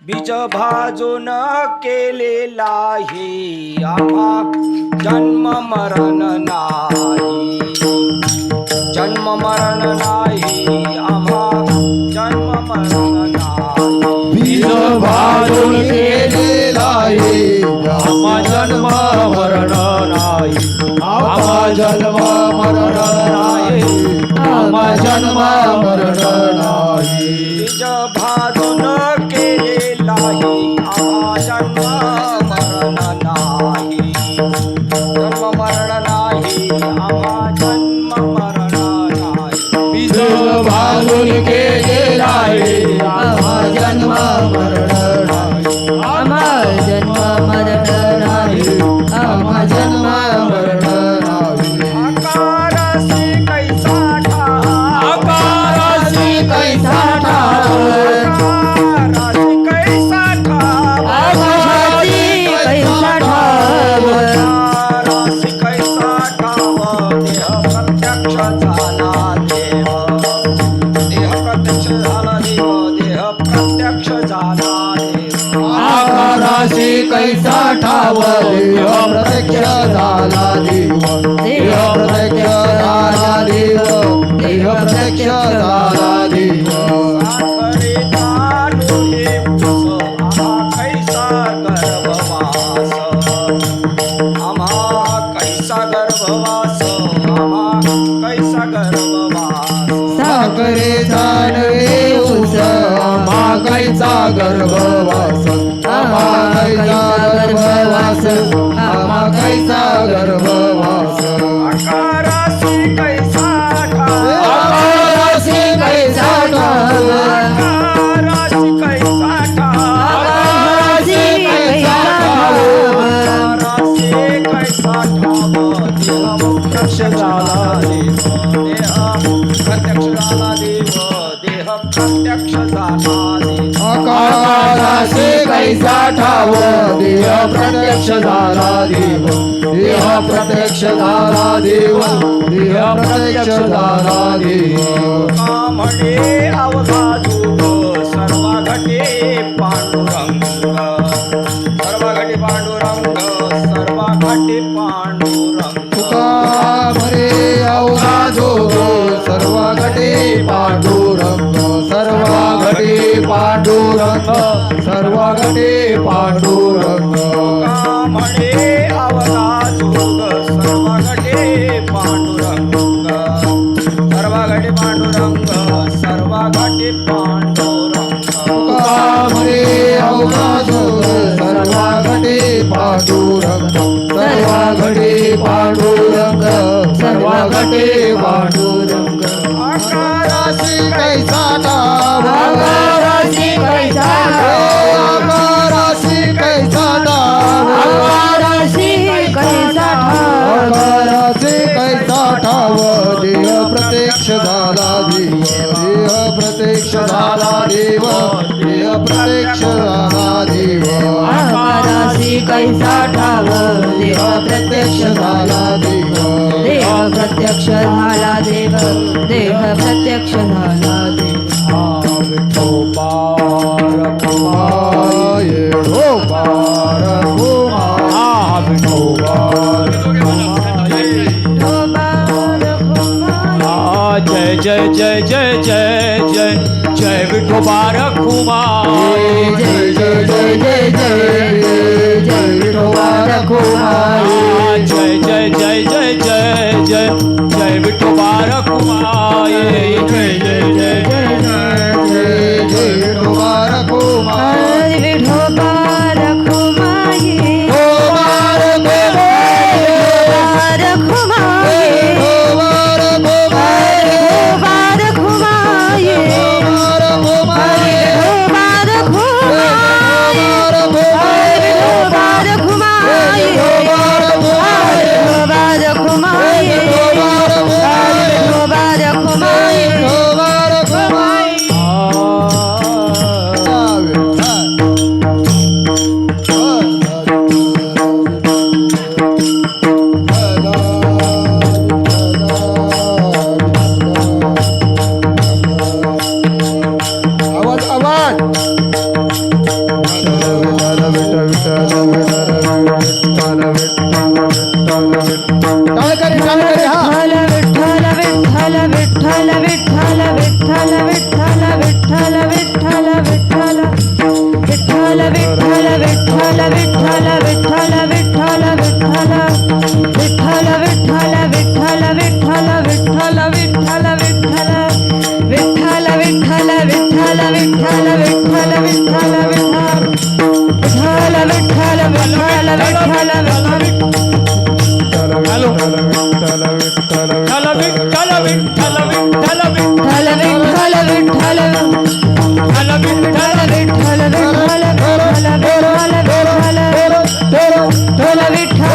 बीज भाजून केलेला हे आम्हा जन्म मरण नाही, जन्म मरण नाही, आम्हा जन्म मरण नाही। बीज भाजून केलेला आहे आम्हा जन्म मरण नाही, आम्हा जन्म मरण नाही, आम्हा जन्म मरण नाही। बीज भाजून केलेला हे आम्हा जन्म मरण नाही, जन्म मरण नाही, आम्हा जन्म मरण नाही। बीज भाजून केलेला आहे आम्हा जन्म मरण नाही, आम्हा जन्म मरण नाही, आम्हा जन्म मरण नाही। आकारासी कैसा ठाव, आकारासी कैसा ठाव, आकारासी कैसा ठाव, आकारासी कैसा ठाव, आकारासी कैसा ठाव, देह प्रत्यक्ष झाला देव, देह प्रत्यक्ष झाला देव, देह प्रत्यक्ष झाला देव। आकारासी कैसा ठाव, देह प्रत्यक्ष झाला देव, देह प्रत्यक्ष झाला देव, देह प्रत्यक्ष झाला देव। साखरे तांदूळ हे पुस, आम्हा कैसा गर्भवास, आम्हा कैसा गर्भवास, आम्हा कैसा गर्भवास। साखरे जानवे उस, आम्हा कैचा गर्भवास, आम्हा कैचा गर्भवास, आम्हा कैचा गर्भवास। आकारासी कैसा ठाव, आकारासी कैसा ठाव, आकारासी कैसा ठाव, आकारासी कैसा ठाव, आकारासी कैसा ठाव, देह प्रत्यक्ष झाला देव, देह प्रत्यक्ष झाला देव, देह प्रत्यक्ष झाला देव। आकारासी कैसा ठाव, देह प्रत्यक्ष झाला देव, देह प्रत्यक्ष झाला देव, देह प्रत्यक्ष झाला देव। म्हणे अवघा जोग सर्व घटे पांडुरंग, सर्व घटे पांडुरंग, सर्व घटे पांडुरंग। तुका म्हणे अवघा जोग सर्व घटे पांडुरंग, सर्व घटे पांडुरंग, सर्व घटे पांडुरंग। म्हणे अवघा जोग सर्व घटे पांडुरंग, सर्व घटे पांडुरंग, सर्व घटे पांडुरंग। तुका म्हणे अवघा जोग सर्व घटे पांडुरंग, सर्व घटे पांडुरंग, सर्व घटे पांडुरंग। आकारासी कैसा ठाव, आकारासी कैसा ठाव, आकारासी कैसा ठाव, आकारासी कैसा ठाव, आकारासी कैसा ठाव, देह प्रत्यक्ष झाला देव, देह प्रत्यक्ष झाला देव, देह प्रत्यक्ष झाला देव। आकारासी कैसा ठाव, देह प्रत्यक्ष झाला देव, देह प्रत्यक्ष झाला देव, देह प्रत्यक्ष झाला देव। विठोबार कुमार विठोबार कुमार विठोबार जय जय जय जय जय जय जय विठोबार कुमार, जय जय जय जय जय जय विठोबार कुमार, जय जय जय जय जय जय जय विठोबार कुमार, जय जय जय जय जय जय विठोबार कुमार। विठोबा रखुमाई, कुमार विठोबा रखुमाई, कुमार विठोबा रखुमाई, विठोबा रखुमाई, विठोबा रखुमाई, विठोबा रखुमाई, विठोबा रखुमाई। विठ्ठल विठ्ठल विठ्ठल विठ्ठल विठ्ठल विठ्ठल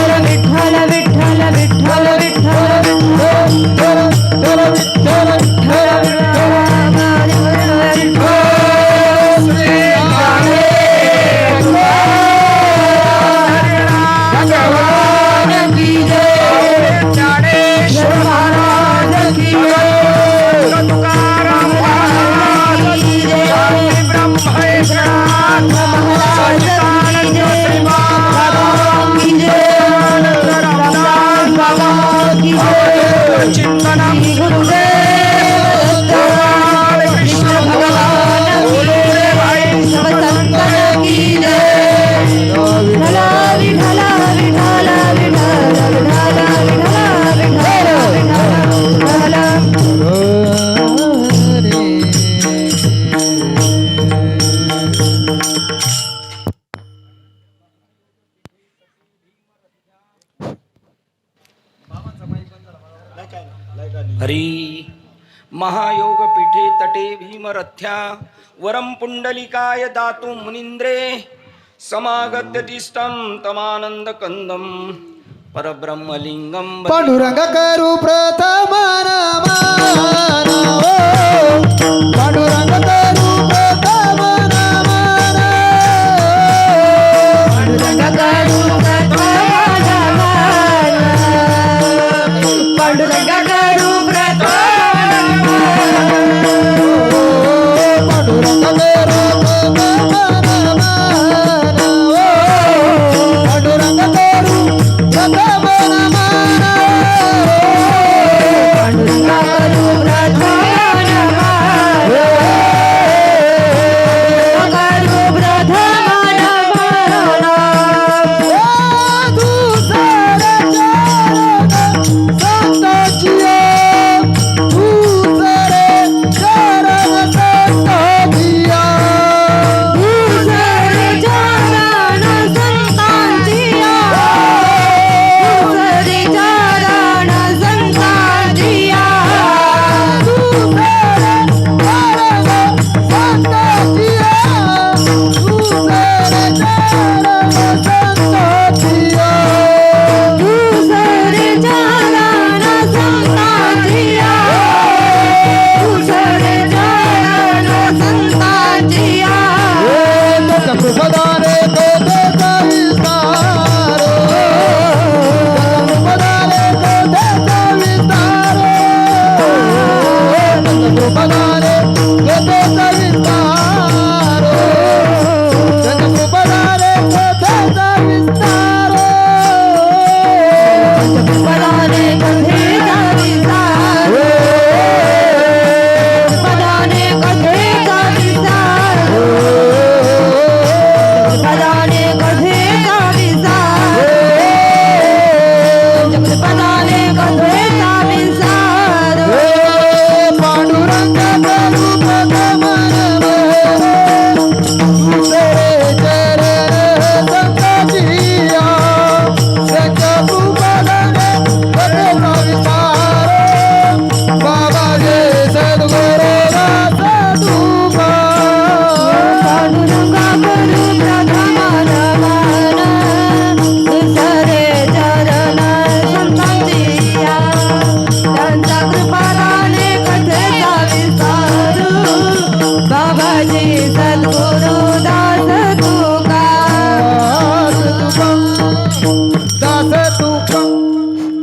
विठ्ठल विठ्ठल हरी महायोग पीठे तटे भीमरथ्या वरम पुंडलिकाय दातु मुनींद्रे समागत्य तिष्ठं तमानंद कंदम परब्रह्मलिंगम पांडुरंग करू प्रथम नमन पांडुरंग करू प्रथम नमन पांडुरंग करू प्रथम नमन पांडुरंग करू प्रथम पांडुरंग करू प्रथम नमन पांडुरंग करू प्रथम नमन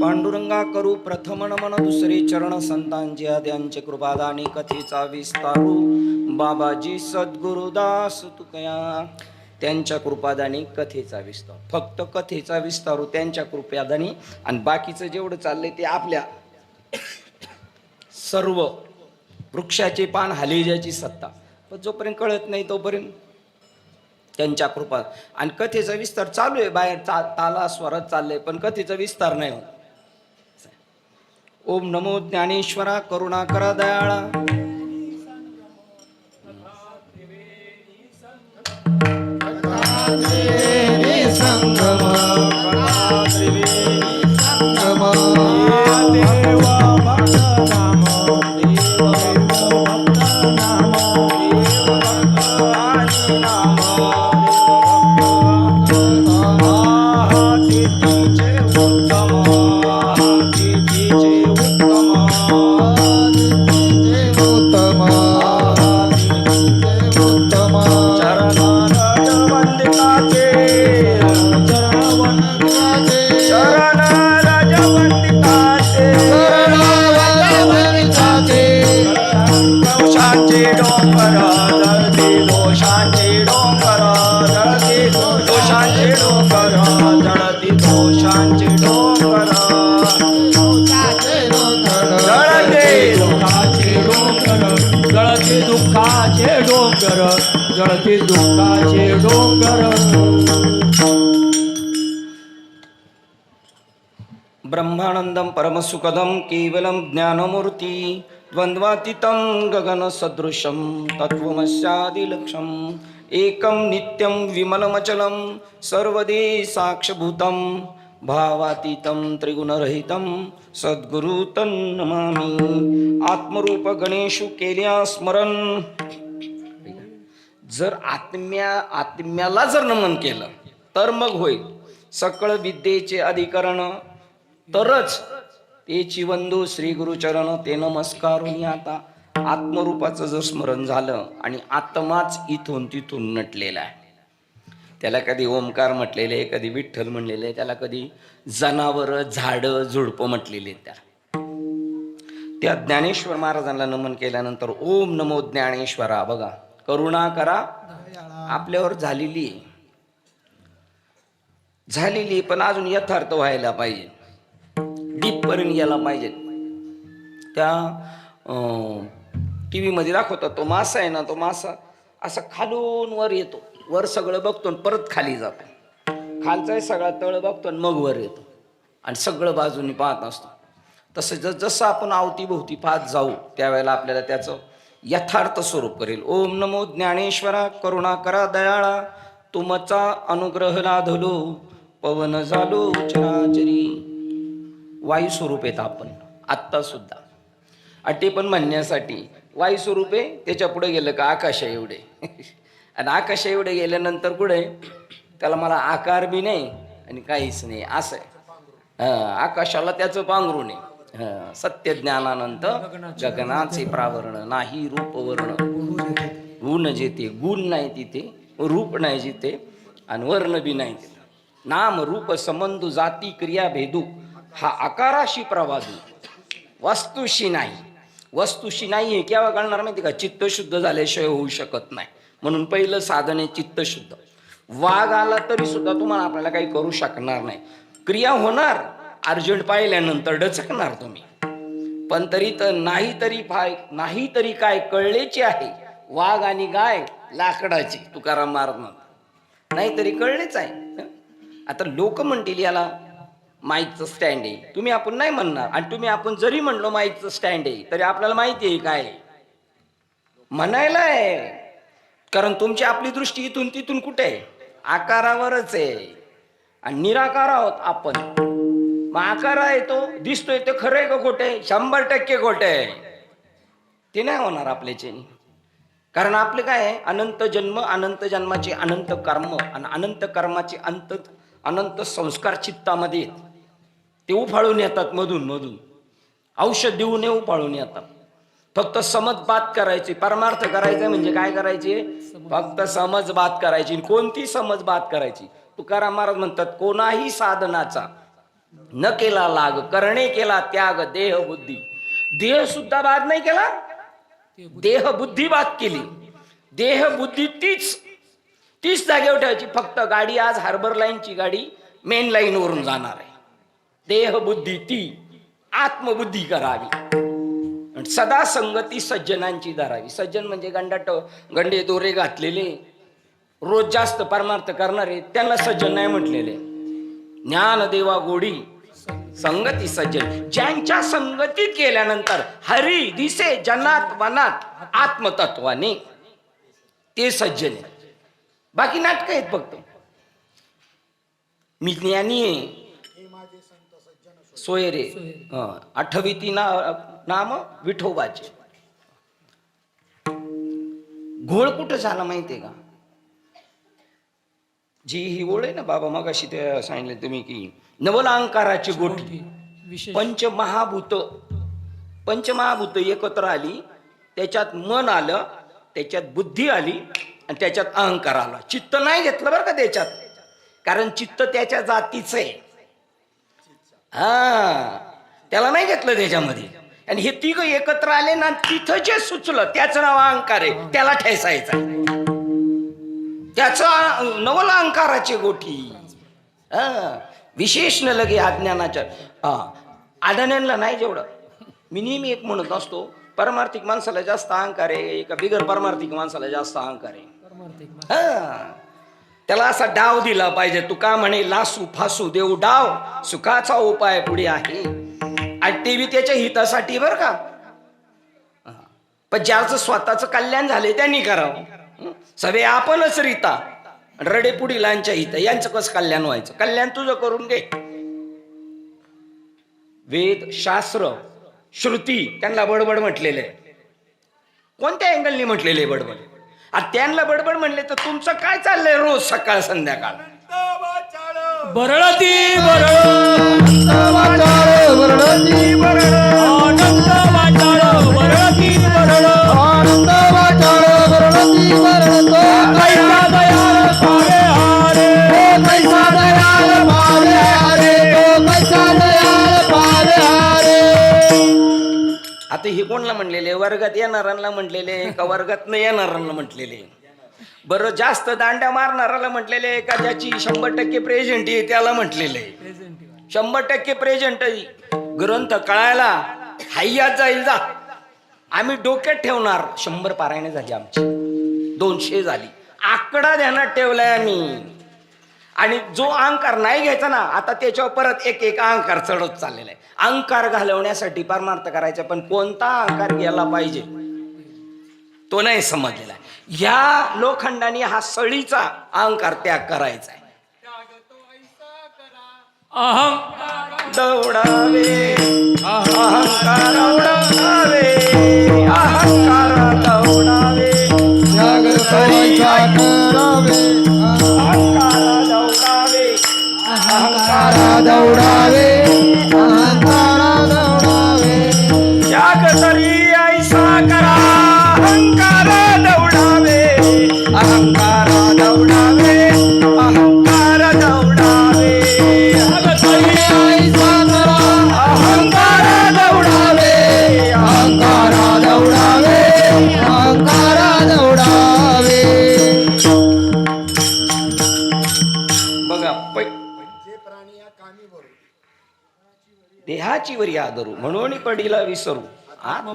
पांडुरंग करू करू प्रथम नमन दुसरे चरण संतांचे आद्यांचे कृपादानी कथेचा विस्तारू बाबाजी सद्गुरुदास तुकया त्यांच्या कृपादानी कथेचा विस्तार फक्त कथेचा विस्तारू त्यांच्या कृपादानी आणि बाकीचं जेवढं चाललंय ते आपल्या सर्व वृक्षाचे पान हालेजाची सत्ता पण जोपर्यंत कळत नाही तोपर्यंत त्यांच्या कृपा आणि कथेचा विस्तार चालू आहे बाहेर ताला स्वरात चाललंय पण कथेचा विस्तार नाही होत. ओम नमो ज्ञानेश्वरा करुणाकरा दयाळा दोषांचे डोंगर जळती दोषांचे डोंगर जळती दोषांचे डोंगर जळते दुःखाचे डोंगर जळते दुःखाचे डोंगर जळते दुःखाचे डोंगर. ब्रह्मानंदं परमसुखदं केवलं ज्ञानमूर्ति द्वन्द्वातीतं गगनसदृशं तत्त्वमस्यादिलक्ष्यम् एकं नित्यं विमलमचलं सर्वदे साक्षभूतं भावातीतं त्रिगुणरहितं सद्गुरु तन्नमामि. आत्मरूप गणेशु केल्या स्मरण. जर आत्म्याला जर नमन केलं तर मग होईल सकळ विद्येचे अधिकरण. तरच तेची वंदू श्री गुरुचरण ते नमस्कारून. आता आत्मरूपाचं जर स्मरण झालं आणि आत्माच इथून तिथून नटलेला आहे, त्याला कधी ओमकार म्हटलेले, कधी विठ्ठल म्हणलेले, त्याला कधी जनावर झाडं झुडपं म्हटलेले. त्या ज्ञानेश्वर महाराजांना नमन केल्यानंतर ओम नमो ज्ञानेश्वरा. बघा, करुणा करा आपल्यावर झालेली पण अजून यथार्थ व्हायला पाहिजे, डीपपर्यंत गेला पाहिजे. त्या टी व्हीमध्ये दाखवतात तो मासा आहे ना, तो मासा असा खालून वर येतो, वर सगळं बघतो आणि परत खाली जातो, खालचा सगळा तळ बघतो आणि मग वर येतो आणि सगळं बाजूनी पाहत असतो. तसं जसं आपण अवतीभोवती पाहत जाऊ त्यावेळेला आपल्याला त्याचं यथार्थ स्वरूप करेल. ओम नमो ज्ञानेश्वरा करुणा करा दयाळा तुमचा अनुग्रह लाधलो पवन झालो चराचरी. वायू स्वरूप येत आपण आत्ता सुद्धा, अटे पण म्हणण्यासाठी वायू स्वरूप आहे. त्याच्या पुढे गेलं का आकाश एवढे आणि आकाश एवढे गेल्यानंतर पुढे त्याला मला आकार बी नाही आणि काहीच नाही असं आहे. आकाशाला त्याचं पांघरून आहे. सत्य ज्ञानानंत गगनाचे प्रावरण नाही रूप वर्ण. गुण जेते गुण नाही तिथे, रूप नाही जिथे आणि वर्ण बी नाही तिथे. नाम रूप संबंधू जाती क्रिया भेदू हा आकाराशी प्रवादू वस्तुशी नाही. वस्तुशी नाही हे केव्हा कळणार माहिती का? चित्तशुद्ध झाल्याशिवाय होऊ शकत नाही. म्हणून पहिलं साधन आहे चित्तशुद्ध. वाघ आला तरी सुद्धा तुम्हाला आपल्याला काही करू शकणार नाही. क्रिया होणार, अर्जंट पाहिल्यानंतर डचकणार तुम्ही, पण तरी तर नाही तरी काय कळलेचे आहे. वाघ आणि गाय लाकडाची, तुकाराम महाराज नाही तरी कळलेच आहे. आता लोक म्हणतील याला माईकचं स्टँड आहे, तुम्ही आपण नाही म्हणणार. आणि तुम्ही आपण जरी म्हणलो माईकचं स्टँड आहे तरी आपल्याला माहिती आहे काय म्हणायला आहे. कारण तुमची आपली दृष्टी इथून तिथून कुठे आहे? आकारावरच आहे. आणि निराकार आहोत आपण. मग आकार आहे तो दिसतोय ते खरं आहे का खोटे? 100% खोटे आहे. ते नाही होणार आपल्याचे. कारण आपले काय आहे? अनंत जन्म, अनंत जन्माचे अनंत कर्म आणि अनंत कर्माचे अनंत संस्कार चित्तामध्ये ते उफाळून येतात मधून मधून. औषध देऊ नये उफाळून येतात. फक्त समज बात करायची, परमार्थ करायचा म्हणजे काय करायचे? फक्त समज बात करायची. कोणती समज बात करायची? तुकाराम महाराज म्हणतात कोणाही साधनाचा न केला लाग करणे केला त्याग देह बुद्धी. देह सुद्धा बाद नाही केला, देह बुद्धी बाद केली. देह बुद्धी तीच जागेवर ठेवायची. फक्त गाडी आज हार्बर लाईनची गाडी मेन लाईन वरून जाणार आहे. देह बुद्धी ती आत्मबुद्धी करावी. सदा संगती सज्जनांची धरावी. सज्जन म्हणजे गंडे दोरे घातलेले, रोज जास्त परमार्थ करणारे, त्यांना सज्जन नाही म्हटलेले. ज्ञान देवा गोडी संगती सज्जन. ज्यांच्या संगतीत गेल्यानंतर हरी दिसे जनात वनात आत्मतत्वाने ते सज्जन आहे. बाकी नाटक आहेत फक्त. मी ज्ञानी आहे सोयरे. आठवीती नाम विठोबाचे. घोळ कुठं झाला माहितीये का? जी ही ओळ आहे ना बाबा, मगाशी ते सांगितलं तुम्ही की नवलांकाराची गोष्टी. पंचमहाभूत एकत्र आली, त्याच्यात मन आलं, त्याच्यात बुद्धी आली आणि त्याच्यात अहंकार आला. चित्त नाही घेतलं बरं का त्याच्यात, कारण चित्त त्याच्या जातीचं आहे. त्याला नाही घेतलं त्याच्यामध्ये. आणि हे तिघ एकत्र आले ना, तिथं जे सुचलं त्याचं नाव अहंकार आहे, त्याला ठेसायचं. त्याचा नवल अहंकाराची गोठी. विशेष न लगे अज्ञानाच्या आदान्यांना नाही जेवढं. मी नेहमी एक म्हणत असतो, परमार्थिक माणसाला जास्त अहंकार आहे का बिगर परमार्थिक माणसाला जास्त अहंकार आहे? त्याला असा डाव दिला पाहिजे. तू का म्हणे लासू फासू देऊ डाव, सुखाचा उपाय पुढे आहे. आणि ते बी त्याच्या हितासाठी बरं का. पण ज्याचं स्वतःचं कल्याण झाले त्यांनी करावं. सगळे आपणच रीता रडे पुढीलांच्या हित, यांचं कसं कल्याण व्हायचं? कल्याण तुझं करून घे. वेद शास्त्र श्रुती त्यांना बडबड म्हटलेलं आहे. कोणत्या अँगलनी म्हटलेले बडबड? आता त्यांना बडबड म्हणले तर तुमचं काय चाललंय रोज सकाळ संध्याकाळ? बरळती बरळ वरळती वरळ आनंद वाटाळ बरळती बरळ आनंद वाचाळ वरळती वरळ तो कैसा दयाळ पावे हारे कैसा दयाळ पावे हारे तो कैसा दयाळ पावे हारे. आता हे कोणला म्हणलेले? वर्गात येणाऱ्यांना म्हटलेले का वर्गात न येणाऱ्यांना म्हटलेले? बरं, जास्त दांड्या मारणाऱ्याला म्हटलेले का ज्याची 100% प्रेझेंट आहे त्याला म्हटलेले? 100% प्रेझेंट ग्रंथ कळायला हाय्यात जाईल जा. आम्ही डोक्यात ठेवणार 100 पारायणे झाली आमची, 200 झाली, आकडा ध्यानात ठेवलाय आम्ही. आणि जो अहंकार नाही घ्यायचा ना, आता त्याच्यावर परत एक एक अहंकार चढत चाललेला आहे. अहंकार घालवण्यासाठी परमार्थ करायचा, पण कोणता अहंकार गेला पाहिजे तो नाही समजलेला आहे. ह्या लोखंडाने हा सळीचा अहंकार त्याग करायचा आहे. अहंकार दौडावे अहंकार दौडावे अहंकार दौडावे जग करीचा करावे अहंकार दौडावे अहंकार दौडावे अहंकार दौडावे जग तरी ऐसा करा अहंकार दौडावे अहंकार दौडावे अहंकार दौडावे ऐसा करा अहंकार दौडावे अहंकार दौडावे अहंकार दौडावे. बघा देहाची वरी आदरू म्हणून पडीला विसरू आत्मा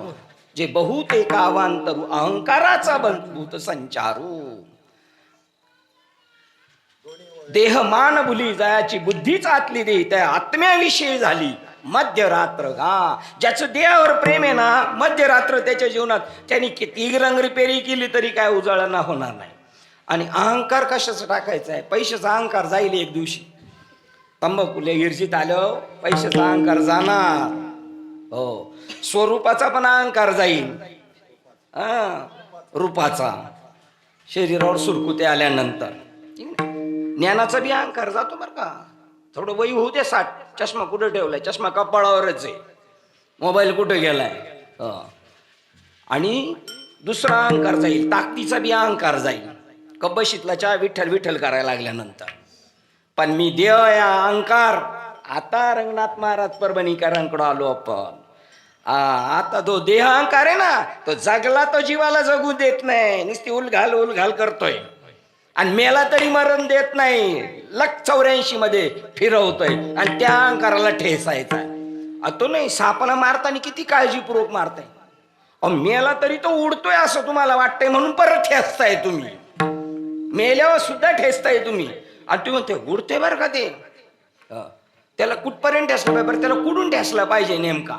जे बहुत एकावांतरू अहंकाराचा बंधूत संचारू. देह मान बुली जायाची बुद्धीच आतली देही त्या आत्म्याविषयी झाली मध्यरात्र. ज्याचं देहावर प्रेम आहे ना, मध्यरात्र त्याच्या जीवनात त्यांनी किती रंगरिपेरी केली तरी काय उजळणा होणार नाही. आणि अहंकार कशाचं टाकायचा आहे? पैशाचा अहंकार जाईल एक दिवशी. तंबाखूला गिरजीत आलं पैशाचा अहंकार जाणार. हो, स्वरूपाचा पण अहंकार जाईल. रूपाचा शरीरावर सुरकुते आल्यानंतर ज्ञानाचा बी अहंकार जातो बरं का. थोडं वय होऊ दे 60. चष्मा कुठं ठेवलाय? चष्मा कपाळावरच आहे. मोबाईल कुठं गेलाय? आणि दुसरा अहंकार जाईल, ताकदीचा बी अहंकार जाईल. कब्बशीतला चहा विठ्ठल विठ्ठल करायला लागल्यानंतर. पण मी देव या अहंकार. आता रंगनाथ महाराज परभणीकरांकडे आलो आपण. आता तो देह अहंकार आहे ना, तो जगला तो जीवाला जगू देत नाही, नुसती उलघाल उलघाल करतोय. आणि मेला तरी मरण देत नाही, 84 मध्ये फिरवतोय. आणि त्या अहंकाराला ठेसायचा. तो नाही, सापाला मारताना किती काळजीपूर्वक मारताय. मेला तरी तो उडतोय असं तुम्हाला वाटतंय म्हणून परत ठेसताय तुम्ही. मेल्यावर सुद्धा ठेसताय तुम्ही. आणि तुम्ही म्हणते उडते बरं का ते. त्याला कुठपर्यंत ठेसलं पाहिजे? त्याला कुठून ठेसला पाहिजे नेमका?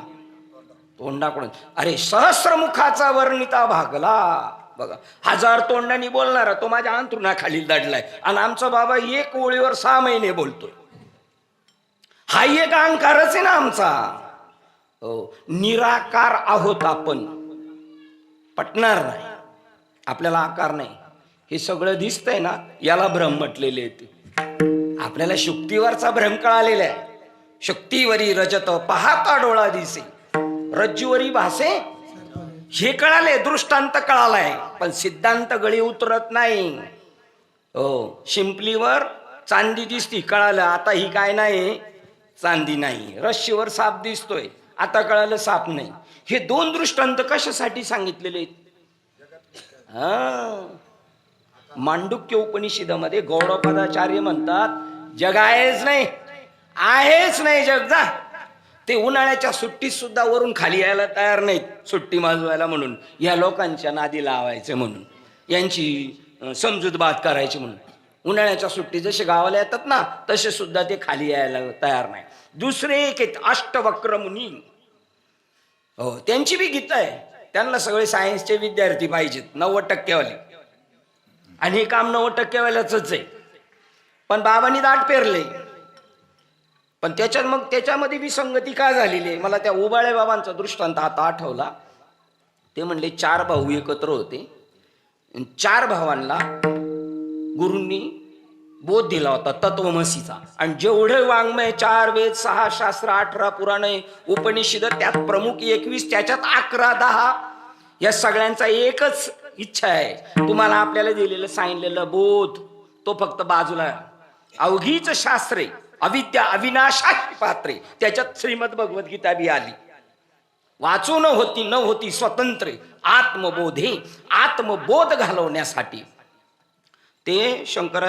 तोंडाकडून. अरे सहस्रमुखाचा वर्णिता भागला. बघा, 1000 तोंडांनी बोलणारा तो माझ्या अंथरुणाखाली दडलाय. आणि आमचा बाबा एक ओळीवर 6 महिने बोलतोय. हा एक अहंकारच आहे ना आमचा. हो, निराकार आहोत आपण. पटणार नाही आपल्याला आकार नाही. हे सगळं दिसतंय ना, याला भ्रम म्हटलेले येते. आपल्याला शुक्तीवरचा भ्रम कळालेला आहे. शुक्तीवरी रजत पाहता डोळा दिसे, रज्जूवरी भासे हे कळाले, दृष्टांत कळालाय. पण सिद्धांत गळी उतरत नाही. हो, शिंपलीवर चांदी दिसती, कळालं आता ही काय नाही, चांदी नाही. रश्शीवर साप दिसतोय, आता कळालं साप नाही. हे 2 दृष्टांत कशासाठी सांगितलेले? मांडुक्य उपनिषदामध्ये गौडपादाचार्य म्हणतात जग आहेच नाही, आहेच नाही जग, जा. ते उन्हाळ्याच्या सुट्टीत सुद्धा वरून खाली यायला तयार नाहीत सुट्टी माजवायला म्हणून, या लोकांच्या नादी लावायचे म्हणून, यांची समजूतबात करायची म्हणून. उन्हाळ्याच्या सुट्टी जसे गावाला येतात ना तसे सुद्धा ते खाली यायला तयार नाही. दुसरे एक आहेत अष्टवक्र मुनी, हो त्यांची बी गीता आहे. त्यांना सगळे सायन्सचे विद्यार्थी पाहिजेत 90% वाले, आणि हे काम 90% आहे. पण बाबांनी दाट पेरले. पण त्याच्यामध्ये विसंगती का झालेली आहे? मला त्या उबाळे बाबांचा दृष्टांत आता आठवला. ते म्हणले 4 भाऊ एकत्र होते. 4 भावांना गुरूंनी बोध दिला होता तत्वमसीचा. आणि जेवढे वाङ्मय 4 वेद 6 शास्त्र 18 पुराणे उपनिषद त्यात प्रमुख 21 त्याच्यात 11-10 या सगळ्यांचा एकच इच्छा आहे, तुम्हाला आपल्याला दिलेलं सांगितलेलं बोध तो फक्त बाजूला. अवघीच शास्त्रे अविद्या अविनाशाची पात्रे, त्याच्यात श्रीमद भगवद्गीता बी आली. वाचू न होती स्वतंत्र आत्मबोधे, आत्मबोध घालवण्यासाठी ते शंकर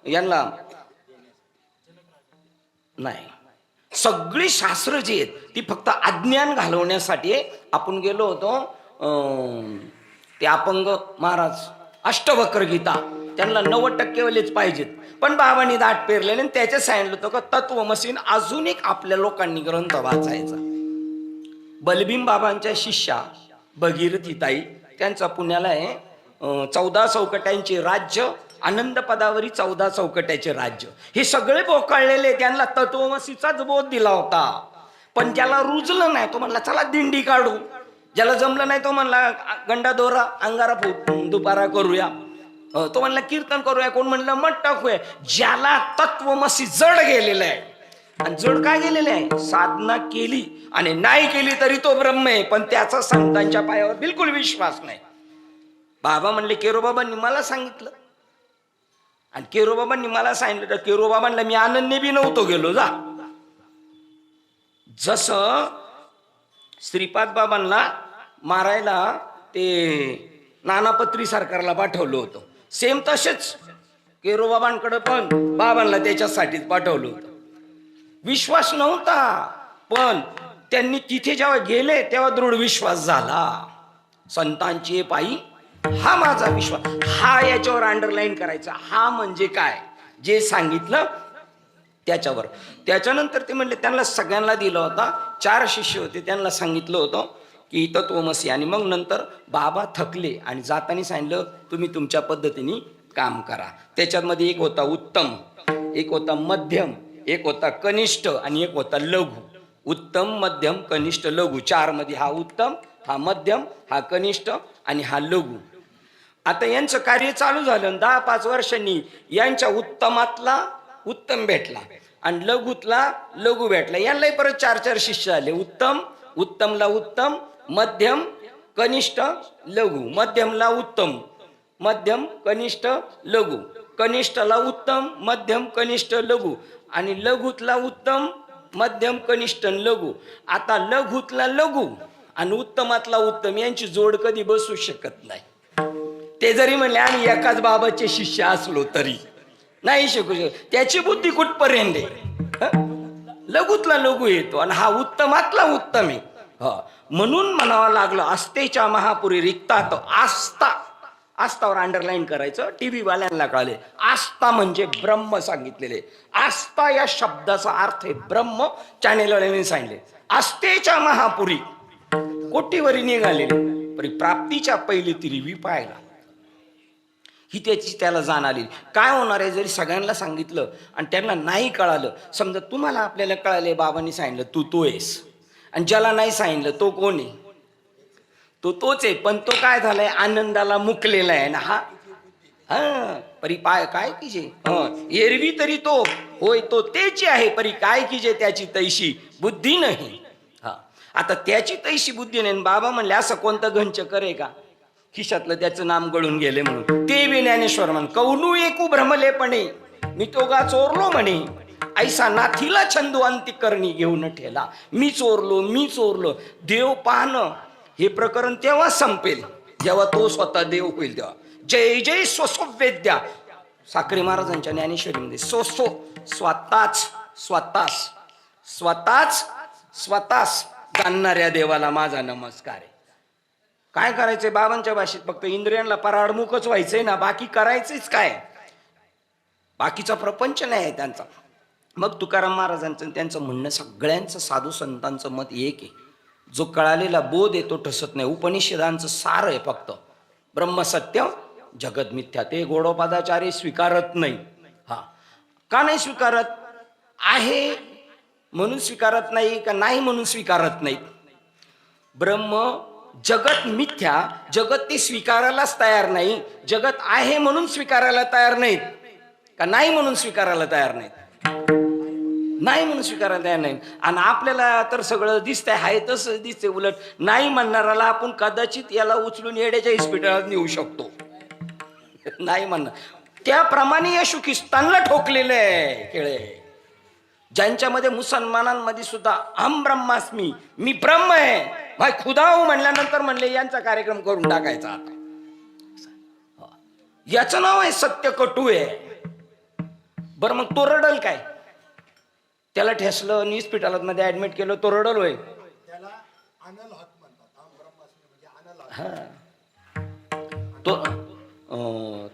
यांना नाही, सगळी शास्त्र जी आहेत ती फक्त अज्ञान घालवण्यासाठी. आपण गेलो होतो ते अपंग महाराज अष्टवक्र गीता, त्यांना 90% वालेच पाहिजेत. पण बाबांनी दाट पेरले आणि त्याच्यात सांगितलं होतं का तत्वमसीन अजून एक आपल्या लोकांनी ग्रंथ वाचायचा. बलभीम बाबांच्या शिष्या भगीरथीताई, त्यांचा पुण्याला आहे 14 चौकट्यांचे राज्य, आनंद पदावरी 14 चौकट्याचे राज्य. हे सगळे बोकाळलेले, त्यांना तत्वमसीचाच बोध दिला होता. पण ज्याला रुजलं नाही तो म्हणला चला दिंडी काढू, ज्याला जमलं नाही तो म्हणला गंडा दोरा अंगारा दुपारा करूया, तो म्हणला कीर्तन करूया, कोण म्हणलं मठ टाकूया. ज्याला तत्वमसी जड गेलेलं आहे, आणि जड काय गेलेलं आहे, साधना केली आणि नाही केली तरी तो ब्रह्म आहे, पण त्याचा संतांच्या पायावर बिलकुल विश्वास नाही. बाबा म्हणले केरोबाबांनी मला सांगितलं, आणि केरोबाबांनी मला सांगितलं तर केरोबाबांना मी अनन्य बी नव्हतो गेलो. जा जसं श्रीपाद बाबांना मारायला ते नानापत्री सरकारला पाठवलं होतं, सेम तसेच केरोबाबांकडे पण बाबांना त्याच्यासाठीच पाठवलं होतं. विश्वास नव्हता, पण त्यांनी तिथे जेव्हा गेले तेव्हा दृढ विश्वास झाला. संतांची पायी हा माझा विश्वास, हा याच्यावर अंडरलाईन करायचा. हा म्हणजे काय, जे सांगितलं त्याच्यावर. त्याच्यानंतर ते म्हणले त्यांना सगळ्यांना दिलं होता, 4 शिष्य होते, त्यांना सांगितलं होतं की तत्वमसी. आणि मग नंतर बाबा थकले आणि जाताना सांगितलं तुम्ही तुमच्या पद्धतीने काम करा. त्याच्यामध्ये एक होता उत्तम, एक होता मध्यम, एक होता कनिष्ठ आणि एक होता लघु. उत्तम मध्यम कनिष्ठ लघु, 4 मध्ये हा उत्तम, हा मध्यम, हा कनिष्ठ आणि हा लघु. आता यांचं कार्य चालू झालं. 10-5 वर्षांनी यांच्या उत्तमातला उत्तम भेटला आणि लघुतला लघु भेटला. यांनाही परत 4-4 शिष्य आले. उत्तम, उत्तमला उत्तम, मध्यम, कनिष्ठ, लघु, मध्यमला उत्तम, मध्यम, कनिष्ठ, लघु, कनिष्ठला उत्तम, मध्यम, कनिष्ठ, लघु, आणि लघुतला उत्तम, मध्यम, कनिष्ठ, लघु. आता लघुतला लघु आणि उत्तमातला उत्तम यांची जोड कधी बसू शकत नाही. ते जरी म्हणले आणि एकाच बाबाचे शिष्य असलो तरी नाही शिकू शकत. त्याची बुद्धी कुठपर्यंत आहे. लघुतला लघु येतो आणि हा उत्तमातला उत्तम आहे. म्हणून म्हणावं लागलं आस्थेच्या महापुरी रिक्तात आस्था. आस्थावर अंडरलाईन करायचं. टीव्ही वाल्यांना कळले आस्था म्हणजे ब्रह्म सांगितलेले. आस्था या शब्दाचा अर्थ आहे ब्रह्म. चॅनेलवाल्यांनी सांगितले आस्थेच्या महापुरी कोटीवरी निघालेले परी प्राप्तीच्या पहिली तिरवी पाहायला. ही त्याला जाण आली. काय होणार आहे जरी सगळ्यांना सांगितलं आणि त्यांना नाही कळालं. समजा तुम्हाला आपल्याला कळाले बाबांनी सांगितलं तू आहेस, आणि ज्याला नाही सांगितलं तो कोण आहे, तोच आहे. पण तो काय झालाय आनंदाला मुकलेला आहे ना. हा परी पाय काय कीजे एरवी तरी तो होय तो तेची आहे, परी काय कीजे त्याची तैशी बुद्धी नाही. हा आता त्याची तैशी बुद्धी नाही. बाबा म्हणले असं कोणतं घनचकर आहे का खिशातलं त्याचं नाम गळून गेले म्हणून. ते बी ज्ञानेश्वर म्हण कौनू एकू भ्रमलेपणे मी तोगा चोरलो म्हणे, ऐसा नाथीला छंदू अंतिकरणी घेऊन ठेला. मी चोरलो. देव पाहणं हे प्रकरण तेव्हा संपेल जेव्हा तो स्वतः देव होईल. तेव्हा जय जय सोसो वेद्या. साक्री महाराजांच्या ज्ञानेश्वरीमध्ये सोसो स्वतःच जाणणाऱ्या देवाला माझा नमस्कार आहे. काय करायचंय बाबांच्या भाषेत? फक्त इंद्रियांना पराडमुखच व्हायचंय ना, बाकी करायचंच काय? बाकीचा प्रपंच नाही आहे त्यांचा. मग तुकाराम महाराजांचं त्यांचं म्हणणं, सगळ्यांचं साधू संतांचं मत एक आहे, जो कळालेला बोध आहे तो ठसत नाही. उपनिषदांचं सार आहे फक्त ब्रह्मसत्य जगत मिथ्या. ते गौडपादाचार्य स्वीकारत नाही. हा, का नाही स्वीकारत? आहे म्हणून स्वीकारत नाही का नाही म्हणून स्वीकारत नाहीत? ब्रह्म जगत मिथ्या, जगत ते स्वीकारायलाच तयार नाही. जगत आहे म्हणून स्वीकारायला तयार नाहीत का नाही म्हणून स्वीकारायला तयार नाहीत? नाही म्हणून स्वीकारायला तयार नाही. आणि आपल्याला तर सगळं दिसतंय, आहे तसं दिसतंय. उलट नाही म्हणणाराला आपण कदाचित याला उचलून येड्याच्या इस्पितळात नेऊ शकतो. नाही म्हणणार त्याप्रमाणे येशू ख्रिस्तांना ठोकलेलं आहे खेळे. ज्यांच्यामध्ये मुसलमानांमध्ये सुद्धा अहम ब्रह्मास्मी, मी ब्रह्म आहे, भाई खुदाऊ म्हणल्यानंतर म्हणले यांचा कार्यक्रम करून टाकायचा. आता याचं नाव आहे सत्य कटू आहे. बरं मग तो रडल काय? त्याला ठेसलं आणि हॉस्पिटलात मध्ये ऍडमिट केलं, तो रडल होय? तो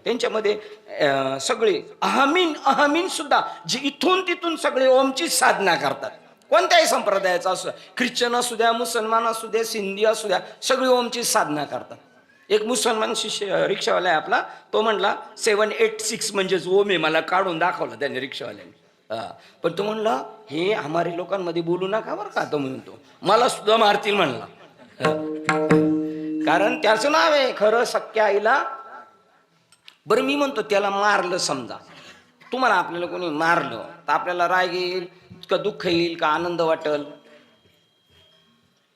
त्यांच्यामध्ये सगळे अहमीन सुद्धा जे इथून तिथून सगळे ओमची साधना करतात. कोणत्याही संप्रदायाचा असू, ख्रिश्चन असू द्या, मुसलमान असू द्या, सिंधी असू द्या, सगळे ओमची साधना करतात. एक मुसलमान शिष्य रिक्षावाला आहे आपला, तो म्हणला 786 म्हणजेच ओम आहे, मला काढून दाखवलं त्याने रिक्षावाल्याने. पण तो म्हणला हे हमारे लोकांमध्ये बोलू नका बरं का. तो म्हणतो मला सुद्धा मारतील म्हणला. कारण त्याचं नाव आहे खरं सख्या आईला. बरं मी म्हणतो त्याला मारलं समजा, तुम्हाला आपल्याला कोणी मारलं तर आपल्याला राग येईल का दुःख येईल का आनंद वाटेल?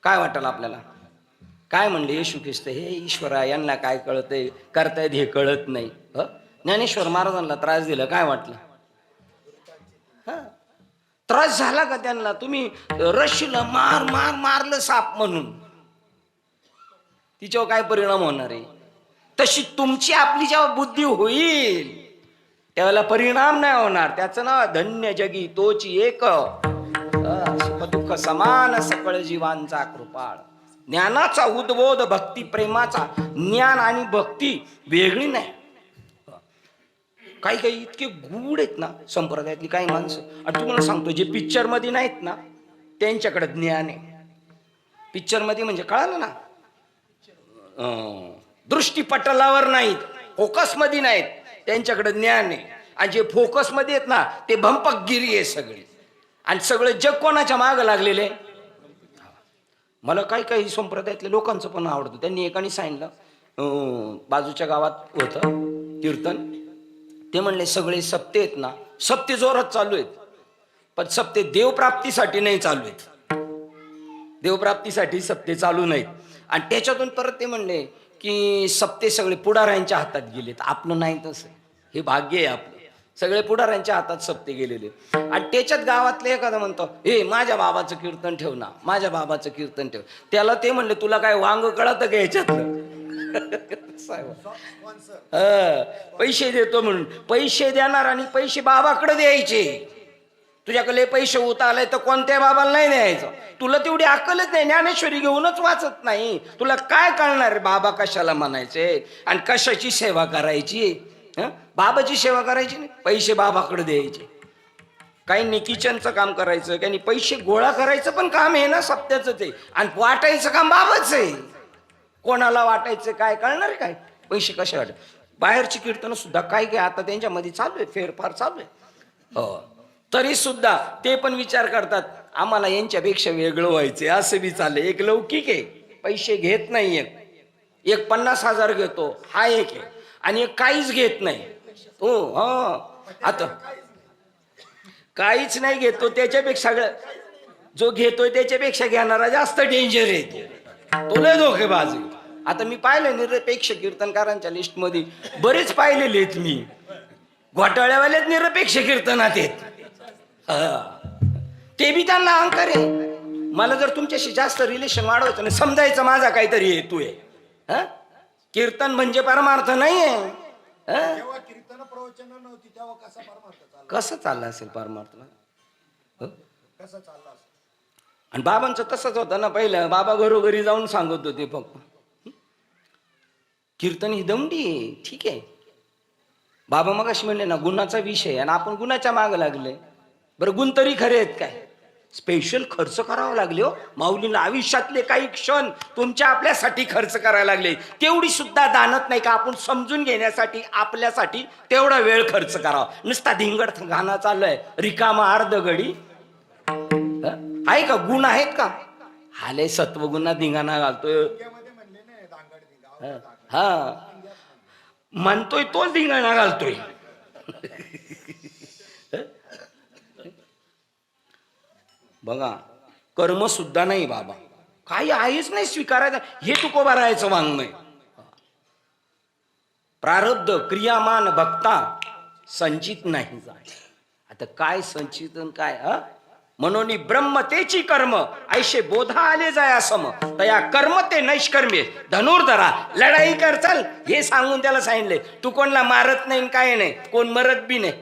काय वाटेल आपल्याला? काय म्हणले येशू ख्रिस्त, हे ईश्वरा यांना काय कळतंय, करतायत हे कळत नाही. ज्ञानेश्वर महाराजांना त्रास दिला, काय वाटलं? त्रास झाला का त्यांना? तुम्ही रशीला मारलं साप म्हणून, तिच्यावर काय परिणाम होणार आहे? तशी तुमची आपली जेव्हा बुद्धी होईल त्यावेळेला परिणाम नाही होणार. त्याचं नाव धन्य जगी तोची एक, सुख दुःख समान सकळ जीवांचा कृपाळ. ज्ञानाचा उद्बोध भक्ती प्रेमाचा. ज्ञान आणि भक्ती वेगळी नाही. काही काही इतके गूढ आहेत ना संप्रदायातली काही माणसं. आणि तुम्हाला सांगतो जे पिक्चर मध्ये नाहीत ना त्यांच्याकडे ज्ञान आहे. पिक्चर मध्ये म्हणजे कळालं ना, दृष्टीपटलावर नाहीत, फोकस मध्ये नाहीत, त्यांच्याकडे ज्ञान आहे. आणि जे फोकस मध्ये आहेत ना ते भंपकगिरी आहे सगळी. आणि सगळं जग कोणाच्या मागं लागलेले? मला काही काही संप्रदायातल्या लोकांचं पण आवडतं. त्यांनी एकाने सांगितलं, बाजूच्या गावात होतं कीर्तन, ते म्हणले सगळे सप्ते आहेत ना, सप्ते जोरात चालू आहेत, पण सप्ते देवप्राप्तीसाठी नाही चालू आहेत. देवप्राप्तीसाठी सप्ते चालू नाहीत. आणि त्याच्यातून परत ते म्हणले की सप्ते सगळे पुढाऱ्यांच्या हातात गेलेत. आपलं नाही तसं, हे भाग्य आहे आपलं. सगळे पुढाऱ्यांच्या हातात सप्ते गेलेले. आणि त्याच्यात गावातले एखादा म्हणतो, हे माझ्या बाबाचं कीर्तन ठेव ना, माझ्या बाबाचं कीर्तन ठेव. त्याला ते म्हणले तुला काय वांग कळतं का याच्यातलं? पैसे देतो म्हणून पैसे देणार आणि पैसे बाबाकडे द्यायचे. तुझ्याकडे पैसे होत आले तर कोणत्या बाबाला नाही द्यायचं. तुला तेवढी अक्कलच नाही, ज्ञानेश्वरी घेऊनच वाचत नाही, तुला काय कळणार बाबा कशाला म्हणायचे आणि कशाची सेवा करायची? बाबाची सेवा करायची नाही, पैसे बाबाकडे द्यायचे. काही किचनचं काम करायचं, काही पैसे गोळा करायचं पण काम आहे ना सप्त्याचं ते, आणि वाटायचं काम बाबाच आहे. कोणाला वाटायचं काय कळणार काय? पैसे कसे वाटाय? बाहेरची कीर्तन सुद्धा काय काय आता त्यांच्यामध्ये चालू आहे, फेरफार चालू आहे. हो, तरी सुद्धा ते पण विचार करतात आम्हाला यांच्यापेक्षा वेगळं व्हायचंय, असं बी चाललंय. एक लौकिक आहे, पैसे घेत नाही, एक 50,000 घेतो, हा एक आहे. आणि एक काहीच घेत नाही. हो आता काहीच नाही घेतो, त्याच्यापेक्षा जो घेतोय त्याच्यापेक्षा घेणारा जास्त डेंजर आहे. तो लय धोकेबाज आहे. आता मी पाहिले निरपेक्ष कीर्तनकारांच्या लिस्ट मध्ये बरेच पाहिलेले आहेत मी. घोटाळ्यावालेच निरपेक्ष कीर्तनात आहेत. ते बी त्यांना अहंकार आहे. मला जर तुमच्याशी जास्त रिलेशन वाढवायचं ना, समजायचं माझा काहीतरी हेतू आहे. कीर्तन म्हणजे परमार्थ नाहीये. हं? तेव्हा कीर्तन प्रवचन नव्हती, तेव्हा कसा परमार्थ चालला? कसं चाललं असेल परमार्थ? हं? कसा चालला असेल? आणि बाबांचं तसंच होतं ना पहिलं. बाबा घरोघरी जाऊन सांगत होते फक्त. कीर्तन ही दमडी आहे, ठीक आहे. बाबा मग अशी म्हणले ना गुणाचा विषय, आणि आपण गुणाच्या मागं लागले. बरं गुण तरी खरे आहेत काय? स्पेशल खर्च करावा लागले हो माऊलींना. आयुष्यातले काही क्षण तुमच्या आपल्यासाठी खर्च करायला लागले. तेवढी सुद्धा दानत नाही का आपण समजून घेण्यासाठी आपल्यासाठी तेवढा वेळ खर्च करावा. नुसता धिंगड गाणं चालू रिकामा अर्ध घडी आहे का? गुण आहेत का? हाले सत्वगुणात धिंगाणा घालतोय. मध्ये म्हणले नाही दांगड दिंगा. हा म्हणतोय तोच धिंगाणा घालतोय. बघा कर्म सुद्धा नाही बाबा, काही आहेच नाही स्वीकारायचं. हे तुकोबा राहायचं वाङ्मय. प्रारब्ध क्रियामान भक्ता संचित नाही जाय. आता काय संचित काय? म्हणून ब्रह्मतेची कर्म ऐशे बोधा आले जाय सम तया कर्म ते नैष्कर्म्य धनुर्धरा लढाई कर चल, हे सांगून त्याला सांगितले. तू कोणला मारत नाही काय नाही, कोण मरत बी नाही.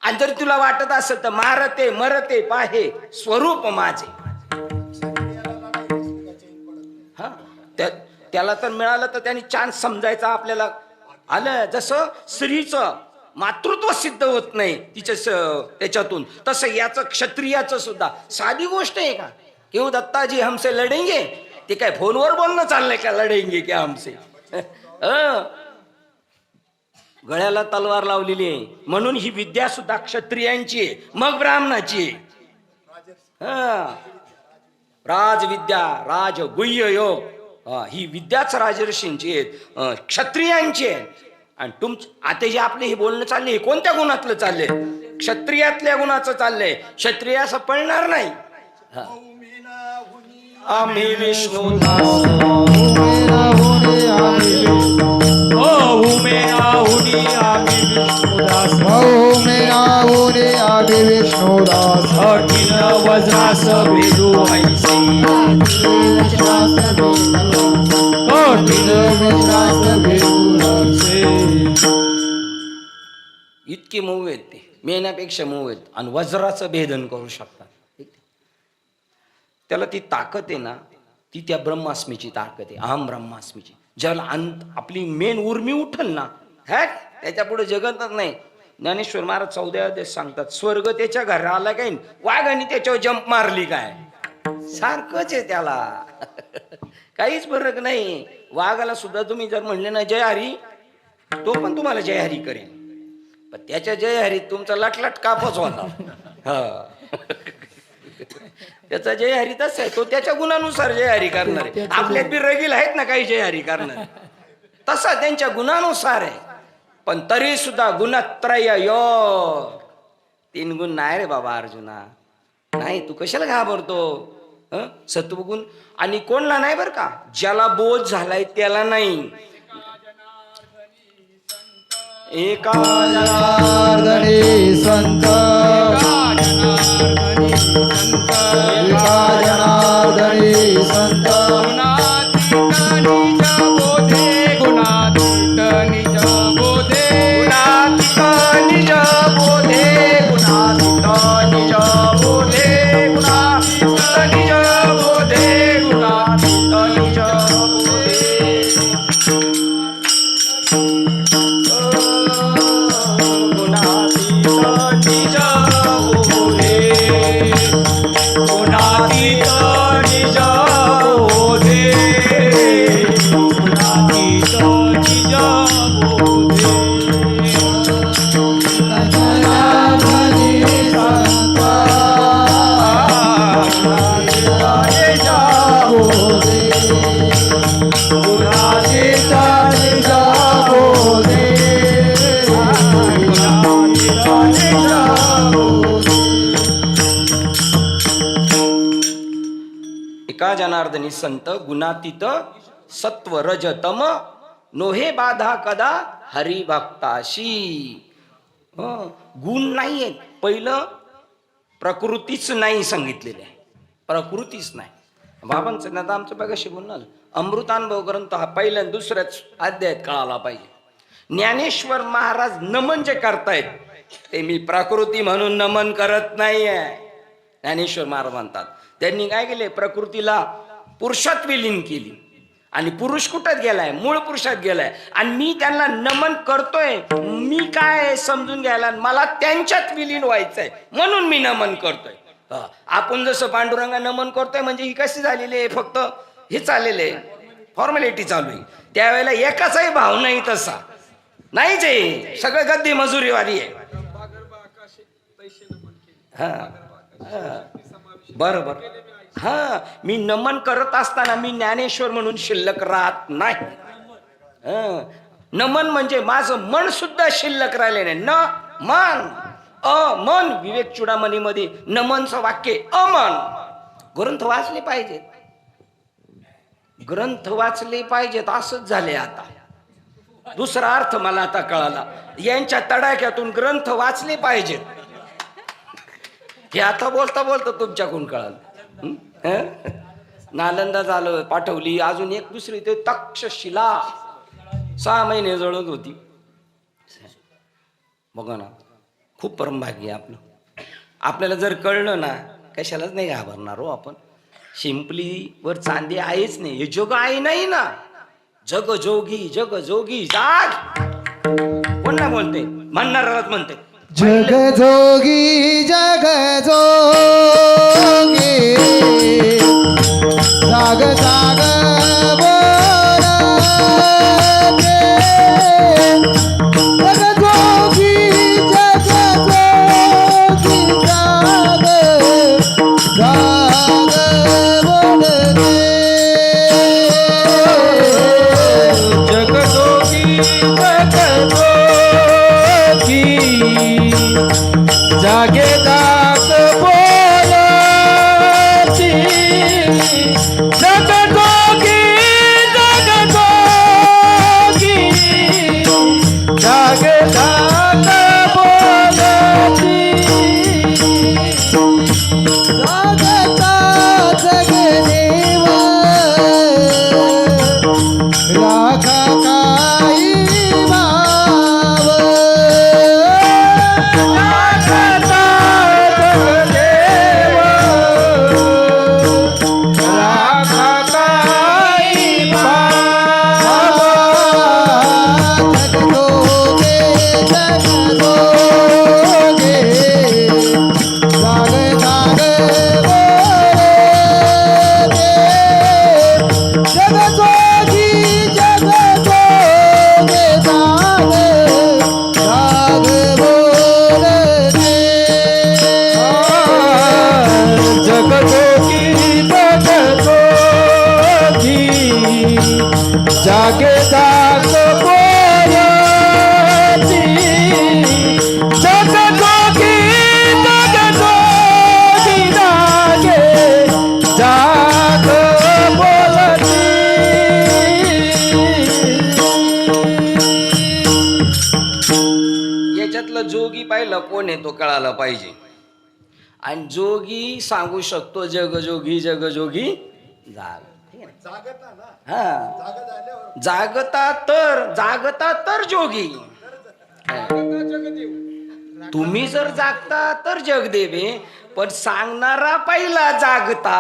आणि जर तुला वाटत असेल तर मारते मरते पाहे स्वरूप माझे. हा त्याला तर मिळालं तर त्यांनी चान्स समजायचा आपल्याला आलं. जसं स्त्रीचं मातृत्व सिद्ध होत नाही त्याच्यातून, तसं याचं क्षत्रियाचं सुद्धा. साधी गोष्ट आहे का? क्यों दत्ताजी हमसे लढेंगे? ते काय फोनवर बोलणं चाललंय का लढेंगे क्या हमसे? गळ्याला तलवार लावलेली आहे. म्हणून ही विद्या सुद्धा क्षत्रियांची आहे, मग ब्राह्मणाची आहे. राजविद्या राजगुह्य योग ही विद्याच राजर्षींची आहे, क्षत्रियांची आहे. आणि आता जे आपले हे बोलणं चालले हे कोणत्या गुणातलं चाललंय? क्षत्रियातल्या गुणाचं चाललंय. क्षत्रिय असं पळणार नाही. आम्ही विष्णुदास विष्णुदास अखिल वज्रास भेदू ऐसी इतकी मऊ आहेत ते, मेण्यापेक्षा मऊ आहेत. आणि वज्राचं भेदन करू शकतात. त्याला ती ताकद आहे ना, ती त्या ब्रह्मास्मीची ताकद आहे, अहम ब्रह्मास्मीची. ज्याला आपली मेन उर्मी उठल ना, त्याच्या पुढे जगतच नाही. ज्ञानेश्वर महाराज 14 अध्याय सांगतात, स्वर्ग त्याच्या घरा आला काय, वाघाने त्याच्यावर जंप मारली काय, सारखंच आहे त्याला. काहीच फरक नाही. वाघाला सुद्धा तुम्ही जर म्हणले ना जय हरी, तो पण तुम्हाला जय हरी करेल. पण त्याच्या जय हरी तुमचा लटलट कापच होता. त्याचा जय हरी तसा आहे, तो त्याच्या गुणानुसार जय हरी करणार आहे. आपल्यात बी रगील आहेत ना काही जय हरी करणार, तसा त्यांच्या गुणानुसार आहे. पण तरी सुद्धा गुणत्रय योग 3 गुण नाही रे बाबा अर्जुना. नाही, तू कशाला घाबरतो? सत्वगुण आणि कोणला नाही बर का, ज्याला बोध झालाय त्याला नाही. एका जनार्दनी संत, एका जनार्दनी संत, एका जनार्दनी संत गुणातीत सत्व रज तम नोहे बाधा कदा हरी भक्ताशी. गुण नाहीये. पहिलं प्रकृतीच नाही सांगितलेले आहे, प्रकृतीच नाही. बाबांचं ना आमचं बघा शिकून ना अमृतानुभव ग्रंथ हा पहिल्या आणि दुसऱ्याच अध्यायात कळाला पाहिजे. ज्ञानेश्वर महाराज नमन जे करतायत ते मी प्रकृती म्हणून नमन करत नाहीये. ज्ञानेश्वर महाराज म्हणतात त्यांनी काय केले, प्रकृतीला पुरुषात विलीन केली आणि पुरुष कुठं गेलाय, मूळ पुरुषात गेलाय. आणि मी त्यांना नमन करतोय, मी काय समजून घ्यायला, मला त्यांच्यात विलीन व्हायचंय म्हणून मी नमन करतोय. आपण जसं पांडुरंगा नमन करतोय म्हणजे ही कशी झालेली आहे, फक्त हे चाललेले फॉर्मॅलिटी चालू आहे. त्यावेळेला एकाचाही भाव नाही, तसा नाहीच आहे, सगळं गद्दी मजुरीवारी आहे. बरोबर. हा, मी नमन करत असताना मी ज्ञानेश्वर म्हणून शिल्लक राहत नाही. नमन म्हणजे माझं मन सुद्धा शिल्लक राहिले नाही. न मन अमन, विवेक चुडामणी मध्ये नमनचं वाक्य अमन. ग्रंथ वाचले पाहिजेत, ग्रंथ वाचले पाहिजेत, असंच झाले. आता दुसरा अर्थ मला आता कळाला, यांच्या तडाख्यातून ग्रंथ वाचले पाहिजेत हे आता बोलता बोलता तुमच्याकडून कळालं. नालंदा झालं, पाठवली, अजून एक दुसरी ते तक्षशिला 6 महिने जळत होती. बघा ना, खूप परमभाग्य आपलं. आपल्याला जर कळलं ना, कशालाच नाही घाबरणार हो आपण. शिंपली वर चांदी आहेच नाही, हे जग आहे नाही ना. जग जोगी, जग जोगी जाग. कोण ना बोलते, म्हणणारच म्हणते जग जोगी, जग जोगी, जाग जाग बोलते. जग जोगी, जग जोगी, जाग जाग बोलते. जग जोगी, जग जोगी, जागे जाग बोलती. जग जोगी, जग जोगी, जागे जाग बोलती. जागता जगदेव राखा काही भाव. जागता जगदेव राखा काही भाव. जगदोगे, जगदोगे, जाग जाग बोलते. जगदोगी, जगदोगे, जाग जाग बोलते. जग जोगी, जग जोगी, जागे जाग बोलती. जग जोगी, जग जोगी, जागे जाग बोलती. याच्यातलं जोगी पाहिलं कोण आहे तो कळायला पाहिजे. आणि जोगी सांगू शकतो जग जोगी, जग जोगी जाग. हा, जागता तर जोगी. तुम्ही जर जागता तर जगदेवे, पण सांगणारा पहिला जागता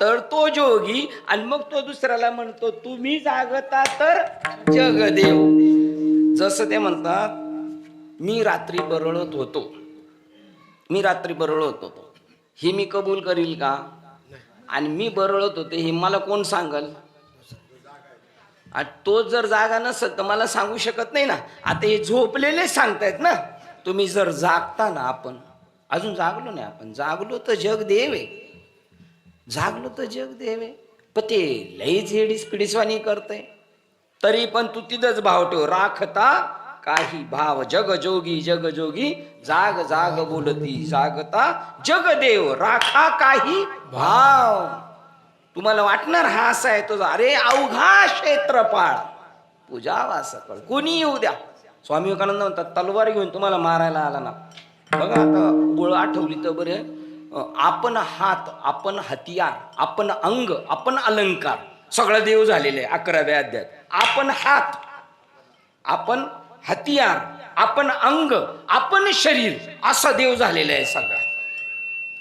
तर तो जोगी, आणि मग तो दुसऱ्याला म्हणतो तुम्ही जागता तर जगदेव. जसं ते म्हणतात, मी रात्री बरळत होतो, मी रात्री बरळत होतो, ही मी कबूल करील का? आणि मी बरळत होते हे मला कोण सांगल? आणि तो जर जागा नसेल तर मला सांगू शकत नाही ना. आता हे झोपलेले सांगतायत ना. तुम्ही जर जागता ना, आपण अजून जागलो नाही, आपण जागलो तर जग देव आहे, जागलो तर जग देव आहे. पण ते लईच हेडीस पिडीसवानी करते, तरी पण तू तिथंच भाव ठेव, राखता काही भाव. जग जोगी, जग जोगी, जाग जाग बोलती. जागता जगदेव, राखा काही भाव. तुम्हाला वाटणार हा असा आहे तो, अरे अवघा क्षेत्रपाळ पूजावा सकळ, कोणी येऊ द्या. स्वामी विवेकानंद म्हणतात, तलवार घेऊन तुम्हाला मारायला आला ना, बघा आता गोळ आठवली तर बरे, आपण हात, आपण हतियार, आपण अंग, आपण अलंकार, सगळं देव झालेलं आहे 11व्या अध्यायात. आपण हात, आपण हतियार, आपण अंग, आपण शरीर, असं देव झालेलं आहे सगळं.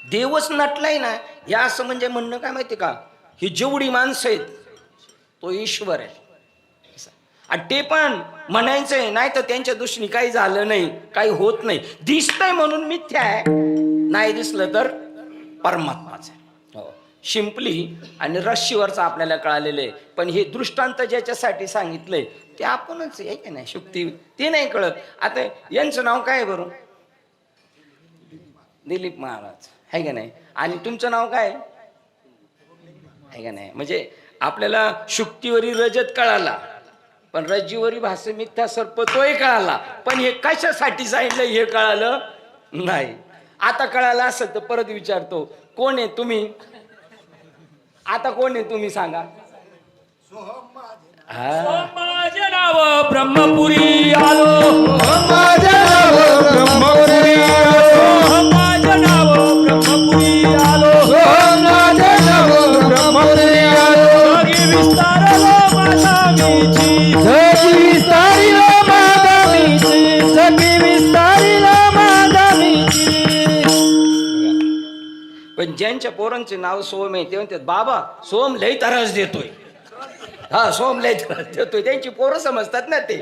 देवच नटलाय ना या असं म्हणजे म्हणणं काय माहिती का, ही जेवढी माणसं आहेत तो ईश्वर आहे. आणि ते पण म्हणायचंय, नाही तर त्यांच्या दृष्टीने काही झालं नाही, काही होत नाही. दिसतंय म्हणून मिथ्या आहे, नाही दिसलं तर परमात्माच आहे. हो, शिंपली आणि रश्शीवरचं आपल्याला कळालेलं आहे. पण हे दृष्टांत ज्याच्यासाठी सांगितलंय ते आपणच आहे की नाही, शुक्ती ते नाही कळत. आता यांचं नाव काय बरं? दिलीप महाराज आहे का नाही, आणि तुमचं नाव काय आहे का नाही. म्हणजे आपल्याला शुक्तीवरी रजत कळाला, पण रज्जूवरी भाष्य मिथ्या सर्प तोही कळाला, पण हे कशासाठी सांगितलं हे कळालं नाही. आता कळालं असेल तर परत विचारतो, कोण आहे तुम्ही? आता कोण आहे तुम्ही सांगा. माझे नाव ब्रह्मपुरी आलो, माझे नाव ब्रह्मपुरी आलो, माझे नाव ब्रह्मपुरी आलो, माझे नाव ब्रह्मपुरी आलो. जगी विस्तारलो माझा मीची, जगी विस्तारिलो माझा मीची, जगी विस्तारिलो माझा मीची. पण ज्यांच्या पोरांचे नाव सोम आहे ते म्हणतात, बाबा सोम लय त्रास देतोय. हा, सोम लय त्रास देतोय, त्यांची पोरं समजतात ना ते,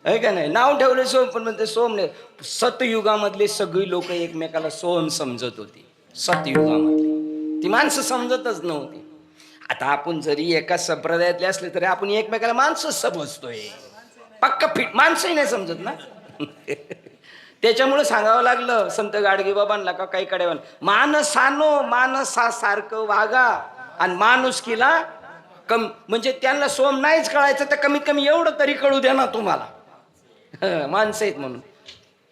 है का नाही. नाव ठेवले सोम, पण म्हणते सोम नाही. सतयुगामधले सगळी लोक एकमेकाला सोम समजत होती. सतयुगामधली ती माणसं समजतच नव्हती. आता आपण जरी एका संप्रदायातले असले तरी आपण एकमेकाला माणसं समजतोय, पक्का फिट माणसंही नाही समजत ना. त्याच्यामुळे सांगावं लागलं संत गाडगे बाबांना का काही कडे, माणसानो माणसासारखं वागा आणि माणुसकीला कम, म्हणजे त्यांना सोम नाहीच कळायचं तर कमीत कमी एवढं तरी कळू द्या ना तुम्हाला माणसं आहेत म्हणून.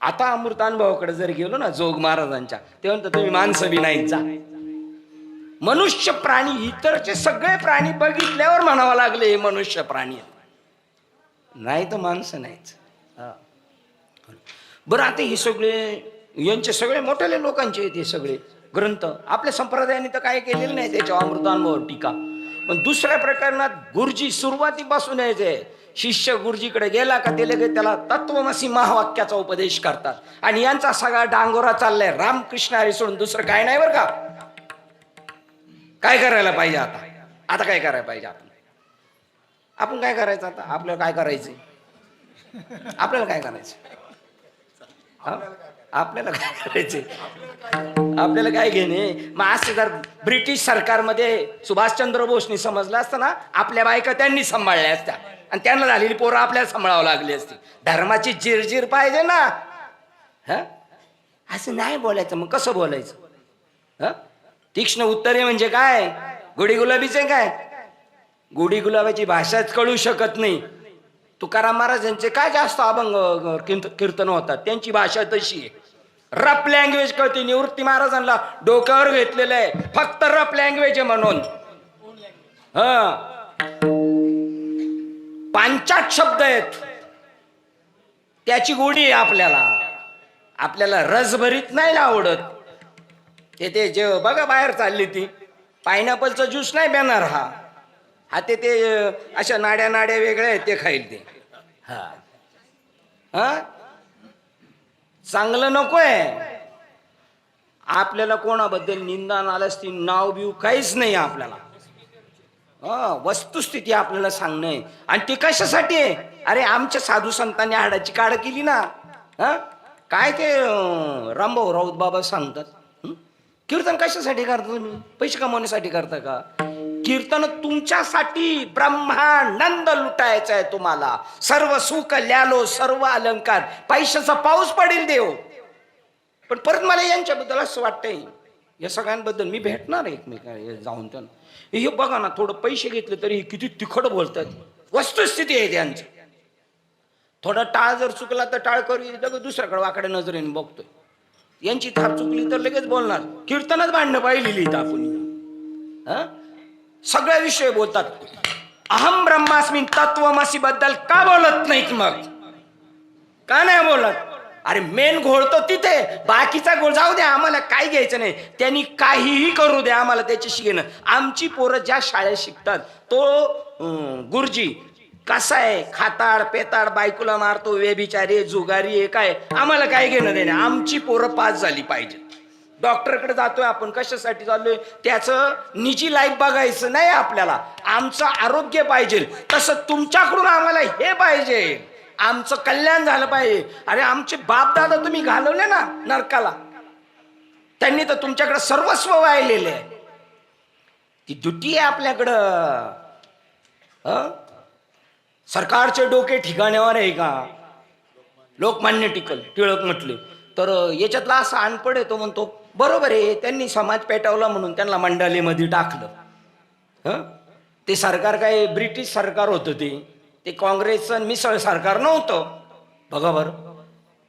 आता अमृतानुभवाकडे जर गेलो ना जोग महाराजांच्या, ते म्हणतात तुम्ही माणसं बी नाहीत जा. मनुष्य प्राणी, इतरचे सगळे प्राणी बघितल्यावर म्हणावं लागले हे मनुष्य प्राणी नाही तर माणसं नाहीच. बरं, आता हे सगळे यांचे सगळे मोठ्याले लोकांचे आहेत हे सगळे ग्रंथ. आपल्या संप्रदायाने तर काय केलेलं नाही त्याच्या अमृतानुभव टीका. पण दुसऱ्या प्रकरणात गुरुजी सुरुवातीपासून यायचे, शिष्य गुरुजीकडे गेला का ते लगेच त्याला तत्वमसी महावाक्याचा उपदेश करतात. आणि यांचा सगळा डांगोरा चाललाय रामकृष्ण हरी सोडून दुसरं काय नाही बरं का. काय करायला पाहिजे आता? आता काय करायला पाहिजे आपण काय करायचं आता? आपल्याला काय करायचं? आपल्याला काय करायचं? आपल्याला काय करायचे? आपल्याला काय घेणे? मग असं जर ब्रिटिश सरकारमध्ये सुभाषचंद्र बोसनी समजलं असतं ना, आपल्या बायका त्यांनी सांभाळल्या असत्या आणि त्यांना झालेली पोरं आपल्याला सांभाळावं लागली असती. धर्माची जिरजीर पाहिजे ना. हा, असं नाही बोलायचं. मग कसं बोलायचं? हा, तीक्ष्ण उत्तरे म्हणजे काय? गुढी गुलाबीचे काय? गुढी गुलाबाची भाषाच कळू शकत नाही. तुकाराम महाराजांचे काय जास्त अभंग कीर्तन होतात, त्यांची भाषा तशी आहे. रफ लँग्वेज कळते. निवृत्ती महाराजांना डोक्यावर घेतलेलं आहे फक्त रफ लँग्वेज आहे म्हणून. पांचाट शब्द आहेत, त्याची गोडी आहे आपल्याला रसभरीत नाही आवडत. ते जे बघा बाहेर चालली ती पायनॅपलचा ज्यूस नाही पिणार हा ते अशा नाड्या वेगळ्या आहेत ते खाईल ते. हा, चांगलं नकोय आपल्याला. कोणाबद्दल निंदा नालस्ती नाव बिव काहीच नाही आपल्याला. वस्तुस्थिती आपल्याला सांगणं आहे. आणि ते कशासाठी आहे? अरे आमच्या साधू संतांनी हाडाची काढ केली ना. काय ते रामभाऊ राऊत बाबा सांगतात, कीर्तन कशासाठी करता तुम्ही? पैसे कमवण्यासाठी करता का? कीर्तन तुमच्यासाठी ब्रह्मानंद लुटायचा आहे तुम्हाला. सर्व सुख ल्यालो सर्व अलंकार, पैशाचा पाऊस पडेल देव. पण परत मला यांच्याबद्दल असं वाटतंय, या सगळ्यांबद्दल मी भेटणार आहे एकमेकांना जाऊन त्यांना. हे बघा ना, थोडं पैसे घेतले तरी किती तिखट बोलतात. वस्तुस्थिती आहे त्यांची. थोडा टाळ जर चुकला तर टाळ करू लगेच दुसऱ्याकडे वाकडे नजरेने बघतोय. यांची थाप चुकली तर लगेच बोलणार. कीर्तनात भांडणं पाहिलेली आपण. सगळ्या विषय बोलतात. अहम ब्रह्मास्मी तत्वमसी बद्दल का बोलत नाहीत? मग का नाही बोलत? अरे मेन घोळ तो तिथे, बाकीचा घोळ जाऊ द्या, आम्हाला काय घ्यायचं नाही, त्यांनी काहीही करू द्या, आम्हाला त्याच्याशी घेणं. आमची पोरं ज्या शाळेत शिकतात तो गुरुजी कसा आहे, खाताड पेताड, बायकोला मारतो, व्यभिचारी, जुगारी आहे, काय आम्हाला काय घेणं देणं. आमची पोरं पास झाली पाहिजे. डॉक्टरकडे जातोय आपण, कशासाठी चाललोय, त्याचं निजी लाईफ बघायचं नाही आपल्याला, आमचं आरोग्य पाहिजे. तसं तुमच्याकडून आम्हाला हे पाहिजे, आमचं कल्याण झालं पाहिजे. अरे आमचे बापदादा तुम्ही घालवले ना नरकाला, त्यांनी तर तुमच्याकडे सर्वस्व वाहिलेले आहे. ती ड्युटी आहे आपल्याकडं. सरकारचे डोके ठिकाण्यावर आहे का? लोकमान्य टिळक म्हटले तर याच्यातला असा अनपड आहे, तो म्हणतो बरोबर आहे, त्यांनी समाज पेटवला म्हणून त्यांना मंडालीमध्ये टाकलं. ते सरकार काय ब्रिटिश सरकार होतं, ते काँग्रेसचं मिसळ सरकार नव्हतं. बघा बरं,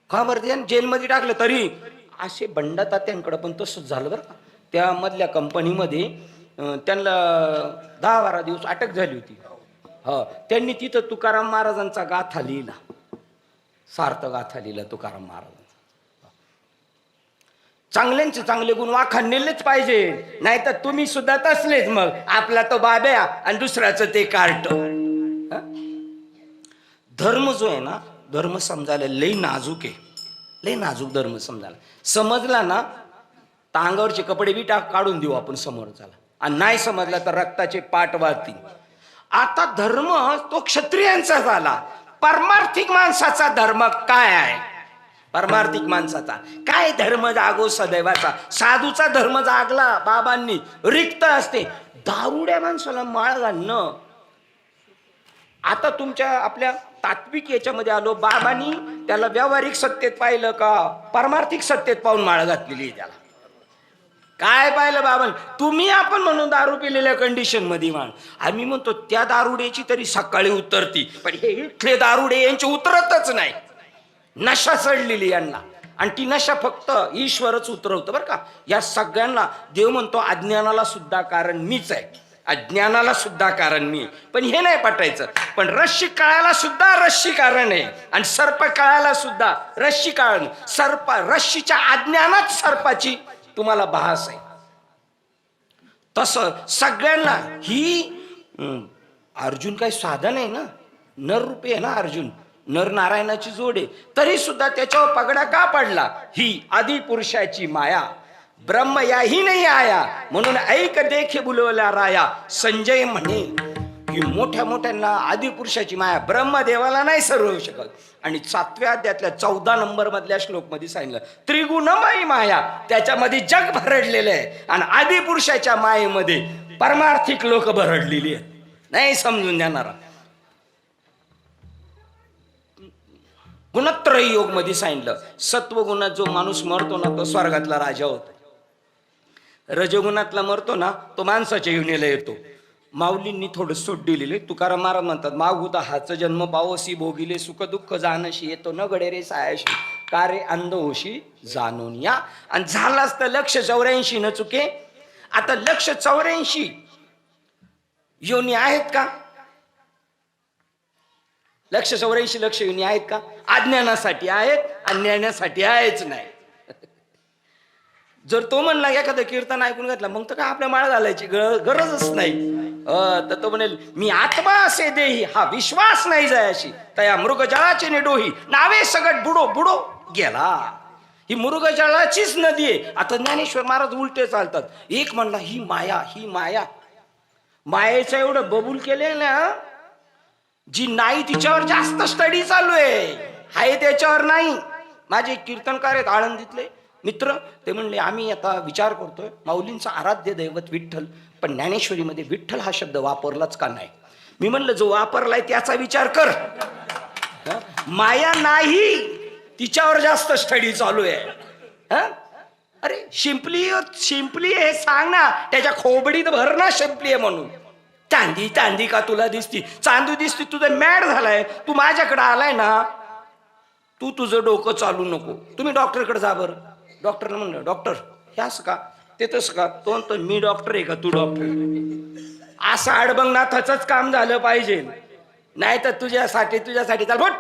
का बरं ते जेलमध्ये टाकलं. तरी असे बंडा तात्यांकडं पण तसंच झालं बरं का. त्यामधल्या कंपनीमध्ये त्यांना 10-12 दिवस अटक झाली होती. त्यांनी तिथं तुकाराम महाराजांचा गाथा लिहिला, सार्थ गाथा लिहिला तुकाराम महाराजांचा. चांगल्यांचे चांगले गुण वाखाणलेच पाहिजे, नाही तर तुम्ही सुद्धा तसलेच. मग आपला तो बाब्या आणि दुसऱ्याचं ते कार्ट. धर्म जो आहे ना, धर्म समजायला लई नाजूक आहे, लई नाजूक धर्म समजायला. समजला ना तर अंगावरचे कपडे बी काढून देऊ आपण समोरच्याला, आणि नाही समजला तर रक्ताचे पाठ वाहतील. आता धर्म तो क्षत्रियांचा झाला. परमार्थिक माणसाचा धर्म काय आहे? परमार्थिक माणसाचा काय धर्म जागो सदैवाचा. साधूचा धर्म जागला बाबांनी, रिक्त असते. दारुड्या माणसाला माळ घालणं. आता तुमच्या आपल्या तात्विक याच्यामध्ये आलो, बाबांनी त्याला व्यावहारिक सत्तेत पाहिलं का परमार्थिक सत्तेत पाहून माळ घातलेली आहे त्याला? काय पाहिलं बाबांनी? तुम्ही आपण म्हणून दारू पिलेल्या कंडिशन मध्ये माण, आम्ही म्हणतो त्या दारुड्याची तरी सकाळी उतरती, पण हे इथले दारुडे यांची उतरतच नाही. नशा चढलेली यांना, आणि ती नशा फक्त ईश्वरच उतरवतं बरं का. या सगळ्यांना देव म्हणतो अज्ञानाला सुद्धा कारण मीच आहे, अज्ञानाला सुद्धा कारण मी. पण हे नाही पटायचं. पण रश्शी काळाला सुद्धा रश्शी कारण आहे, आणि सर्प काळाला सुद्धा रश्शी कारण. सर्प रश्शीच्या अज्ञानात सर्पाची तुम्हाला भास आहे. तसं सगळ्यांना ही अर्जुन काही साधा नाही ना, नर रूपी आहे ना अर्जुन, नर नारायणाची जोड आहे. तरी सुद्धा त्याच्यावर पगडा का पडला? ही आदि पुरुषाची माया, ब्रह्म याही नाही आया, म्हणून ऐक देखे बुलवला राया. संजय म्हणे की मोठ्या मोठ्यांना आदि पुरुषाची माया, ब्रह्मदेवाला नाही सर्व शकत. आणि 7व्या अध्यायातल्या 14 नंबर मधल्या श्लोक मध्ये सांगितलं त्रिगुणमयी माया, त्याच्यामध्ये जग भरडलेलं आहे, आणि आदि पुरुषाच्या मायेमध्ये परमार्थिक लोक भरडलेली आहेत. नाही समजून देणारा. गुणत्रयी योग मध्ये सांगितलं सत्वगुणात जो माणूस मरतो ना तो स्वर्गातला राजा होतो, रजगुणातला मरतो ना तो माणसाच्या योनीला येतो. माऊलींनी थोडं सूट दिलेले. तुकाराम महाराज म्हणतात मागुता हाच जन्म पावसी भोगिले, सुख दुःख जानशी येतो न गडे रे सायाशी, का रे अंध होशी जाणून या. आणि झालाच तर 184 न चुके. आता 184 योनी आहेत का? 184 लक्ष योनी आहेत का? अज्ञानासाठी आहेत, अज्ञानासाठी आहेच नाही. जर तो म्हणला एखादं कीर्तन ऐकून घेतला मग तर काय आपल्या माळ घालायची गरजच नाही. तर तो म्हणेल मी आत्मा असे देही, हा विश्वास नाही जायशी, तया मृगजळाचे निडोही, नावे सगट बुडो बुडो गेला. ही मृगजळाचीच नदी आहे. आता ज्ञानेश्वर महाराज उलटे चालतात. एक म्हणला ही माया, ही माया, मायेचं एवढं बबूल केले ना, जी नाही तिच्यावर जास्त स्टडी चालू आहे त्याच्यावर नाही. माझे कीर्तनकार आहेत आळंदीतले मित्र, ते म्हणले आम्ही आता विचार करतोय माऊलींचा आराध्य दैवत विठ्ठल, पण ज्ञानेश्वरीमध्ये विठ्ठल हा शब्द वापरलाच का नाही. मी म्हणलं जो वापरलाय त्याचा विचार कर. माया नाही, तिच्यावर जास्त स्टडी चालू आहे. अरे शिंपली शिंपली हे सांग ना, त्याच्या खोबडीत भर ना शिंपली आहे म्हणून. चांदी चांदी का तुला दिसती? चांदू दिसती, तुझं मॅड झालाय. तू माझ्याकडे आलाय ना, तू तुझं डोकं चालू नको. तुम्ही डॉक्टरकडे जा बरं. डॉक्टरला म्हणलं डॉक्टर हे असं का ते तसं का? तो म्हणतो मी डॉक्टर आहे का तू डॉक्टर? असं अडबंगनाथाचंच काम झालं पाहिजे, नाही तर तुझ्यासाठी चाल फट.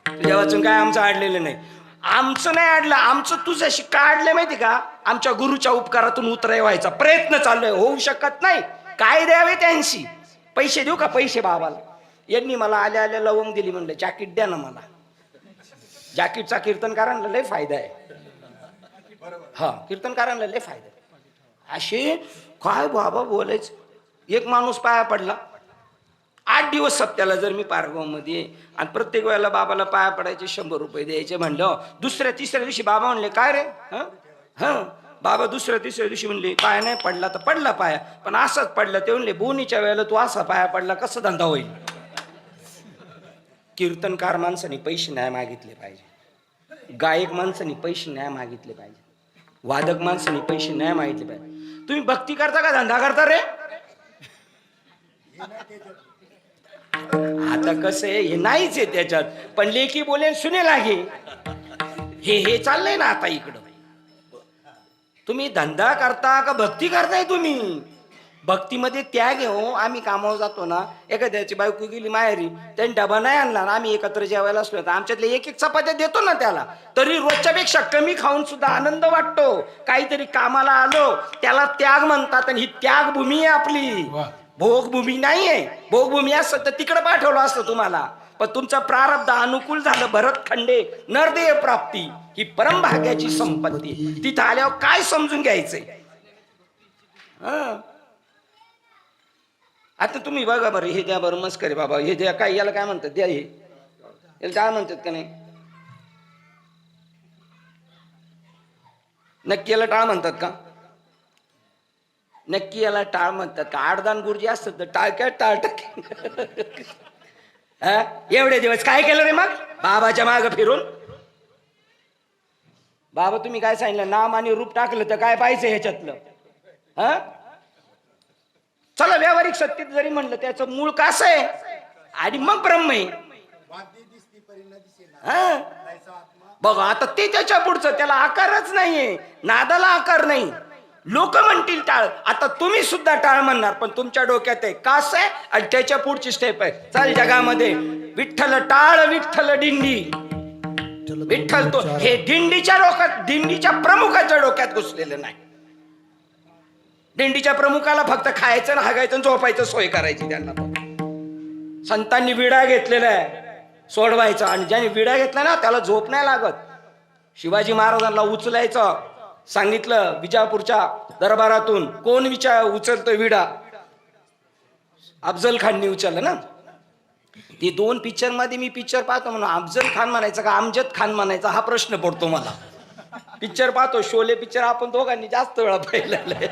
तुझ्या वाचून काय आमचं अडलेलं नाही. आमचं नाही अडलं, आमचं तुझ्याशी काढलं माहिती का? आमच्या गुरुच्या उपकारातून उतराय व्हायचा प्रयत्न चाललोय, होऊ शकत नाही. काय द्यावे त्यांशी? पैसे देऊ का? पैसे बाबाला. यांनी मला आल्या आल्या लवंग दिली, म्हणलं जॅकेट द्या ना मला. जॅकेटचा कीर्तनकारांना लय फायदा आहे. हा, कीर्तनकारांना लय फायदा आहे. असे काय बाबा बोलायचं. एक माणूस पाया पडला, 8 दिवस सप्त्याला जर मी पारगाव मध्ये आणि प्रत्येक वेळेला बाबाला पाया पडायचे 100 रुपये द्यायचे म्हणलं. दुसऱ्या तिसऱ्या दिवशी बाबा म्हणले काय रे? बाबा दुसऱ्या तिसऱ्या दिवशी म्हणले पाया नाही पडला तर पडला पाया, पण असंच पडला. ते म्हणले बोनीच्या वेळेला तू असा पाया पडला कसं धंदा होईल? कीर्तनकार माणसाने पैसे नाही मागितले पाहिजे, गायक माणसाने पैसे नाही मागितले पाहिजे, वादक माणसाने पैसे नाही मागितले पाहिजे. तुम्ही भक्ती करता का धंदा करता रे? आता कसं आहे, हे नाहीच आहे त्याच्यात, पण लेकी बोले सुने लागे, हे चाललंय ना आता इकडं. तुम्ही धंदा करता का भक्ती करताय? तुम्ही भक्तीमध्ये त्याग आहे हो. आम्ही कामावर जातो ना, एखाद्याची बायको गेली माहेरी, त्यांनी डबा नाही आणला ना, आम्ही एकत्र जेवायला असलो तर आमच्यातले एक चपात्या देतो ना त्याला, तरी रोजच्या पेक्षा कमी खाऊन सुद्धा आनंद वाटतो. काहीतरी कामाला आलो त्याला त्याग म्हणतात, आणि ही त्यागभूमी आहे आपली, भोगभूमी नाहीये. भोगभूमी असतं तर तिकडे पाठवलं असतं तुम्हाला, पण तुमचं प्रारब्ध अनुकूल झालं. भरतखंडे नरदेह प्राप्ती ही परमभाग्याची संपत्ती. तिथं आल्यावर काय समजून घ्यायचंय? आता तुम्ही बघा बरं, हे द्या बरं मस्करी बाबा, हे द्या, काय याला काय म्हणतात? द्या, हे याला काय म्हणतात का नाही? नक्की याला टाळ म्हणतात का? नक्की याला टाळ म्हणतात का? आडदान गुरुजी असतात तर टाळ काय टाळ टाके. एवढे दिवस काय केलं रे मग बाबाच्या माग फिरून? बाबा तुम्ही काय सांगितलं? नाम आणि रूप टाकलं तर काय पाहिजे ह्याच्यातलं? चला व्यावहारिक सत्तेत जरी म्हणलं त्याचं मूळ कसं आहे आणि मग ब्रह्म आहे. बघा आता ते त्याच्या पुढचं, त्याला आकारच नाहीये, नादाला आकार नाही. लोक म्हणतील टाळ, आता तुम्ही सुद्धा टाळ म्हणणार, पण तुमच्या डोक्यात आहे कास आहे आणि त्याच्या पुढची स्टेप आहे. चल जगामध्ये विठ्ठल टाळ, विठ्ठल दिंडी, विठ्ठल तो, हे दिंडीच्या डोक्यात, दिंडीच्या प्रमुखाच्या डोक्यात घुसलेलं नाही. दिंडीच्या प्रमुखाला फक्त खायचं ना हागायचं झोपायचं सोय करायची. त्यांना संतांनी विडा घेतलेला आहे सोडवायचा, आणि ज्याने विडा घेतला ना त्याला झोप नाही लागत. शिवाजी महाराजांना उचलायचं सांगितलं विजापूरच्या दरबारातून, कोण उचलतोय विडा? अफजल खाननी उचललं ना. ती 2 पिक्चर मध्ये मी पिक्चर पाहतो म्हणून अफजल खान म्हणायचं का अमजद खान म्हणायचा हा प्रश्न पडतो मला. पिक्चर पाहतो, शोले पिक्चर आपण दोघांनी जास्त वेळा पाहिलेला आहे.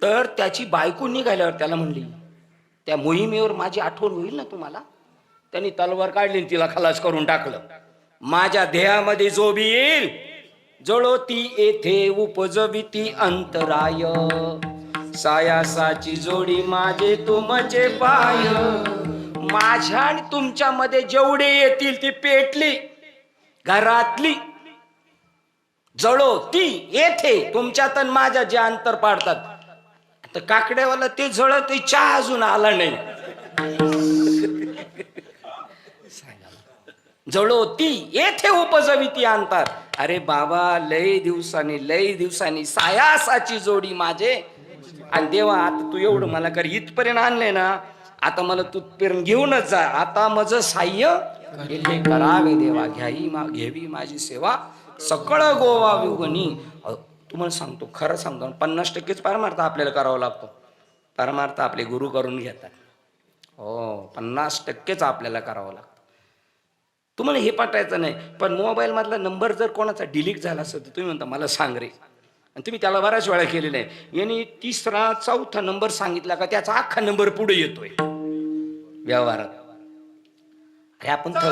तर त्याची बायको निघाल्यावर त्याला म्हणली, त्या मोहिमेवर माझी आठवण होईल ना तुम्हाला? त्यांनी तलवार काढली, तिला खलास करून टाकलं. माझ्या देहामध्ये जो बी येईल जळो ती येथे उपजविती अंतराय, सायासाची जोडी माझे तुमचे पाय. माझ्या आणि तुमच्या मध्ये जेवढे येतील ती पेटली घरातली, जळो ती येथे, तुमच्यात आणि माझ्या जे अंतर पाडतात. तर काकड्यावाला ते जळत, चहा अजून आला नाही. जळो ती येथे उपजविती अंतर. अरे बाबा लय दिवसांनी सायासाची जोडी माझे. आणि देवा आता तू एवढं मला कर, इथपर्यंत आणलंय ना, आता मला तू पर्यंत घेऊनच जा. आता माझं साह्य हे करावे देवा, घ्यावी माझी सेवा सकळ गोवा विगणी. तुम्हाला सांगतो, खरं सांगतो, 50%च परमार्थ आपल्याला करावा लागतो. परमार्थ आपले गुरु करून घेतात. हो, 50%च आपल्याला करावं लागतं. तुम्हाला हे पाठायचं नाही, पण मोबाईल मधला नंबर जर कोणाचा डिलीट झाला असेल तर तुम्ही म्हणता मला सांग रे, आणि तुम्ही त्याला बऱ्याच वेळा केलेला आहे. यांनी 3रा 4था नंबर सांगितला का त्याचा अख्खा नंबर पुढे येतोय व्यवहारात. अरे आपण धरो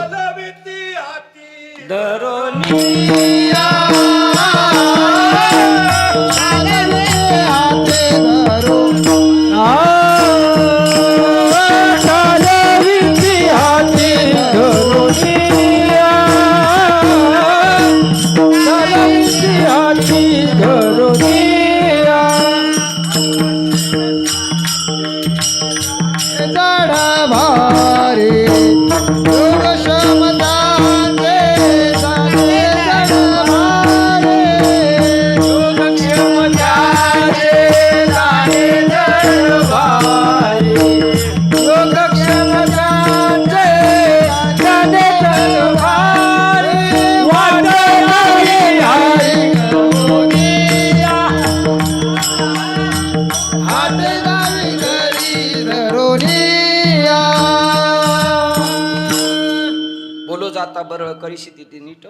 आता बरं करीशी ती नीट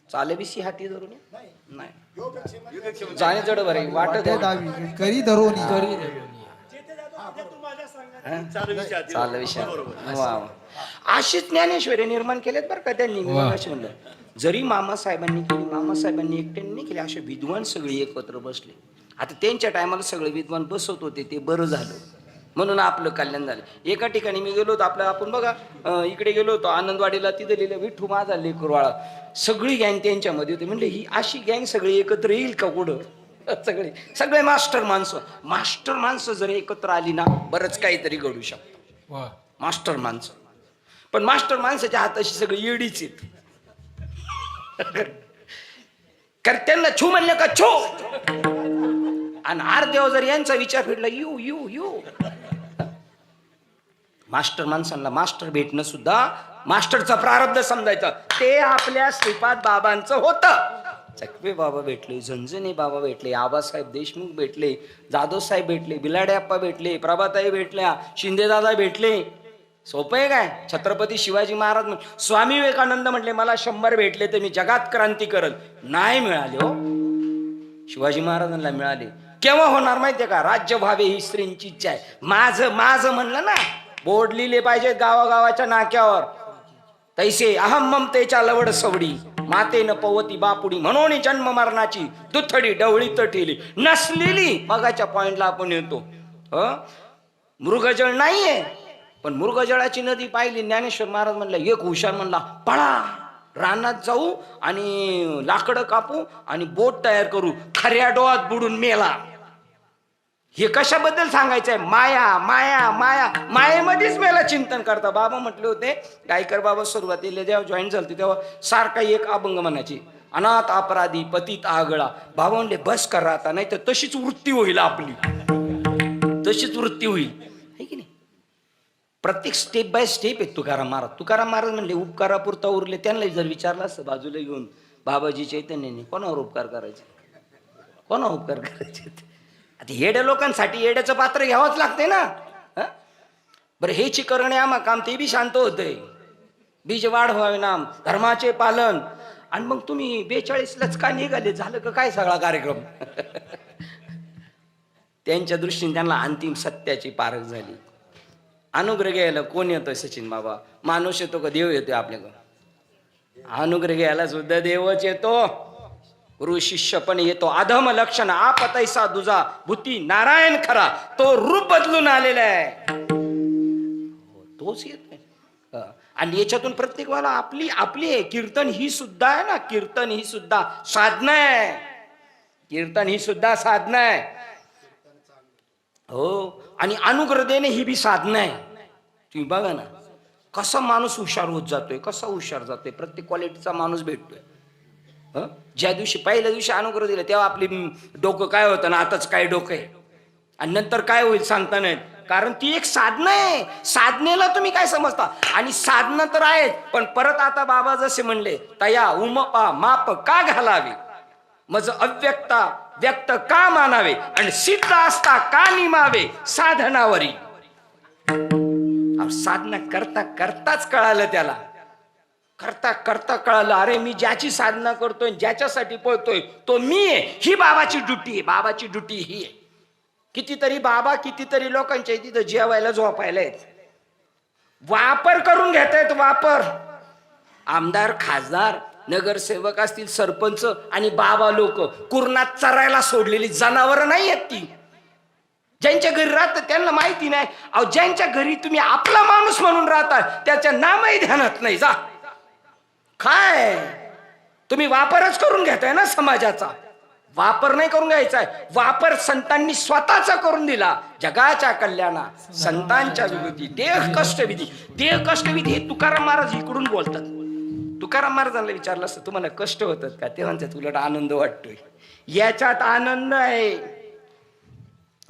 चाले बिसी हाती धरून ये? नाही जाणे जड बरं वाटत दावी करी धरोनी चाल विषय वा अशीच ज्ञानेश्वरी निर्माण केलेत बरं का त्यांनी. मी मगाशी म्हणलं जरी मामासाहेबांनी केली, मामासाहेबांनी एकट्याने नाही केली, असे विद्वान सगळे एकत्र बसले. आता त्यांच्या टायमाला सगळे विद्वान बसवत होते, ते बरं झालं म्हणून आपलं कल्याण झालं. एका ठिकाणी मी गेलो होतो आपलं आपण बघा इकडे गेलो होतो आनंदवाडीला, तिथे लिहिलं विठ्ठू माझा लेकरवाळा, सगळी गँग त्यांच्यामध्ये होती. म्हणले ही अशी गँग सगळी एकत्र येईल का कुठं? सगळे मास्टर माणसं जर एकत्र आली ना बरंच काहीतरी घडू शकतं. मास्टर माणसं, पण मास्टर माणसाच्या हाताशी सगळी येडीच आहेत. कारण त्यांना छू म्हणलं का छो, आणि अर्ध्यावर जर यांचा विचार फिरला यू यू यू. मास्टर माणसांना मास्टर भेटणं सुद्धा मास्टरचा प्रारब्ध समजायचं. ते आपल्या श्रीपाद बाबांचं होतं. चकवे बाबा भेटले, झंझणे बाबा भेटले, आबासाहेब देशमुख भेटले, जाधव साहेब भेटले, बिलाडे अप्पा भेटले, प्रभाताई भेटल्या, शिंदेदादा भेटले. सोपं आहे काय? छत्रपती शिवाजी महाराज स्वामी विवेकानंद म्हटले मला 100 भेटले तर मी जगात क्रांती करल. नाही मिळाले हो, शिवाजी महाराजांना मिळाले. केव्हा होणार माहितीये का? राज्य व्हावे ही स्त्रींची इच्छा आहे. माझं म्हणलं ना, बोर्ड लिहिले पाहिजेत गावागावाच्या नाक्यावर. तैसे अहम ममतेच्या लवड सवडी, मातेनं पवती बापुडी, म्हणून जन्म मरणाची दुथडी डवळी तठेली नसलेली. मगाच्या पॉइंटला आपण येतो. मृगजळ नाहीये, पण मृगजळाची नदी पाहिली. ज्ञानेश्वर महाराज म्हणला एक हुशार म्हणला पळा रानात जाऊ आणि लाकडं कापू आणि बोट तयार करू, खऱ्या डोळ्यात बुडून मेला. हे कशाबद्दल सांगायचंय? माया माया माया, मायेमध्येच मेला चिंतन करता. बाबा म्हटले होते, गायकर बाबा सुरुवातीला जेव्हा जॉईन झाले तेव्हा सारखा एक अभंग म्हणायची, अनाथ अपराधी पतित आगळा. बाबा म्हणले बस करा आता, नाही तर तशीच वृत्ती होईल आपली, तशीच वृत्ती होईल. है की नाही? प्रत्येक स्टेप बाय स्टेप आहे तुकाराम महाराज म्हणले उपकारापुरता उरले. त्यांना जर विचारलं असतं बाजूला घेऊन बाबाजी चैतन्याने, कोणावर उपकार करायचे, कोणावर उपकार करायचे? आता येड्या लोकांसाठी येड्याचं पात्र घ्यावंच लागते ना. बरं हे चिकरणे आम्हा काम ते बी शांत होतंय. बीज वाढ व्हावे नाम धर्माचे पालन. आणि मग तुम्ही 42लाच का निघाले? झालं का काय सगळा कार्यक्रम? त्यांच्या दृष्टीने त्यांना अंतिम सत्याची पारख झाली. अनुग्रह घ्यायला कोण येतोय? सचिन बाबा. माणूस येतो का देव येतोय आपल्याकडं? अनुग्रह घ्यायला सुद्धा देवच येतो, गुरु शिष्य पण येतो. अधम लक्षण आपतैसा दुजा भूती नारायण खरा, तो रूप बदलून आलेला आहे, तोच येतोय. आणि याच्यातून प्रत्येक वेळेला आपली आहे. कीर्तन ही सुद्धा आहे ना, कीर्तन ही सुद्धा साधना आहे. कीर्तन ही सुद्धा साधना आहे. हो, आणि अनुग्रह देणे ही बी साधना आहे. तुम्ही बघा ना कसा माणूस हुशार होत जातोय, कसा हुशार जातोय. प्रत्येक क्वालिटीचा माणूस भेटतोय. ज्या दिवशी पहिल्या दिवशी अनुग्रह दिला तेव्हा आपली डोकं काय होतं ना, आताच काय डोकं आहे आणि नंतर काय होईल सांगता नाही. कारण ती एक साधना आहे. साधनेला तुम्ही काय समजता? आणि साधना तर आहेत, पण परत आता बाबा जसे म्हणले, तया उमपा माप का घालावे, मज अव्यक्ता व्यक्त का मानावे, आणि सिद्ध असता का निमावे साधनावरी. साधना करता करताच कळालं त्याला, करता करता कळालं अरे मी ज्याची साधना करतोय, ज्याच्यासाठी पळतोय तो मी आहे. ही बाबाची ड्युटी आहे. बाबाची ड्युटी ही आहे. कितीतरी लोकांच्या तिथं जेवायला झोपायला आहेत, वापर करून घेतायत. वापर आमदार खासदार नगरसेवक असतील, सरपंच आणि बाबा लोक कुरणात चरायला सोडलेली जनावर नाही आहेत ती. ज्यांच्या घरी राहतात त्यांना माहिती नाही. अहो ज्यांच्या घरी तुम्ही आपला माणूस म्हणून राहता त्याच्या नामही ध्यानात नाही. जा काय तुम्ही वापरच करून घेताय ना समाजाचा. वापर नाही करून घ्यायचा आहे. वापर संतांनी स्वतःचा करून दिला जगाच्या कल्याणा संतांच्या विरोधी. देह कष्टविधी हे तुकाराम महाराज इकडून बोलतात. तुकाराम महाराजांना विचारलं असतं तुम्हाला कष्ट होतात का? ते म्हणतात उलट आनंद वाटतोय. याच्यात आनंद आहे.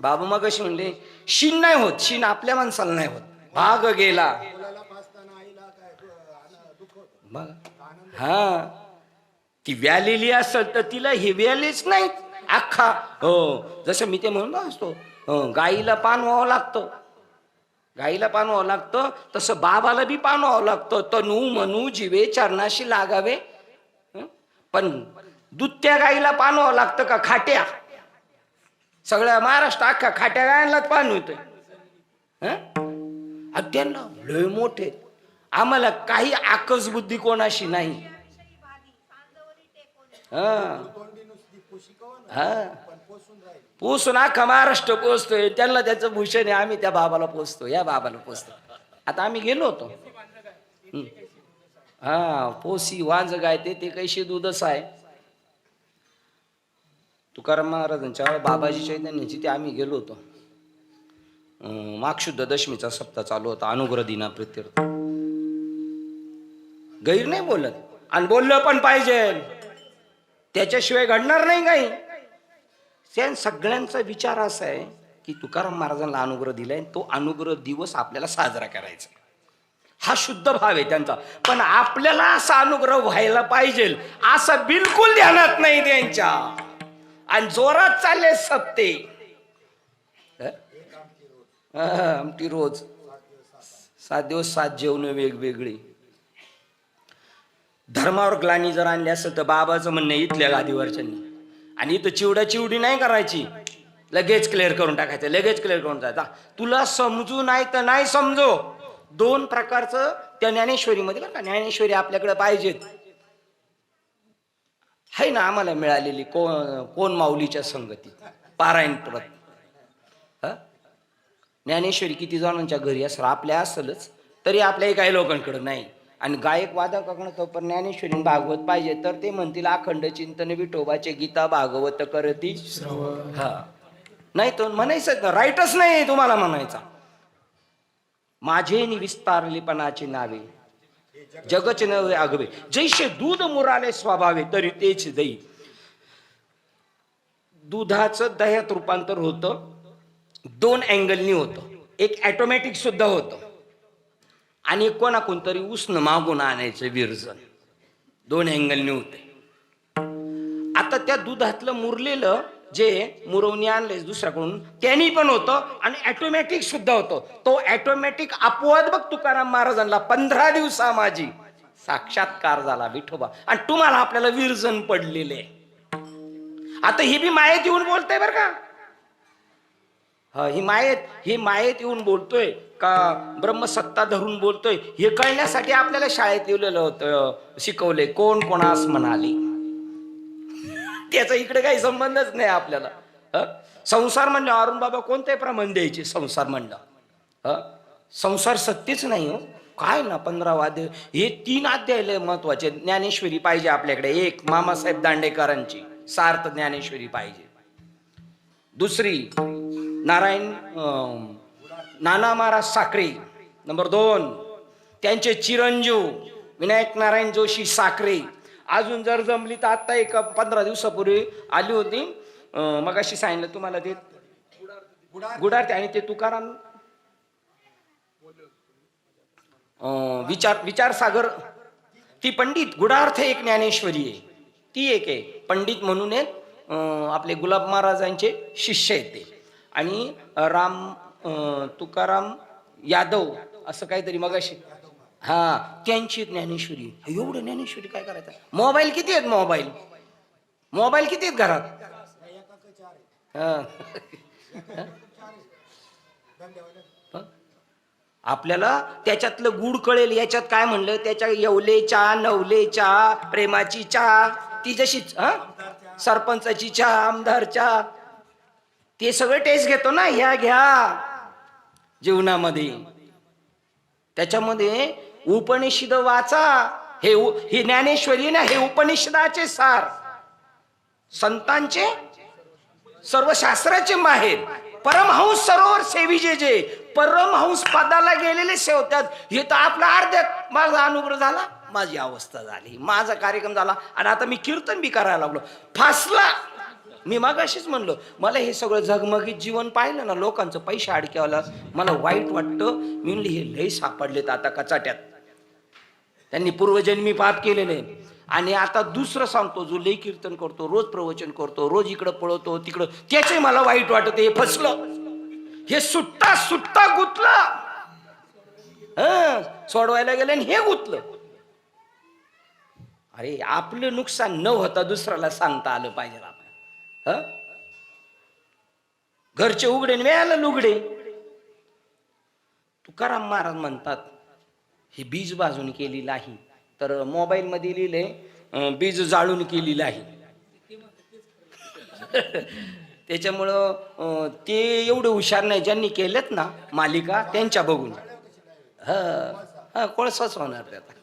बाबा मग अशी म्हणले शीन नाही होत, शीन आपल्या माणसाला नाही होत. भाग गेला हा, ती व्यालेली असेल तर तिला हे व्यालेच नाही अख्खा. हो, जसं मी ते म्हणून असतो गाईला पान व्हावं लागतं. गाईला पानवावं लागतं तसं बाबाला बी पानवावं लागतं. तनू मनू जीवे चरणाशी लागावे. पण दुत्या गाईला पानवावं लागतं का खाट्या? सगळ्या महाराष्ट्र अख्खा खाट्या गायांनाच पान होतंय. त्यांना लय मोठे, आम्हाला काही आकस बुद्धी कोणाशी नाही. पोचून अख्खा महाराष्ट्र पोचतोय. त्यांना त्याचं भूषण आहे, आम्ही त्या बाबाला पोचतो, या बाबाला पोचतो. आता आम्ही गेलो होतो. पोसी वांज गाय ते कैशी दूधच आहे. तुकाराम महाराजांच्या बाबाजी चैतन्याची ते आम्ही गेलो होतो. माघशुद्ध दशमीचा सप्ताह चालू होता, अनुग्रह दिना प्रित्यर्थ. गैर नाही बोलत, आणि बोललं पण पाहिजे, त्याच्याशिवाय घडणार नाही काही. त्या सगळ्यांचा विचार असा आहे की तुकाराम महाराजांना अनुग्रह दिलाय, तो अनुग्रह दिवस आपल्याला साजरा करायचा. हा शुद्ध भाव आहे त्यांचा. पण आपल्याला असा अनुग्रह व्हायला पाहिजे असं बिलकुल ध्यानात नाही त्यांच्या. आणि जोरात चालले सप्ते. आमटी रोज 7 दिवस 7 जेवण वेगवेगळी. धर्मावर ग्लानी जर आणली असं तर बाबाचं म्हणणं इथल्या गादीवरच्यांनी. आणि इथं चिवडा चिवडी नाही करायची, लगेच क्लिअर करून टाकायचं, लगेच क्लिअर करून जायचं. तुला समजू नाही तर नाही समजो. 2 प्रकारचं त्या ज्ञानेश्वरीमध्ये बरं का, ज्ञानेश्वरी आपल्याकडे पाहिजेत. आहे ना आम्हाला मिळालेली कोण माऊलीच्या संगतीत पारायण परत. ज्ञानेश्वरी किती जणांच्या घरी असं आपल्या असलच, तरी आपल्याही काही लोकांकडे नाही. आणि गायक वादकाकडे तो पण ज्ञानेश्वरी भागवत पाहिजे तर ते म्हणतील अखंड चिंतन विठोबाचे गीता भागवत करती. नाही तो म्हणायचं, राईटच नाही तुम्हाला म्हणायचा. माझे विस्तारलेपणाचे नावे जगच नव्हे आगवे, जैसे दूध मुराले स्वभावे तरी तेच दही. दुधाचं दह्यात रूपांतर होतं 2 अँगलनी होतं. एक ऑटोमॅटिक सुद्धा होतं आणि कोणाकोण तरी उष्ण मागून आणायचं विरजन. 2 अँगलनी होते. आता त्या दुधातलं मुरलेलं जे मुरवणी आणले दुसऱ्याकडून त्यांनी पण होतं आणि ऑटोमॅटिक सुद्धा होतं. तो ऑटोमॅटिक अपवाद बघ तुकाराम महाराजांना 15 दिवसा माझी साक्षात्कार झाला विठोबा. आणि तुम्हाला आपल्याला विरजन पडलेले. आता ही बी मायेत येऊन बोलतोय बरं का. ही मायेत येऊन बोलतोय का ब्रह्मसत्ता धरून बोलतोय हे कळण्यासाठी आपल्याला शाळेत येवलेलं होतं, शिकवले. कोण कोणास म्हणाले त्याचा इकडे काही संबंधच नाही आपल्याला. संसार म्हणलं अरुण बाबा कोणते प्रमाण द्यायचे. संसार म्हणलं संसार सत्यच नाही हो काय ना. 15 वाद्य हे 3 अध्याय महत्वाचे. ज्ञानेश्वरी पाहिजे आपल्याकडे. 1 मामासाहेब दांडेकरांची सार्थ ज्ञानेश्वरी पाहिजे. दुसरी नाना महाराज साखरे. नंबर 2 त्यांचे चिरंजीव विनायक नारायण जोशी साखरे. अजून जर जमली तर आता एक 15 दिवसापूर्वी आली होती. मगाशी सांगितलं तुम्हाला ते गुडारते आणि ते तुकाराम विचार सागर. ती पंडित गुडार्थ एक ज्ञानेश्वरी आहे. ती एक आहे पंडित म्हणून एक आपले गुलाब महाराजांचे शिष्य आहेत ते. आणि तुकाराम यादव असं काहीतरी मगाशी त्यांची ज्ञानेश्वरी. एवढं ज्ञानेश्वरी काय करायचं. मोबाईल किती आहेत. मोबाईल किती आहेत घरात. आपल्याला त्याच्यातलं गुड कळेल. याच्यात काय म्हणलं त्याच्या येवलेच्या नवलेच्या प्रेमाची चहा ती जशी सरपंचाची चहा आमदारच्या ते सगळे टेस्ट घेतो ना. ह्या घ्या जीवनामध्ये. त्याच्यामध्ये उपनिषद वाचा. हे ज्ञानेश्वरी ना हे उपनिषदाचे सार. संतांचे सर्व शास्त्राचे माहेर. परमहंस सरोवर सेविजे जे परमहंस पदाला गेलेले सेवतात. हे तर आपला अर्ध्यात माझा अनुग्रह झाला, माझी अवस्था झाली, माझा कार्यक्रम झाला आणि आता मी कीर्तन बी करायला लागलो. फासला. मी मगाशीच म्हणलो मला हे सगळं झगमगीत जीवन पाहिलं ना लोकांचं पैसे अडक्यावला मला वाईट वाटतं. मी म्हणले हे लय सापडलेत आता कचाट्यात. त्यांनी पूर्वजन्मी पाप केलेले. आणि आता दुसरं सांगतो जो लय कीर्तन करतो, रोज प्रवचन करतो, रोज इकडं पळवतो तिकडं, त्याचे मला वाईट वाटत. हे फसलं. हे सुट्टा गुतलं. सोडवायला गेले आणि हे गुतलं. अरे आपलं नुकसान न होता दुसऱ्याला सांगता आलं पाहिजे आपण. घरचे उघडे मिळालं लुगडे. तुकाराम महाराज म्हणतात ही बीज भाजून केलेली आहे, तर मोबाईल मध्ये लिहिले बीज जाळून केलेली आहे. त्याच्यामुळं ते एवढे हुशार नाही ज्यांनी केलेत ना मालिका त्यांच्या बघून. कोळसाच होणार त्याचा.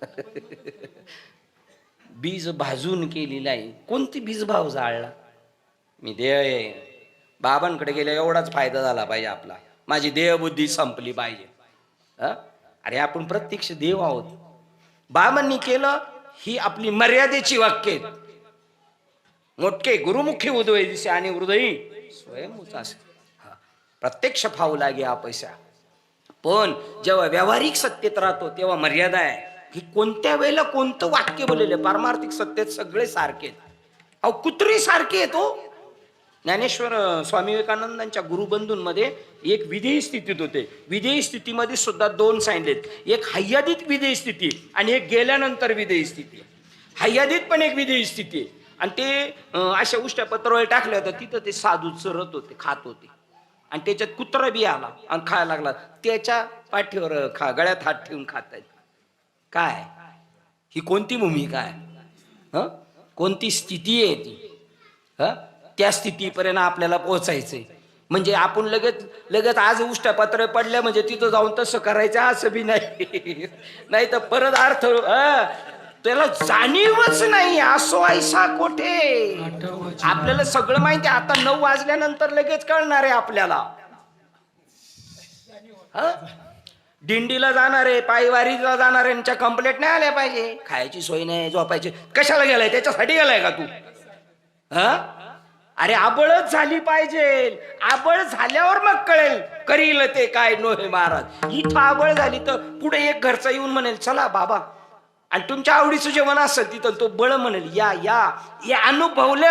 बीज भाजून केलेला आहे. कोणती बीज भाव जाळला? मी देह आहे. बाबांकडे गेल्या एवढाच फायदा झाला पाहिजे आपला. माझी देहबुद्धी संपली पाहिजे. अरे आपण प्रत्यक्ष देव आहोत. बाबांनी केलं ही आपली मर्यादेची वाक्य आहेत. मोठे गुरुमुखी उदय दिसे आणि हृदयी स्वयंच असे. प्रत्यक्ष फावू लागे हा पैसा. पण जेव्हा व्यावहारिक सत्तेत राहतो तेव्हा मर्यादा आहे. ही कोणत्या वेळेला कोणतं वाक्य बोललेलं. पारमार्थिक सत्तेत सगळे सारखे आहेत. अहो कुत्री सारखे येतो. ज्ञानेश्वर स्वामी विवेकानंदांच्या गुरुबंधूंमध्ये एक विधेयी स्थितीत होते. विधेयी स्थितीमध्ये सुद्धा दोन सांगितलेत. एक हय्यादित विधेयी स्थिती आणि एक गेल्यानंतर विधेयी स्थिती. हय्यादित पण एक विधेयी स्थिती. आणि ते अशा उष्ट्या पत्रावळी टाकल्या होत्या. तिथं ते साधू चरत होते, खात होते. आणि त्याच्यात कुत्रा बी आला आणि खायला लागला. त्याच्या पाठीवर गळ्यात हात ठेवून खात आहेत. काय ही कोणती भूमिका आहे? कोणती स्थिती आहे ती? त्या स्थितीपर्यंत आपल्याला पोहोचायचंय. म्हणजे आपण लगेच आज उष्ट्या पत्र पडल्या म्हणजे तिथं जाऊन तसं करायचं असं बी नाही. नाही तर परत अर्थ त्याला जाणीवच नाही. असो ऐसा कोठे. आपल्याला सगळं माहिती. आता 9 वाजल्यानंतर लगेच कळणार आहे आपल्याला. दिंडीला जाणारे, पायवारीला जाणारे यांच्या कंप्लेंट नाही आल्या पाहिजे. खायची सोय नाही, झोपायची. कशाला गेलाय? त्याच्यासाठी गेलाय का तू? अरे आबळच झाली पाहिजे. आबळ झाल्यावर मग कळेल करील ते काय नोहे महाराज. इथं आबळ झाली तर पुढे एक घरचा येऊन म्हणेल चला बाबा, आणि तुमच्या आवडीचं जेवण असेल तिथं तो बळ म्हणेल या या. हे अनुभवलं.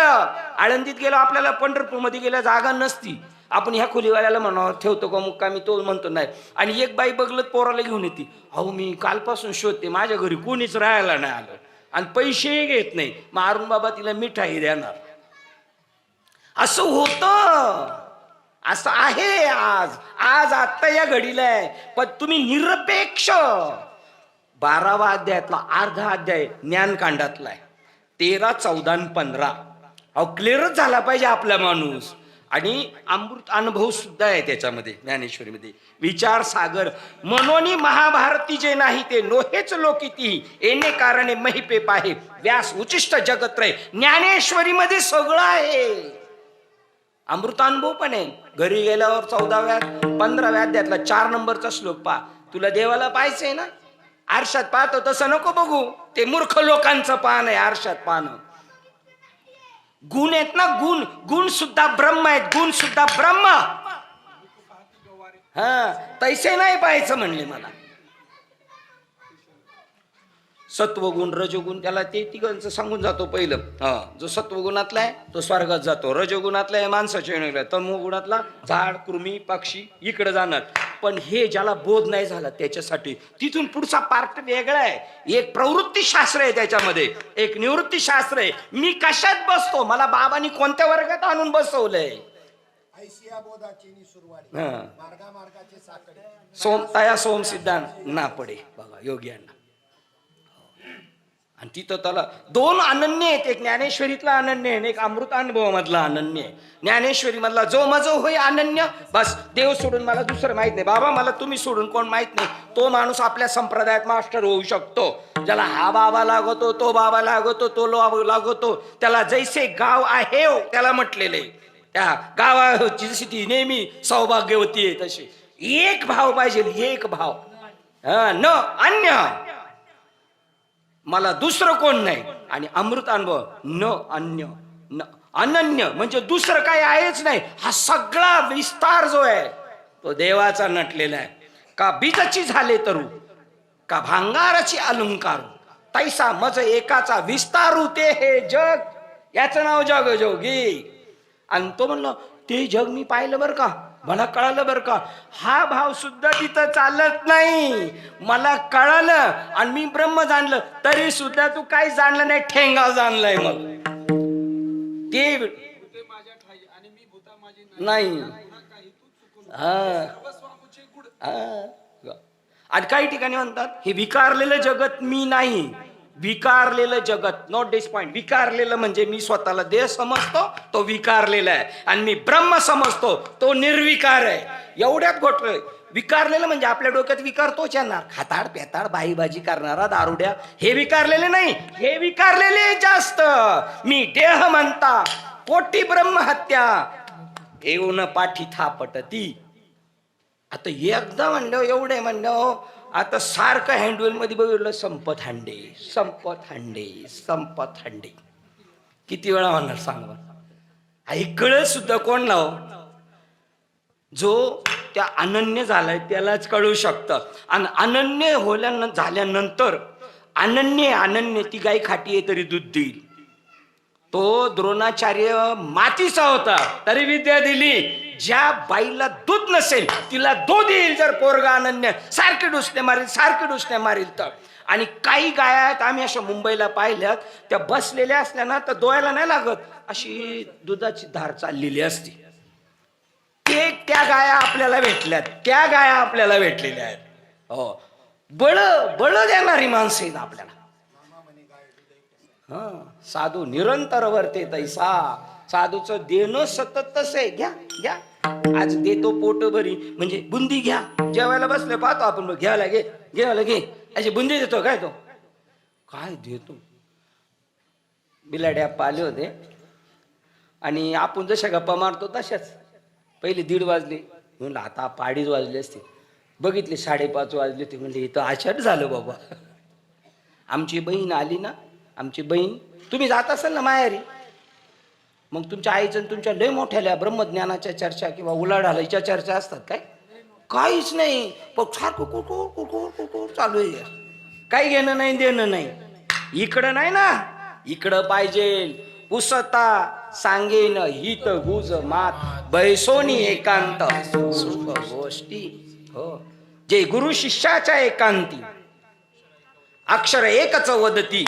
आळंदीत गेलो आपल्याला, पंढरपूरमध्ये गेल्या जागा नसती. आपण ह्या खोलीवाल्याला म्हणावं ठेवतो का मुक्कामी, तो म्हणतो नाही. आणि एक बाई बघलत पोराला घेऊन येते. अहो मी कालपासून शोधते, माझ्या घरी कोणीच राहायला नाही आलं आणि पैसेही घेत नाही. मग अरुण बाबा तिला मिठाई देणार. असं होतं. असं आहे आज आत्ता या घडीला आहे. पण तुम्ही निरपेक्ष 12वा अध्यायातला अर्धा अध्याय ज्ञानकांडातला आहे. 13, 14 आणि 15 अहो क्लिअरच झाला पाहिजे आपला माणूस. आणि अमृत अनुभव सुद्धा आहे त्याच्यामध्ये ज्ञानेश्वरीमध्ये. विचार सागर मनोनी महाभारती जे नाही ते नोहेच लोकिती येणे कारणे महिपे पाहे व्यास उचिष्ट जगत्रय. ज्ञानेश्वरीमध्ये सगळं आहे. अमृतानुभव पण आहे. घरी गेल्यावर 14व्या 15व्या अध्यायातला 4 नंबरचा श्लोक पहा. तुला देवाला पाहायचंय ना, आरशात पाहतो तसं नको बघू. ते मूर्ख लोकांचं पाहणं आहे आरशात पाहणं. गुण आहेत ना, गुण सुद्धा ब्रह्म आहेत. गुण सुद्धा ब्रह्म. तैसे नाही पाहायचं म्हणले मला. सत्वगुण रजोगुण त्याला ते तिघांचं सांगून जातो पहिलं. जो सत्वगुणातला आहे तो स्वर्गात जातो. रजोगुणातला आहे माणसाच्या येणार. तमोगुणातला झाड कृमी पक्षी इकडे जाणार. पण हे ज्याला बोध नाही झाला त्याच्यासाठी तिथून पुढचा पार्ट वेगळा आहे. एक प्रवृत्ती शास्त्र आहे त्याच्यामध्ये, एक निवृत्ती शास्त्र आहे. मी कशात बसतो, मला बाबांनी कोणत्या वर्गात आणून बसवलंय. तया सोम सिद्धांत ना पडे बघा योग्यांना. आणि तिथं त्याला 2 अनन्य आहेत. एक ज्ञानेश्वरीतला अनन्य आहे, एक अमृत अनुभव मधला अनन्य आहे. ज्ञानेश्वरी मधला जो मज होय अनन्य, बस देव सोडून मला दुसरं माहित नाही. बाबा मला तुम्ही सोडून कोण माहित नाही. तो माणूस आपल्या संप्रदायात मास्टर होऊ शकतो. ज्याला हा बाबा लागतो, तो बाबा लागतो, तो लागतो. त्याला जैसे गाव आहे त्याला म्हटलेले त्या गावाची जशी ती नेहमी सौभाग्यवती आहे तशी एक भाव पाहिजे. एक भाव न अन्य, मला दुसरं कोण नाही. आणि अमृत अनुभव न अन्य न अनन्य म्हणजे दुसरं काही आहेच नाही. हा सगळा विस्तार जो आहे तो देवाचा नटलेला आहे. का बीजाची झाले तरू, का भांगाराची अलंकारू, तैसा मज एकाचा विस्तारू ते हे जग. याचं नाव जग जोगी. आणि तो म्हणलं ते जग मी पाहिलं बरं का, मला कळालं बरं का. हा भाव सुद्धा तिथं चालत नाही. मला कळालं आणि मी ब्रह्म जाणलं, तरी सुद्धा तू काही जाणलं नाही, ठेंगा जाणलाय. मग ते नाही. आणि काही ठिकाणी म्हणतात हे विकारलेलं जगत मी नाही. विकारलेलं जगत, नॉट दिस पॉइंट. विकारलेलं म्हणजे मी स्वतःला देह समजतो, तो विकारलेला आहे. आणि मी ब्रह्म समजतो, तो निर्विकार आहे. एवढ्यात गोष्ट. विकारलेलं म्हणजे आपल्या डोक्यात विकार तोच येणार, खाताड पेताड बाईबाजी करणारा दारुड्या. हे विकारलेले नाही, हे विकारलेले जास्त. मी देह म्हणता पोटी ब्रह्महत्या येऊन पाठी थापटती. आता एकदा म्हणलं, एवढे म्हणलं, आता सारखं हँडवेल मध्ये बघितलं, संपत हांडे संपत हांडे संपत हांडे. किती वेळा म्हणणार सांग बरं. कळत सुद्धा कोण लाव, जो त्या अनन्य झालाय त्यालाच कळू शकतं. आणि अनन्य झाल्यानंतर अनन्य ती गाय खाटी आहे तरी दूध देईल. तो द्रोणाचार्य मातीचा होता तरी विद्या दिली. ज्या बाईला दूध नसेल तिला दूध येईल जर पोरगा अनन्य. सारखे डुसणे मारील, सारखे डुसणे मारील तर. आणि काही गाया आहेत, आम्ही अशा मुंबईला पाहिल्यात, त्या बसलेल्या असल्या ना तर डोळ्याला नाही लागत, अशी दुधाची धार चाललेली असते. ते त्या गाया आपल्याला भेटल्यात, त्या गाया आपल्याला भेटलेल्या आहेत. हो, बळ देणारी माणसं आहेत आपल्याला. साधू निरंतर वर्ते तैसा. साधूचं देणं सतत आहे. घ्या घ्या, आज देतो पोट भरी, म्हणजे बुंदी घ्या. जेवायला बसले पाहतो आपण, घ्यायला घे घ्यायला घे, अशी बुंदी देतो. काय तो काय देतो. बिलाड्या पाले होते आणि आपण जशा गप्पा मारतो तशाच. पहिले 1:30 वाजले, म्हणलं आता 2:30 वाजले असते. बघितले 5:30 वाजले ते. म्हणले इथं आषाढ झालं बाबा. आमची बहीण आली ना, आमची बहीण, तुम्ही जात असाल ना माहेरी, मग तुमच्या आईचं तुमच्या लय मोठ्याल्या ब्रह्मज्ञानाच्या चर्चा किंवा उलाढालाच्या चर्चा असतात काय? काहीच नाही, पण सारखं कुरकुर कुरकुर कुरकुर चालू आहे. काही घेणं नाही देणं नाही. इकडं नाही ना, इकडं पाहिजे. पुसता सांगेन हित गुज मात बैसोनी एकांत सुख गोष्टी. हो, जे गुरु शिष्याच्या एकांती अक्षर एकच वदती,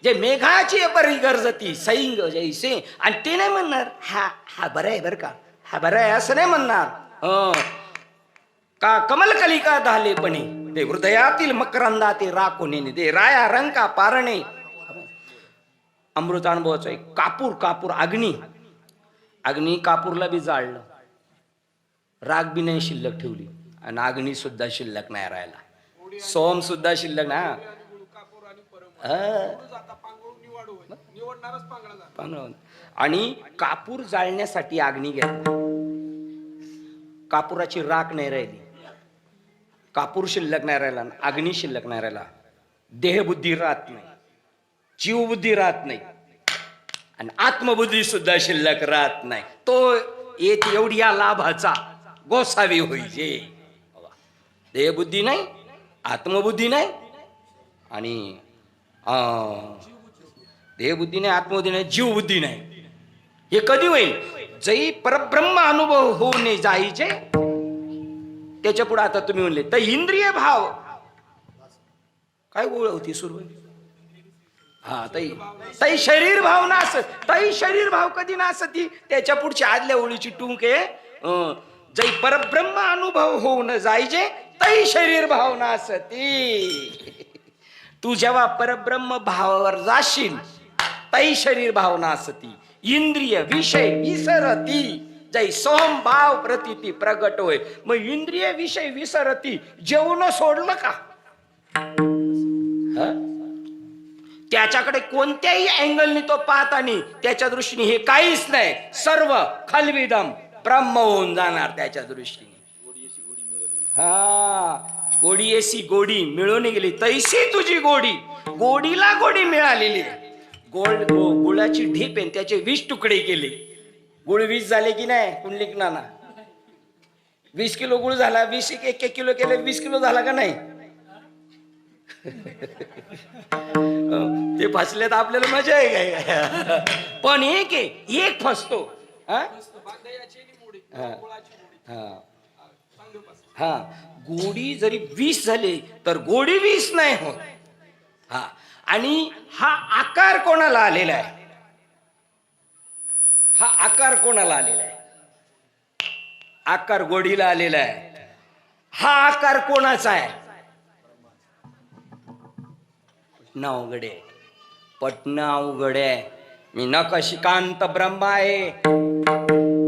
जे मेघाची परी गरजती सैंग जैसे. आणि ते नाही म्हणणार हा बरं आहे बरं का, हा बरं आहे असं नाही म्हणणार. का कमलकलिका धालेपणे ते हृदयातील मकरंदा ते राखोने दे राया रंका पारणे. अमृत अनुभवाचा एक कापूर कापूर अग्नी कापूरला बी जाळलं, राग बी नाही शिल्लक ठेवली आणि अग्नी सुद्धा शिल्लक नाही राहिला, सोम सुद्धा शिल्लक ना. आणि कापूर जाळण्यासाठी अग्नी घेतला, कापुराची राख नाही राहिली, कापूर शिल्लक नाही राहिला, अग्नी शिल्लक नाही राहिला. देहबुद्धी राहत नाही, जीवबुद्धी राहत नाही आणि आत्मबुद्धी सुद्धा शिल्लक राहत नाही. तो येत एवढी या लाभाचा गोसावी होईजे. देहबुद्धी नाही, आत्मबुद्धी नाही आणि देहबुद्धी नाही, आत्मबुद्धी नाही, जीवबुद्धी नाही. हे कधी होईल? जै परब्रह्म अनुभव होऊन जायचे. त्याच्या पुढे आता तुम्ही म्हणले तर इंद्रिय भाव काय गोळ होती सुरू. हा, तई शरीर भाव नास, तई शरीर भाव कधी नासती. त्याच्या पुढच्या आदल्या ओळीची टूंक आहे, जै परब्रह्म अनुभव होऊन जायचे तई शरीर भाव नासती. तू जेव्हा परब्रह्म भावावर जाशील तई शरीर भाव नासती. इंद्रिय विषय विसरती जै सोम भाव प्रतीती प्रगट होय. मग इंद्रिय विषय विसरती, जेवण सोडलं का? त्याच्याकडे कोणत्याही अँगलनी तो पाहता नाही, त्याच्या दृष्टीने हे काहीच नाही, सर्व खलविदम ब्रह्म होऊन जाणार त्याच्या दृष्टीने. हा, गोडी एसी गोडी मिळून गेली तैसी तुझी गोडी. गोडीला गोडी मिळालेली. गुळाची ढीप आहे, त्याचे 20 तुकडे केले. गुळ 20 झाले की नाही कुंडलिक नाना? 20 किलो गुळ झाला, 20 1 किलो केले, 20 किलो झाला का नाही? ते फसले तर आपल्याला मजा आहे काय? पण एक फसतो, हा हा हा हा गोडी जरी 20 झाली तर गोडी 20 नाही होत. हा आणि हा आकार कोणाला आलेला आहे? हा आकार कोणाला आलेला आहे? आकार गोडीला आलेला आहे. हा आकार कोणाचा आहे? पटणं अवघड आहे, पटणं अवघड आहे. मी नकशिकांत ब्रह्म आहे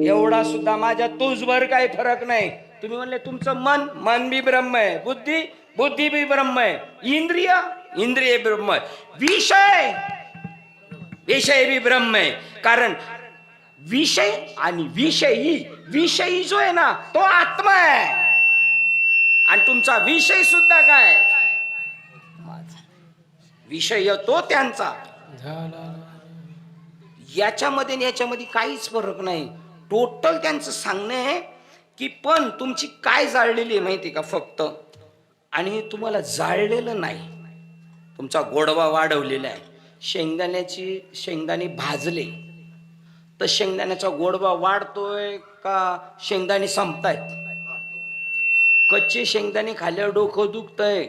एवढा सुद्धा माझ्या तुझभर काही फरक नाही. तुम्ही म्हणले तुमचं मन, मन बी ब्रह्म आहे, बुद्धी, बुद्धी बी ब्रह्म आहे, इंद्रिय, इंद्रिय ब्रह्म आहे, विषय, विषय बी ब्रह्म आहे. कारण विषय आणि विषयी, विषयी जो आहे ना तो आत्मा आहे आणि तुमचा विषय सुद्धा काय? माझा विषय तो त्यांचा. याच्यामध्ये आणि याच्यामध्ये काहीच फरक नाही. टोटल त्यांचं सांगणं आहे की पण तुमची काय जाळलेली आहे माहिती का फक्त, आणि तुम्हाला जाळलेलं नाही, तुमचा गोडवा वाढवलेला आहे. शेंगदाणे भाजले तर शेंगदाण्याचा गोडवा वाढतोय का शेंगदाणे संपतायत? कच्चे शेंगदाणे खाल्ल्यावर डोकं दुखतंय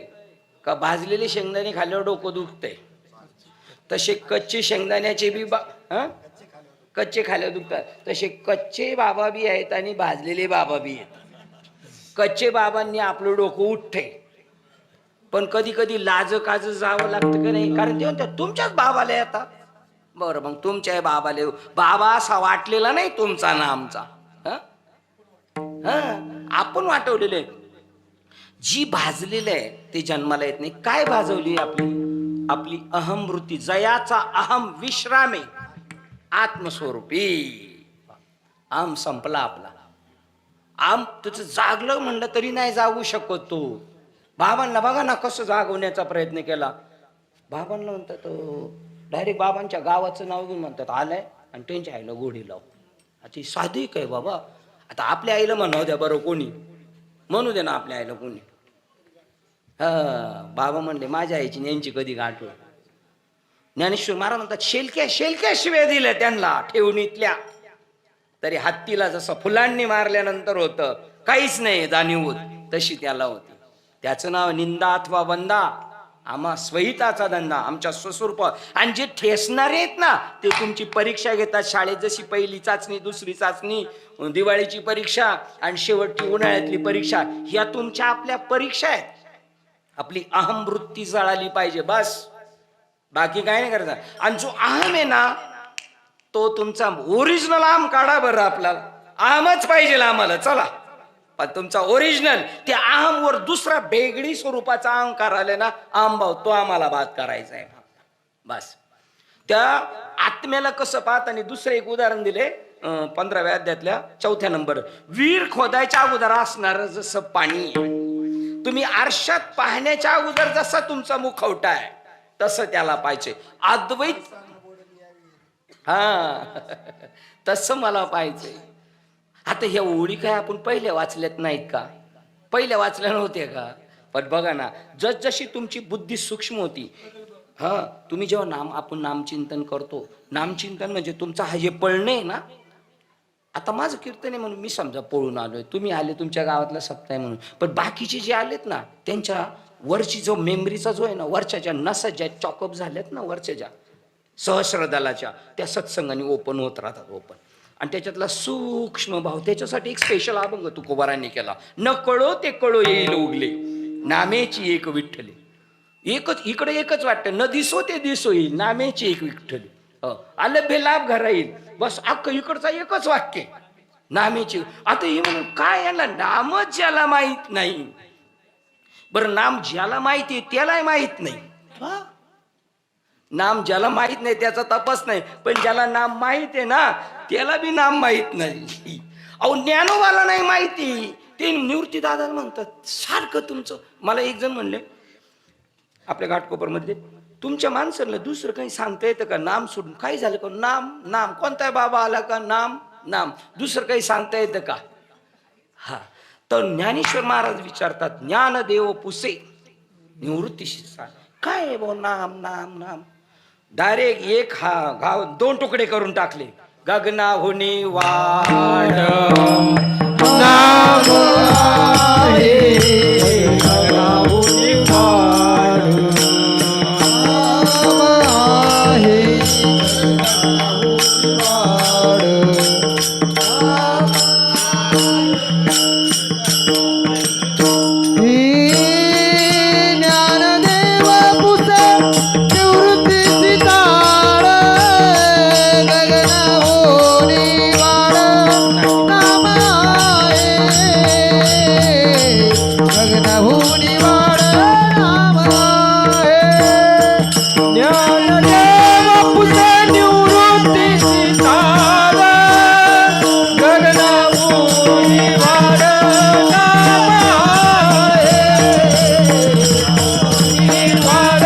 का भाजलेले शेंगदाणे खाल्ल्यावर डोकं दुखतंय? तसे कच्चे शेंगदाण्याचे बी कच्चे खाल्ल्यावर दुखतात. तसे कच्चे बाबा बी आहेत आणि भाजलेले बाबा बी आहेत. कच्चे बाबांनी आपलं डोकं उठते, पण कधी कधी लाज काज जावं लागतं का नाही? कारण ते म्हणतात तुमच्याच बाबाला येतात. बरं मग तुमच्या बाबाले बाबा असा वाटलेला नाही तुमचा ना आमचा. आपण वाटवलेले. जी भाजलेलं आहे ते जन्माला येत नाही. काय भाजवली आपली? आपली अहम वृत्ती. जयाचा अहम विश्रामे आत्मस्वरूपी. आम संपला आपला. आम तुझं जागलं म्हणलं तरी नाही जागू शकत तो. बाबांना बघा ना कसं जागवण्याचा प्रयत्न केला. बाबांना म्हणतात डायरेक्ट बाबांच्या गावाचं नाव घेऊन म्हणतात आलंय आणि त्यांच्या आईला गोडी लाव. आता साधी काय बाबा? आता आपल्या आईला म्हणावं द्या बरं, कोणी म्हणू दे ना आपल्या आईला कोणी. बाबा म्हणले माझ्या आईची यांची कधी गाठ होईल. ज्ञानेश्वर महाराज म्हणतात शेलक्या शेलक्या शिव्या दिल्या त्यांना ठेवणीतल्या, तरी हत्तीला जसं फुलांनी मारल्यानंतर होतं काहीच नाही जाणीव होत, तशी त्याला होती. त्याचं नाव निंदा अथवा वंदा. आम्हा स्वहिताचा धंदा, आमच्या स्वस्वरूप. आणि जे ठेसणारे आहेत ना ते तुमची परीक्षा घेतात शाळेत. जशी पहिली चाचणी, दुसरी चाचणी, दिवाळीची परीक्षा आणि शेवटची उन्हाळ्यातली परीक्षा, ह्या तुमच्या आपल्या परीक्षा आहेत. आपली अहम वृत्ती जळाली पाहिजे बस, बाकी काय नाही करायचं. आणि जो अहम आहे ना तो तुमचा ओरिजिनल अहम काढा बरं. आपल्याला अहमच पाहिजे आम्हाला, चला. पण तुमचा ओरिजिनल त्या अहम वर दुसरा वेगळी स्वरूपाचा अहंकार आले ना, अहमभाव, तो आम्हाला बात करायचा आहे बस. त्या आत्म्याला कसं पाहत. आणि दुसरं एक उदाहरण दिले 15व्या अध्यायातल्या 4थ्या नंबर. वीर खोदायच्या अगोदर असणार जसं पाणी, तुम्ही आरशात पाहण्याच्या अगोदर जसा तुमचा मुखवटा आहे तसं त्याला पाहिजे. अद्वैत तसं मला पाहिजे. आता ह्या ओळी काय आपण पहिल्या वाचल्यात नाहीत का? पहिल्या वाचल्या नव्हत्या का? पण बघा ना, जसजशी तुमची बुद्धी सूक्ष्म होती. तुम्ही जेव्हा आपण नामचिंतन करतो, नामचिंतन म्हणजे तुमचा हा जे पळणे आहे ना. आता माझं कीर्तन आहे म्हणून मी समजा पळून आलोय, तुम्ही आले तुमच्या गावातला सप्ताह आहे म्हणून, पण बाकीचे जे आलेत ना त्यांच्या वरची जो मेमरीचा जो आहे ना, वरच्या ज्या नसा ज्या चॉकअप झाल्यात ना, वरच्या ज्या सहस्रदलाच्या, त्या सत्संगाने ओपन होत राहतात. ओपन. आणि त्याच्यातला सूक्ष्म भाव, त्याच्यासाठी एक स्पेशल अभंग तुकोबारांनी केला. न कळो ते कळो येईल उगले, नामेची एक विठ्ठली. एकच इकडे एकच वाटतं, न दिसो ते दिसो येईल, नामेची एक विठ्ठली. अलभ्य लाभ घरा येईल. बस अख्खं इकडचा एकच वाक्य, नामेची. आता ही म्हणून काय, याला नामच ज्याला माहित नाही. बरं, नाम ज्याला माहिती आहे त्यालाही माहित नाही. नाम ज्याला माहित नाही त्याचा तपास नाही, पण ज्याला नाम माहित आहे ना त्याला बी नाम माहित नाही. अहो ज्ञानोबाला नाही माहिती, ते निवृत्ती दादा म्हणतात सारखं तुमचं. मला एक जण म्हणले आपल्या घाटकोपरमध्ये, तुमच्या माणसाला दुसरं काही सांगता येतं का? नाम सोडून काय झालं का? नाम नाम कोणता बाबा आला का? नाम नाम, दुसरं काही सांगता येतं का? तर ज्ञानेश्वर महाराज विचारतात, ज्ञानदेव पुसे निवृत्तीशी काय आहे भाऊ? नाम नाम नाम. डायरेक्ट एक गाव 2 तुकडे करून टाकले. गगनाहुनी वाढ नाम आहे गगनाहुनी वाढ नाम आहे गगनाहुनी वाढ ही ज्ञानदेव पुसे निवृत्ती सितार गगनाहुनी वाढ नाम आहे गगनाहुनी वाढ नाम आहे ज्ञानदेव पुसे निवृत्ती सितार गगनाहुनी वाढ नाम आहे. वाढ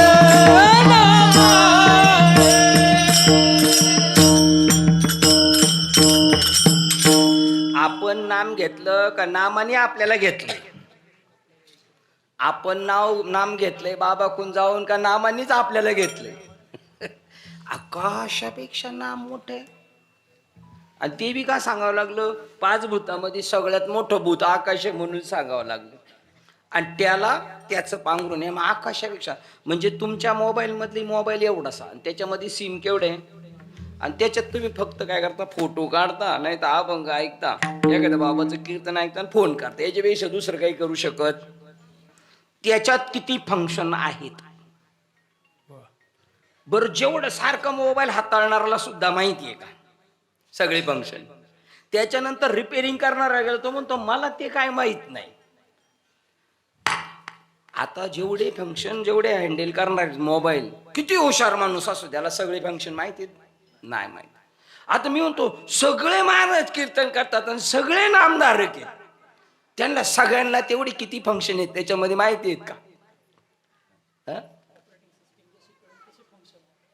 नाम आहे. आपण नाम घेतलं का नामाने आपल्याला घेतलंय? आपण नाम घेतलंय बाबाकून जाऊन का नामानेच आपल्याला घेतलंय? आकाशापेक्षा नाम मोठं आहे. आणि ते बी का सांगावं लागलं? 5 भूतामध्ये सगळ्यात मोठं भूत आकाश आहे म्हणून सांगावं लागलं. आणि त्याला त्याचं पांघरून आहे मग आकाशापेक्षा. म्हणजे तुमच्या मोबाईलमधली मोबाईल एवढासा आणि त्याच्यामध्ये सिम केवढे आणि त्याच्यात तुम्ही फक्त काय करता? फोटो काढता, नाही तर अभंग ऐकता, एखाद्या बाबाचं कीर्तन ऐकता आणि फोन करता. याच्यापेक्षा दुसरं काही करू शकत? त्याच्यात किती फंक्शन आहेत बरं? जेवढं सारखं मोबाईल हाताळणाऱ्याला सुद्धा माहिती आहे का सगळे फंक्शन? त्याच्यानंतर रिपेअरिंग करणारा गेला तो म्हणतो मला ते काय माहित नाही. आता जेवढे फंक्शन जेवढे हँडल करणार मोबाईल, किती हुशार माणूस असो त्याला सगळे फंक्शन माहिती नाही माहिती. आता मी म्हणतो सगळे महाराज कीर्तन करतात आणि सगळे नामधारक आहेत, त्यांना सगळ्यांना तेवढी किती फंक्शन आहेत त्याच्यामध्ये माहिती आहेत का?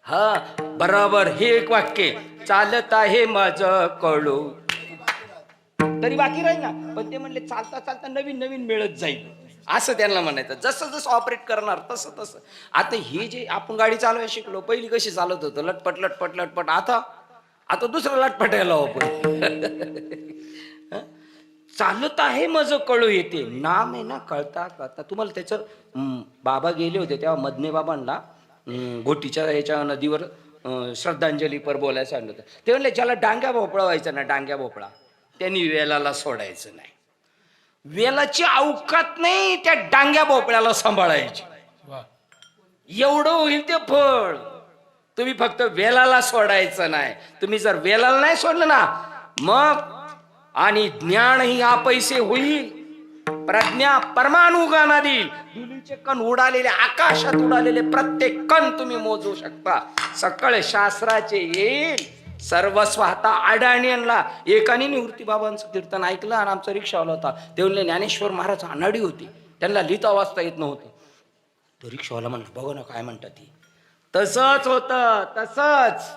हा बरोबर. हे एक वाक्य चालत आहे माझं कळू तरी बाकी राहील ना. पण ते म्हणले चालता चालता नवीन नवीन मिळत जाईल असं त्यांना म्हणायचं. जसं जसं ऑपरेट करणार तसं तसं. आता हे जे आपण गाडी चालवायला शिकलो, पहिली कशी चालत होतं? लटपट लटपट लटपट. आता दुसरं लटपटायला आपण चालत आहे माझं कळू येते. नाम आहे ना, कळता कळता. तुम्हाला त्याचं बाबा गेले होते तेव्हा मदने बाबांना घोटीच्या याच्या नदीवर श्रद्धांजलीपर बोलायला सांगितलं होतं. ते म्हणले ज्याला डांग्या भोपळा व्हायचा ना, डांग्या भोपळा, त्यांनी वेलाला सोडायचं नाही. वेलाची अवकात नाही त्या डांग्या भोपळ्याला सांभाळायची. एवढं होईल ते फळ. तुम्ही फक्त वेलाला सोडायचं नाही. तुम्ही जर वेलाला नाही सोडलं ना मग आणि ज्ञान ही पैसे होईल. प्रज्ञा परमाणुगाना देईल. धुलीचे कण उडालेले, आकाशात उडालेले प्रत्येक कण तुम्ही मोजू शकता. सकळ शास्त्राचे येईल सर्वस्व हाता अडाणींना. एकाने निवृत्ती बाबांचं कीर्तन ऐकलं आणि आमचा रिक्षावाला होता. ते म्हणले ज्ञानेश्वर महाराज अनाडी होती, त्यांना लिहिता वाचता येत नव्हतं. तो रिक्षावाला म्हणला बघा ना काय म्हणतात ती. तसंच होतं, तसंच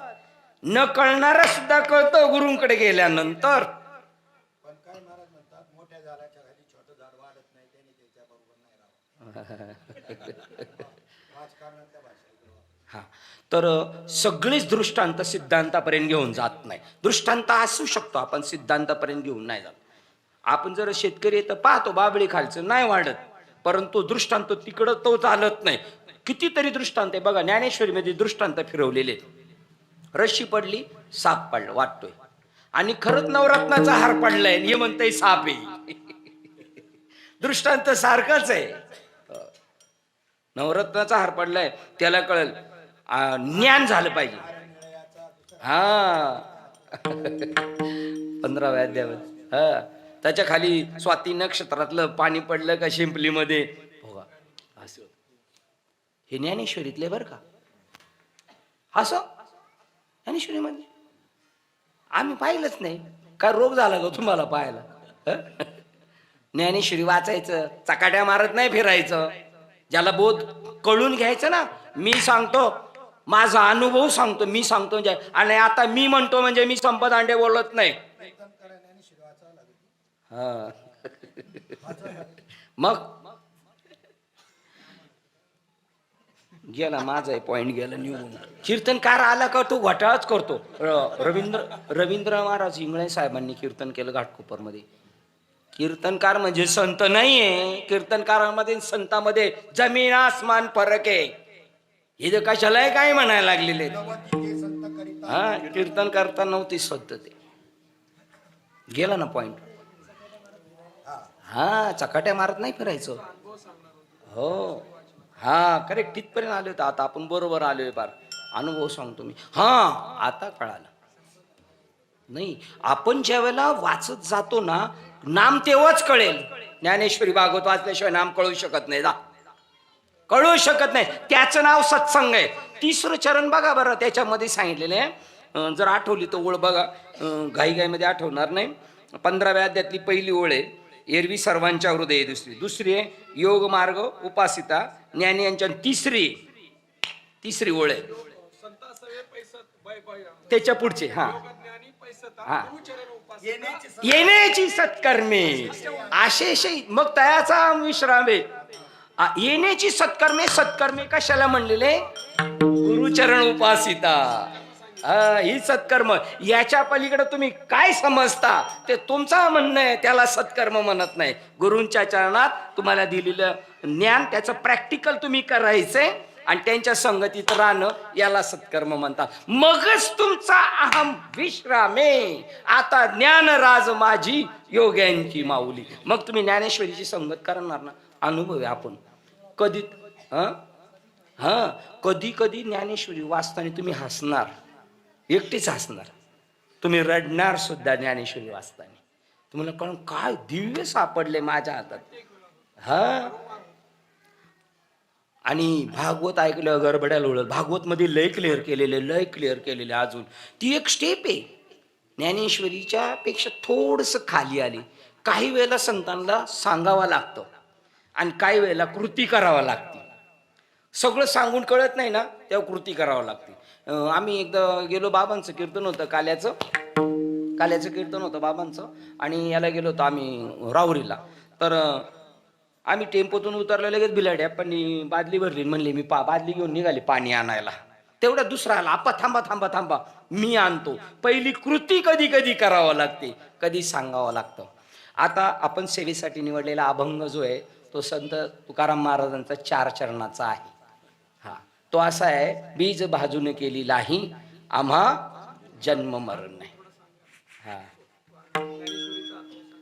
न कळणारा सुद्धा कळतं गुरुंकडे गेल्यानंतर. हा तर सगळेच दृष्टांत सिद्धांतापर्यंत घेऊन जात नाही. दृष्टांत असू शकतो आपण, सिद्धांतापर्यंत घेऊन नाही जात. आपण जर शेतकरी तर पाहतो बाबळी खालचं नाही वाढत, परंतु दृष्टांत तिकडं तो चालत नाही. कितीतरी दृष्टांत आहे बघा. ज्ञानेश्वरी मध्ये दृष्टांत फिरवलेले. रशी पडली, साप पडला वाटतोय आणि खरंच नवरत्नाचा हार पडलाय, हे म्हणतंय साप आहे. दृष्टांत सारखंच आहे. नवरत्नाचा हार पडलाय त्याला कळेल, ज्ञान झालं पाहिजे. हा 15व्या अध्यायात हा त्याच्या खाली स्वाती नक्षत्रातलं पाणी पडलं का शिंपलीमध्ये बघा असं. हे ज्ञानेश्वरीतले बरं का. असं ज्ञानेश्वरीमध्ये आम्ही पाहिलंच नाही. काय रोग झाला का तुम्हाला पाहायला? ज्ञानेश्वरी वाचायचं, चकाट्या मारत नाही फिरायचं. ज्याला बोध कळून घ्यायचं ना, मी सांगतो माझा अनुभव सांगतो, मी सांगतो म्हणजे. आणि आता मी म्हणतो म्हणजे मी संपत अंडे बोलत नाही. हा मग गेला माझा पॉइंट गेला निघून. कीर्तनकार आला का तो घोटाळाच करतो. रवींद्र महाराज इंगळे साहेबांनी कीर्तन केलं घाटकोपरमध्ये. कीर्तनकार म्हणजे संत नाहीये. कीर्तनकारांमध्ये संतांमध्ये जमीन आसमान फरक आहे. हे तर कशाला काय म्हणायला लागलेले. हा, कीर्तन करता नव्हती संत ते. गेला ना पॉइंट. हा, चकाट्या मारत नाही फिरायचं. हो, हा, करेक्ट. तिथपर्यंत आले होते. आता आपण बरोबर आलोय. फार अनुभव सांगतो मी. हा, आता कळालं नाही. आपण ज्या वेळेला वाचत जातो ना, नाम तेव्हाच कळेल. ज्ञानेश्वरी भागवत वाचल्याशिवाय नाम कळू शकत नाही. कळू शकत नाही. त्याचं नाव सत्संग आहे. 3रं चरण बघा बरं, त्याच्यामध्ये सांगितलेलं आहे. जर आठवली तर ओळ बघा, घाईमध्ये आठवणार नाही. 15व्या अध्यायातली पहिली ओळ आहे, एरवी सर्वांच्या हृदय. दुसरी आहे योग मार्ग उपासिता ज्ञानी यांच्या. तिसरी ओळ आहे त्याच्या पुढचे. हा, येण्याची सत्कर्मे आशेष. मग तयाचा विश्रामे. येण्याची सत्कर्मे. सत्कर्मे कशाला म्हणलेले? गुरुचरण उपासिता. ही सत्कर्म. याच्या पलीकडे तुम्ही काय समजता ते तुमचा म्हणणं आहे, त्याला सत्कर्म म्हणत नाही. गुरूंच्या चरणात तुम्हाला दिलेलं ज्ञान त्याचं प्रॅक्टिकल तुम्ही करायचंय आणि त्यांच्या संगतीत राहणं, याला सत्कर्म म्हणतात. मगच तुमचा अहम विश्रामे. आता ज्ञान राज माझी योग्यांची माऊली. मग तुम्ही ज्ञानेश्वरीची संगत करणार ना. अनुभव आहे आपण. कधी कधी कधी ज्ञानेश्वरी वाचताना तुम्ही हसणार, एकटेच हसणार. तुम्ही रडणार सुद्धा ज्ञानेश्वरी वाचताना. तुम्हाला कळून काय दिव्य सापडले माझ्या हातात. हा, आणि भागवत ऐकलं गडबड्याला उडत. भागवत मध्ये लय क्लिअर केलेले. अजून ती एक स्टेप आहे ज्ञानेश्वरीच्या पेक्षा थोडस खाली आली. काही वेळेला संतांना सांगावा लागतं आणि काही वेळेला कृती करावा लागते. सगळं सांगून कळत नाही ना, तेव्हा कृती करावं लागते. आम्ही एकदा गेलो, बाबांचं कीर्तन होतं, काल्याचं कीर्तन होतं बाबांचं. आणि याला गेलो होतो आम्ही राहुरीला. तर आम्ही टेम्पोतून उतरलो, लगेच बिलाड्या पण बादली भरली. म्हणले मी बादली घेऊन निघाली पाणी आणायला. तेवढा दुसरा आला, आपा थांबा मी आणतो. पहिली कृती कधी कधी करावं लागते, कधी सांगावं लागतं. आता आपण सेवेसाठी निवडलेला अभंग जो आहे तो संत तुकाराम महाराजांचा 4 चरणाचा आहे. हा, तो असा आहे, बीज भाजून केली लाही आम्हा जन्म मरण नाही.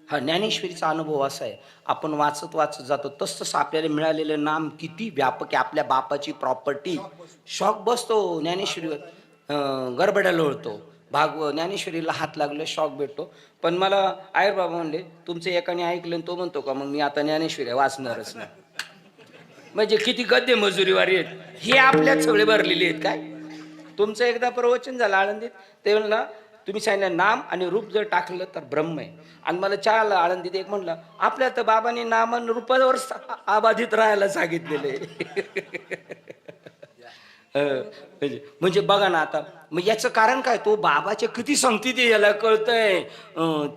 हा, ज्ञानेश्वरीचा अनुभव असा आहे. आपण वाचत जातो तसं आपल्याला मिळालेलं नाम किती व्यापक आहे. आपल्या बापाची प्रॉपर्टी. शॉक बसतो ज्ञानेश्वरीवर, गडबड्याला ओळतो. ज्ञानेश्वरीला हात लागले, शॉक भेटतो. पण मला आयर बाबा म्हणले, तुमचं एकाने ऐकलं तो म्हणतो का मग मी आता ज्ञानेश्वरी वाचणारच नाही. म्हणजे किती गद्य मजुरीवारी आहेत हे आपल्यात सगळे भरलेले आहेत. काय तुमचं एकदा प्रवचन झालं आळंदीत, ते म्हणला तुम्ही सांगितलं नाम आणि रूप जर टाकलं तर ब्रह्म आहे. आणि मला चाल आळंदीत एक म्हणलं, आपल्या तर बाबांनी नाम आणि रूपावर आबाधित राहायला सांगितलेले. म्हणजे बघा ना. आता मग याचं कारण काय? तो बाबाच्या किती संगती ते याला कळतंय.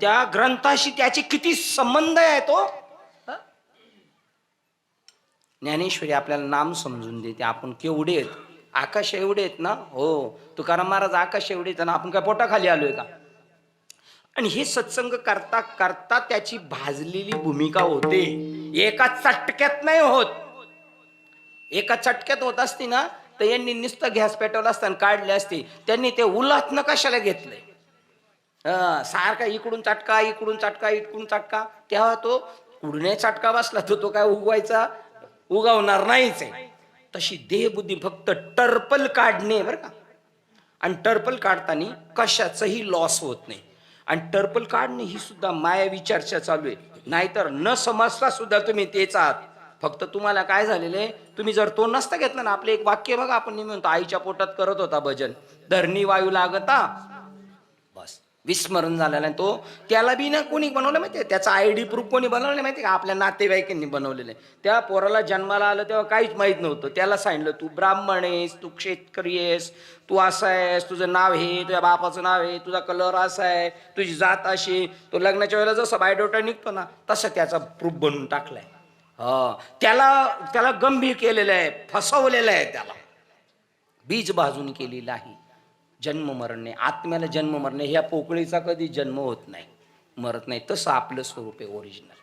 त्या ग्रंथाशी त्याचे किती संबंध आहे. तो ज्ञानेश्वरी आपल्याला नाम समजून देते. आपण केवढे आहेत, आकाश एवढे आहेत ना. हो, तुकाराम महाराज आकाश एवढे आहेत ना, आपण काय पोटाखाली आलोय का? आणि हे सत्संग करता करता त्याची भाजलेली भूमिका होते. एका चटक्यात नाही होत. एका चटक्यात होत असती ना तर यांनी नुसतं गॅस पेटवला असता आणि काढले असते. त्यांनी ते उलटणं कशाला घेतलंय? सारखा इकडून चटका इकडून चटका. तेव्हा तो कुडणे चटका बसला तो काय उगवणार नाहीच आहे. तशी देहबुद्धी फक्त टर्पल काढणे बरं का. आणि टर्पल काढताना कशाचंही लॉस होत नाही. आणि टर्पल काढणे ही सुद्धा मायावी चर्चा चालू आहे. नाहीतर न समजता सुद्धा तुम्ही तेच आहात. फक्त तुम्हाला काय झालेलं आहे, तुम्ही जर तो नसता घेतला ना. आपले एक वाक्य बघा, आपण म्हणतो आईच्या पोटात करत होता भजन, धरणी वायू लागता, बस विस्मरण झालेला आहे. तो त्याला बी ना कोणी बनवलं माहितीये, त्याचा ID प्रूफ कोणी बनवलं माहितीये का? आपल्या नातेवाईकांनी बनवलेलं आहे. त्या पोराला जन्माला आलं तेव्हा काहीच माहित नव्हतं. त्याला सांगितलं तू ब्राह्मण आहेस, तू क्षेत्रकरी आहेस, तू असा आहेस, तुझं नाव हे, तुझ्या बापाचं नाव आहे, तुझा कलर असा आहे, तुझी जात अशी. तो लग्नाच्या वेळेला जसं बायोडेटा निघतो ना तसं त्याचा प्रूफ बनवून टाकलाय. त्याला गंभीर केलेलं आहे, फसवलेलं आहे त्याला. बीज भाजून केलेली आहे. जन्म मरणे, आत्म्याला जन्म मरणे, ह्या पोकळीचा कधी जन्म होत नाही, मरत नाही. तसं आपलं स्वरूप आहे ओरिजिनल.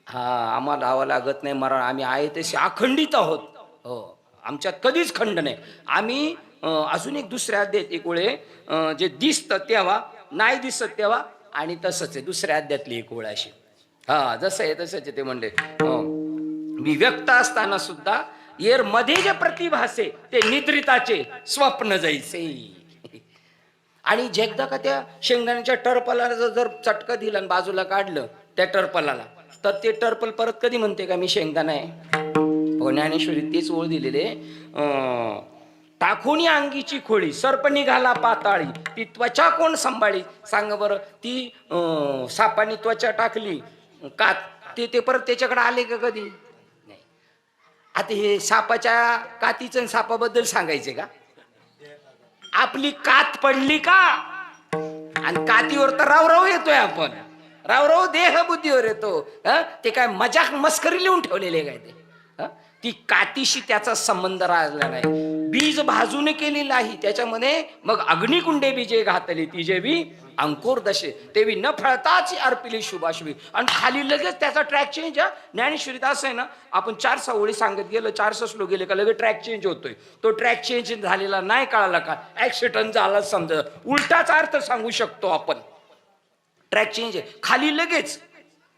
हा, आम्हाला आवा लागत नाही मरण, आम्ही आहे तसे अखंडित आहोत. हो, आमच्यात कधीच खंड नाही. आम्ही अजून एक दुसऱ्या अध्यायात एक वेळे जे दिसतं तेव्हा, नाही दिसत तेव्हा, आणि तसंच आहे दुसऱ्या अध्यायातली एक वेळ अशी. हा, जसं आहे तसंच आहे. ते म्हणले मी व्यक्त असताना सुद्धा येर मध्ये जे प्रतिभासे ते निद्रिताचे स्वप्न जायचे. आणि जेकदा का त्या शेंगदाण्याच्या टरपलाला जर चटका दिला आणि बाजूला काढलं त्या टरपलाला, तर ते टरपल परत कधी म्हणते का मी शेंगदाणा आहे? हो, ज्ञानेश्वरी तेच ओळ दिलेले. टाकून अंगीची खोळी सर्प निघाला पाताळी, ती त्वचा कोण सांभाळी? सांग बरं. ती सापानी त्वचा टाकली कात, ते परत त्याच्याकडे आले का कधी? नाही. आता हे सापाच्या कातीचं सापाबद्दल सांगायचे का? आपली कात पडली का, आणि कातीवर तर रावराव येतोय आपण. रावराव देह बुद्धीवर येतो. ते काय मजाक मस्करी लिहून ठेवलेले काय ते? ती कातीशी त्याचा संबंध राहिला नाही. बीज भाजून केलेलं आहे त्याच्यामध्ये. मग अग्निकुंडे बीजे घातली ती जेवी अंकुर दशे तेवी न फळताच अर्पिली शुभाशुभी. आणि खाली लगेच त्याचा ट्रॅक चेंज. ज्ञानेश्वरीत असं आहे ना, आपण 400 ओळी सांगत गेलो, 400 श्लोक गेले का लगेच ट्रॅक चेंज होतोय. तो ट्रॅक चेंज झालेला नाही कळाला का, ऍक्सिडेंट झाला समजा, उलटाच अर्थ सांगू शकतो आपण. ट्रॅक चेंज आहे खाली लगेच.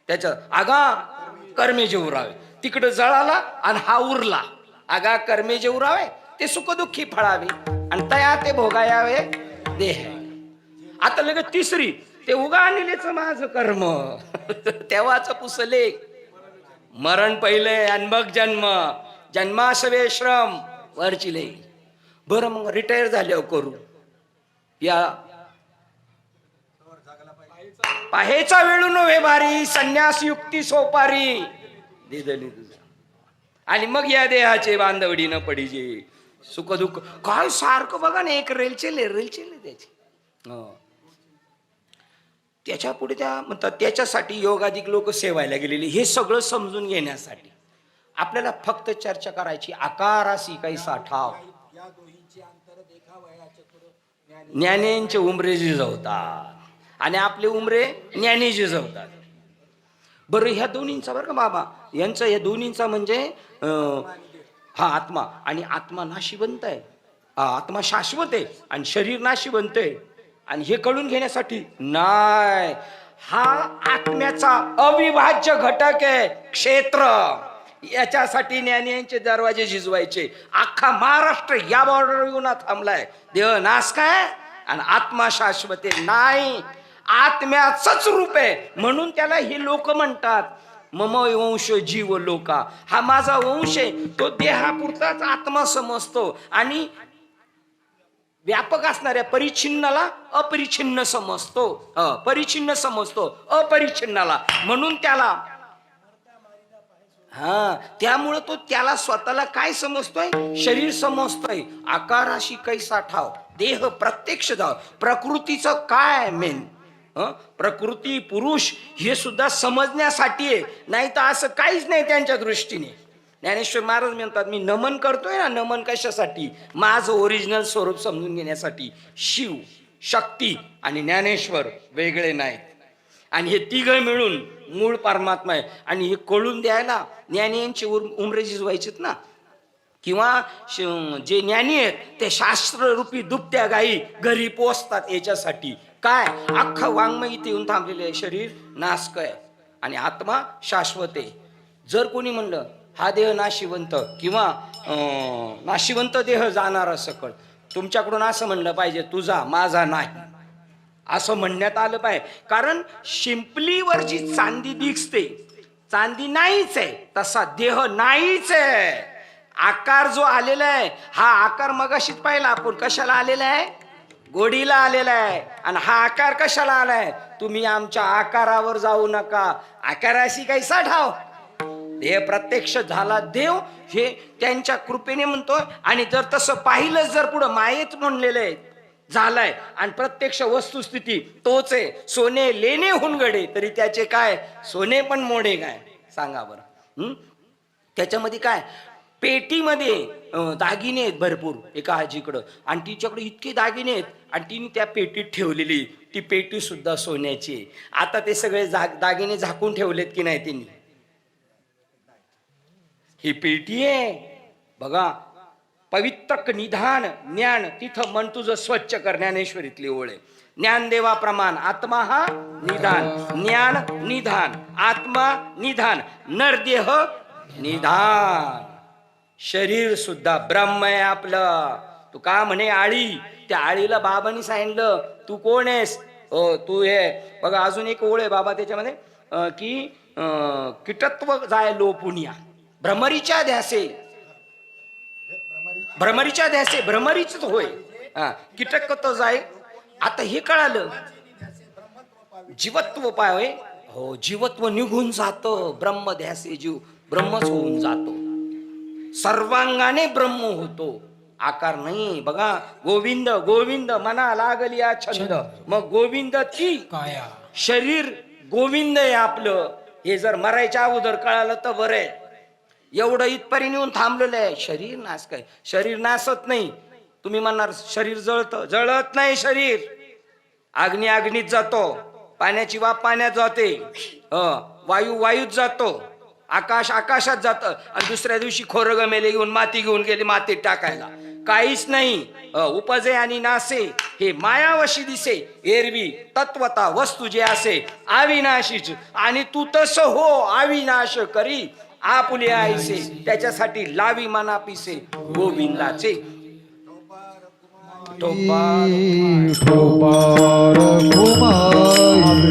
त्याच्या आगा कर्मे जे उरावे, तिकडे जळाला आणि हा उरला. आगा कर्मे जे उरावे ते सुखदुःखी फळावे, आणि तया ते भोगायावे देह. आता लगेच तिसरी, ते उगा आणलेच माझं कर्म तेव्हाच पुसले. मरण पहिले आणि मग जन्म, जन्मासवे श्रम वरचिले. बरं, मग रिटायर झाल्यावर करू या पाहेचा वेळू नव्हे भारी, संन्यास युक्ती सोपारी दिदली तुझा. आणि मग या देहाचे बांधवडी न पडीजे. सुख दुःख काय सारखं बघा ना, एक रेलचेले त्याची. त्याच्या पुढे त्या म्हणतात त्याच्यासाठी योगाधिक लोक सेवायला गेलेली. हे सगळं समजून घेण्यासाठी आपल्याला फक्त चर्चा करायची. आकारासी काही साठाव ज्ञानेंचे उमरे जिजवतात आणि आपले उमरे ज्ञानी जिजवतात. बरं, ह्या दोन्हींचा बरं का बाबा, यांचं ह्या दोन्हींचा म्हणजे हा आत्मा, आणि आत्मा नाशिवंत आहे, आत्मा शाश्वत आहे, आणि शरीर नाशिवंत आहे. आणि हे कळून घेण्यासाठी नाही, हा आत्म्याचा अविभाज्य घटक आहे क्षेत्र. याच्यासाठी ज्ञानीयांचे दरवाजे झिजवायचे. अख्खा महाराष्ट्र या बॉर्डर येऊन थांबलाय. देह नाश काय आणि आत्मा शाश्वत नाही, आत्म्याचंच रूप आहे. म्हणून त्याला हे लोक म्हणतात मम वंश जीव लोका. हा माझा वंश आहे, तो देहापुरताच आत्मा समजतो, आणि व्यापक असणाऱ्या परिच्छिन्नाला अपरिच्छिन्न समजतो, परिच्छिन्न समजतो अपरिच्छिन्नाला. म्हणून त्याला त्यामुळं तो त्याला स्वतःला काय समजतोय? शरीर समजतोय. आकाराशी कैसा ठाव, देह प्रत्यक्ष धाव. प्रकृतीचं काय मेन, प्रकृती पुरुष हे सुद्धा समजण्यासाठी आहे, नाही तर असं काहीच नाही त्यांच्या दृष्टीने. ज्ञानेश्वर महाराज म्हणतात मी नमन करतोय ना, नमन कशासाठी? माझं ओरिजिनल स्वरूप समजून घेण्यासाठी. शिव, शक्ती आणि ज्ञानेश्वर वेगळे नाहीत, आणि हे तिघं मिळून मूळ परमात्मा आहे. आणि हे कळून द्यायला ज्ञानीयांची उमरे जिजवायचीत ना, किंवा जे ज्ञानी आहेत ते शास्त्ररूपी दुभत्या गायी घरी पोचतात याच्यासाठी. काय अख्खं वाङ्मय इथे येऊन थांबलेले आहे. शरीर नाशक आहे आणि आत्मा शाश्वत आहे. जर कोणी म्हणलं हा देह नाशिवंत किंवा नाशिवंत देह जाणारा सकळ, तुमच्याकडून असं म्हणलं पाहिजे तुझा माझा नाही, असं म्हणण्यात आलं पाहिजे. कारण शिंपलीवर जी चांदी दिसते, चांदी नाहीच आहे, तसा देह नाहीच आहे. आकार जो आलेला आहे, हा आकार मगाशीच पाहिला आपण कशाला आलेला आहे? गोडीला आलेला आहे. आणि हा आकार कशाला आलाय? तुम्ही आमच्या आकारावर जाऊ नका, आकाराशी कैसा ठाव. देह प्रत्यक्ष झाला देव, हे त्यांच्या कृपेने म्हणतोय. आणि जर तसं पाहिलं, जर पुढं मायेत म्हणलेलं आहे झालाय आणि प्रत्यक्ष वस्तुस्थिती तोच आहे. सोने लेणे हुनगडे तरी त्याचे काय सोने पण मोडे काय, सांगा बरं. त्याच्यामध्ये काय पेटीमध्ये दागिने आहेत भरपूर एका आजीकडं, आणि तिच्याकडे इतके दागिने आहेत आणि तिने त्या पेटीत ठेवलेली, ती पेटी सुद्धा सोन्याची आहे. आता ते सगळे दागिने झाकून ठेवलेत की नाही तिने? ही पेटी आहे बघा. पवित्र निधान ज्ञान तिथं मन तुझं स्वच्छ कर. ज्ञानेश्वरीतली ओळ आहे. ज्ञानदेवा प्रमाण आत्मा हा निधान, ज्ञान निधान, आत्मा निधान, नरदेह निधान. शरीर सुद्धा ब्रह्म आहे आपलं. तू का म्हणे आळी, त्या आळीला बाबांनी सांगितलं तू कोण आहेस? हो तू हे बघा. अजून एक ओळ आहे बाबा त्याच्यामध्ये की कीटत्व जाय लोपुनिया भ्रमरीच्या ध्यासे, भ्रमरीच्या ध्यासे, भ्रमरीच होय. कीटकत्व जाय. आता हे कळालं जीवत्व पाय. हो जीवत्व निघून जातं, ब्रह्म ध्यासे जीव ब्रह्मच होऊन जातो, सर्वांगाने ब्रह्म होतो, आकार नाही. बघा गोविंद गोविंद मना लागली या छंद, मग गोविंद ती काया. शरीर गोविंद आहे आपलं. हे जर मरायच्या अगोदर कळालं तर बरं आहे. एवढं इथपर्यंत येऊन थांबलेलं आहे. शरीर नाश काय? शरीर नासत नाही. तुम्ही म्हणणार शरीर जळतं, जळत नाही शरीर. अग्नी अग्नीत जातो, पाण्याची वाफ पाण्यात जाते, वायू वायूत जातो, आकाश आकाशात जातं, आणि दुसऱ्या दिवशी खोरं मेले घेऊन माती घेऊन गेली मातीत टाकायला. काहीच नाही. उपजे आणि नासे हे मायावशी दिसे, एरवी तत्वता वस्तू जे असे अविनाशीच, आणि तू तस हो अविनाश करी आपुले आईसे, त्याच्यासाठी लावी मना पिसे गोविंदाचे. ठोपार कुमार, ठोपार कुमार,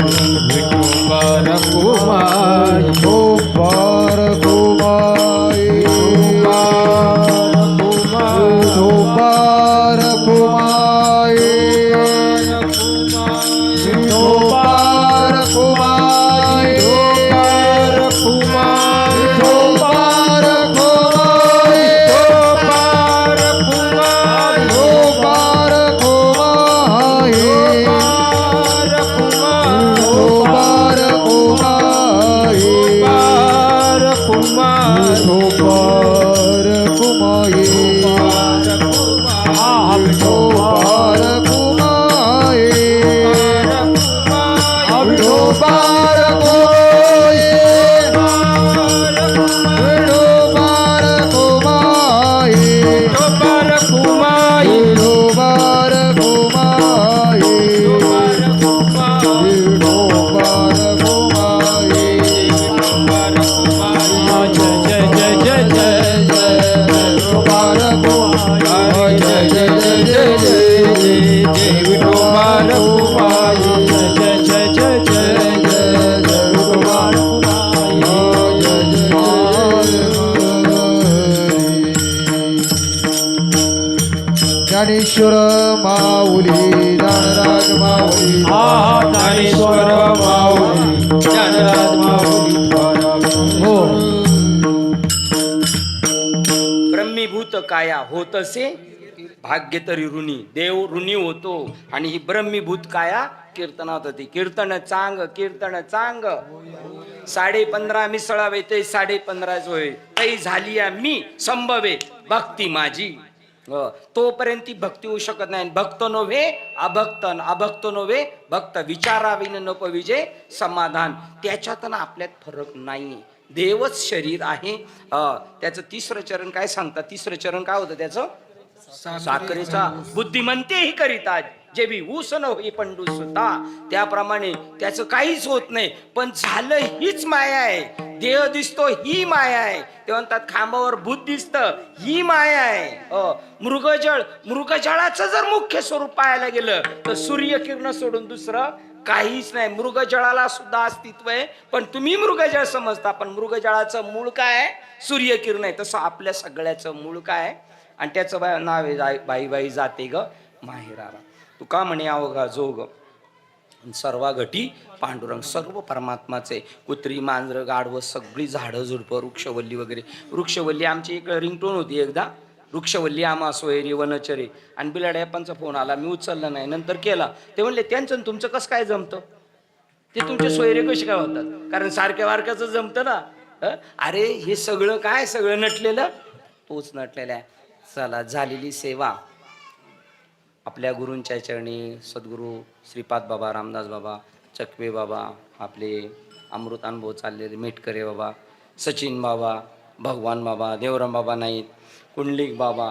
ठोपार कुमार, ठोपार कुमार, ठोपार कुमार, ठोपार ज्ञानेश्वर माऊली, ज्ञानराज माऊली, ज्ञानेश्वर माऊली, ज्ञानराज माऊली. हो ब्रह्मीभूत काया होतसे भाग्य तरी ऋणी. देव ऋणी होतो, आणि ही ब्रह्मीभूत काया कीर्तनात होती. कीर्तन चांग, कीर्तन चांग. 15.5 मिसळावे ते 15.5 होय. तै झाली मी संभवे भक्ती माझी. तोपर्यंत ती भक्ती होऊ शकत नाही. भक्त नव्हे अभक्त, अभक्त नव्हे भक्त. विचाराविन न पविजे समाधान. त्याच्यातून आपल्यात फरक नाही. देवच शरीर आहे. त्याचं तिसरं चरण काय सांगतात? तिसरं चरण काय होतं त्याचं? साखरेचा बुद्धिमंतेही करिता जे बी ऊस न होई पंडू सुता. त्याप्रमाणे त्याचं काहीच होत नाही. पण झालं हीच माया आहे. देह दिसतो ही माया आहे. ते म्हणतात खांबावर भूत दिसतं ही माया आहे. मृगजळ, मृगजळाचं जर मुख्य स्वरूप पाहायला गेलं तर सूर्यकिरण सोडून दुसरं काहीच नाही. मृगजळाला सुद्धा अस्तित्व आहे, पण तुम्ही मृगजळ समजता. पण मृगजळाचं मूळ काय आहे? सूर्यकिरण आहे. तसं आपल्या सगळ्याचं मूळ काय आहे? आणि त्याचं नाव आहे बाई बाई जाते ग माहेराला. तू का म्हणे अवघा जोग सर्वा घटी पांडुरंग. सर्व परमात्माचे. कुत्री मांजरं गाढवं सगळी झाडं झुडपं वृक्षवल्ली वगैरे. वृक्षवल्ली आमची एक रिंगटोन होती एकदा. वृक्षवल्ली आम्हा सोयरी वनचरे. आणि बिलाड्यापांचा फोन आला, मी उचलला नाही, नंतर केला. ते म्हणले त्यांचं तुमचं कसं काय जमतं? ते तुमचे सोयरे कसे काय होतात? कारण सारख्या वारख्याचं जमतं ना. अरे हे सगळं काय? सगळं नटलेलं. तोच नटलेला आहे. चला, झालेली सेवा आपल्या गुरूंच्या चरणी सद्गुरू श्रीपाद बाबा, रामदास बाबा, चकवे बाबा, आपले अमृतानुभव चाललेले मेटकरे बाबा, सचिन बाबा, भगवान बाबा, देवराम बाबा नाईक, कुंडलिक बाबा,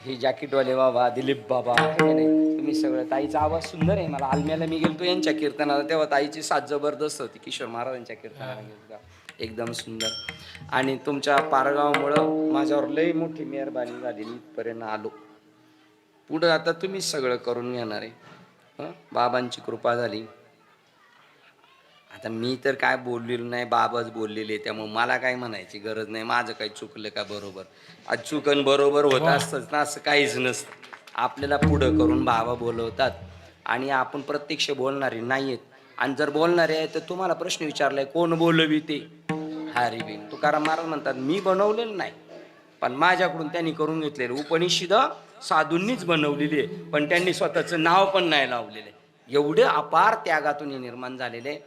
हे जॅकेटवाले बाबा, दिलीप बाबा, हे नाही तुम्ही सगळं. ताईचा आवाज सुंदर आहे. मला आलम्याला मी गेलतो यांच्या कीर्तनाला, तेव्हा ताईची साथ जबरदस्त होती. किशोर महाराजांच्या कीर्तनाला गेलतो, एकदम सुंदर. आणि तुमच्या पारगावामुळं माझ्यावर लई मोठी मेहरबानी झालेली, इथपर्यंत आलो. पुढं आता तुम्हीच सगळं करून घेणार आहे. बाबांची कृपा झाली. आता मी तर काय बोललेलो नाही, बाबाच बोललेले, त्यामुळे मला काय म्हणायची गरज नाही. माझं काही चुकलं का बरोबर, आज चुकन बरोबर होत असतंच ना, असं काहीच नसतं. आपल्याला पुढं करून बाबा बोलवतात आणि आपण प्रत्यक्ष बोलणारे नाही आहेत. आणि जर बोलणारे आहे तर तुम्हाला प्रश्न विचारलाय कोण बोलवी ते हरिबिन. तुकाराम महाराज म्हणतात मी बनवलेलं नाही, पण माझ्याकडून त्यांनी करून घेतलेलं. उपनिषद साधूंनीच बनवलेली आहे, पण त्यांनी स्वतःचं नाव पण नाही लावलेलं आहे. एवढे अपार त्यागातून हे निर्माण झालेले.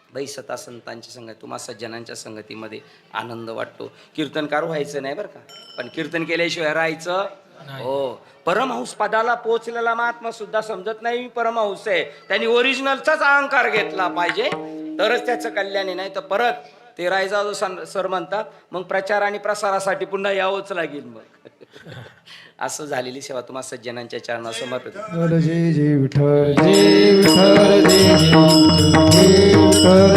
बैसता संतांच्या संगत, तुम्हा सज्जनांच्या संगतीमध्ये आनंद वाटतो. कीर्तनकार व्हायचं नाही बरं का, पण कीर्तन केल्याशिवाय राहायचं हो. परमहंस पदाला पोचलेला महात्मा सुद्धा समजत नाही मी परमहंस आहे. त्यांनी ओरिजिनलचाच अहंकार घेतला पाहिजे, तरच त्याचं कल्याण आहे. नाही तर परत ते रायजादू सर म्हणतात मग प्रचार आणि प्रसारासाठी पुन्हा यावंच लागेल. मग असं झालेली सेवा तुम्हा सज्जनांच्या चरणात समर्पित. जय जय विठ्ठल, जय विठ्ठल, जय जय विठ्ठल, जय विठ्ठल.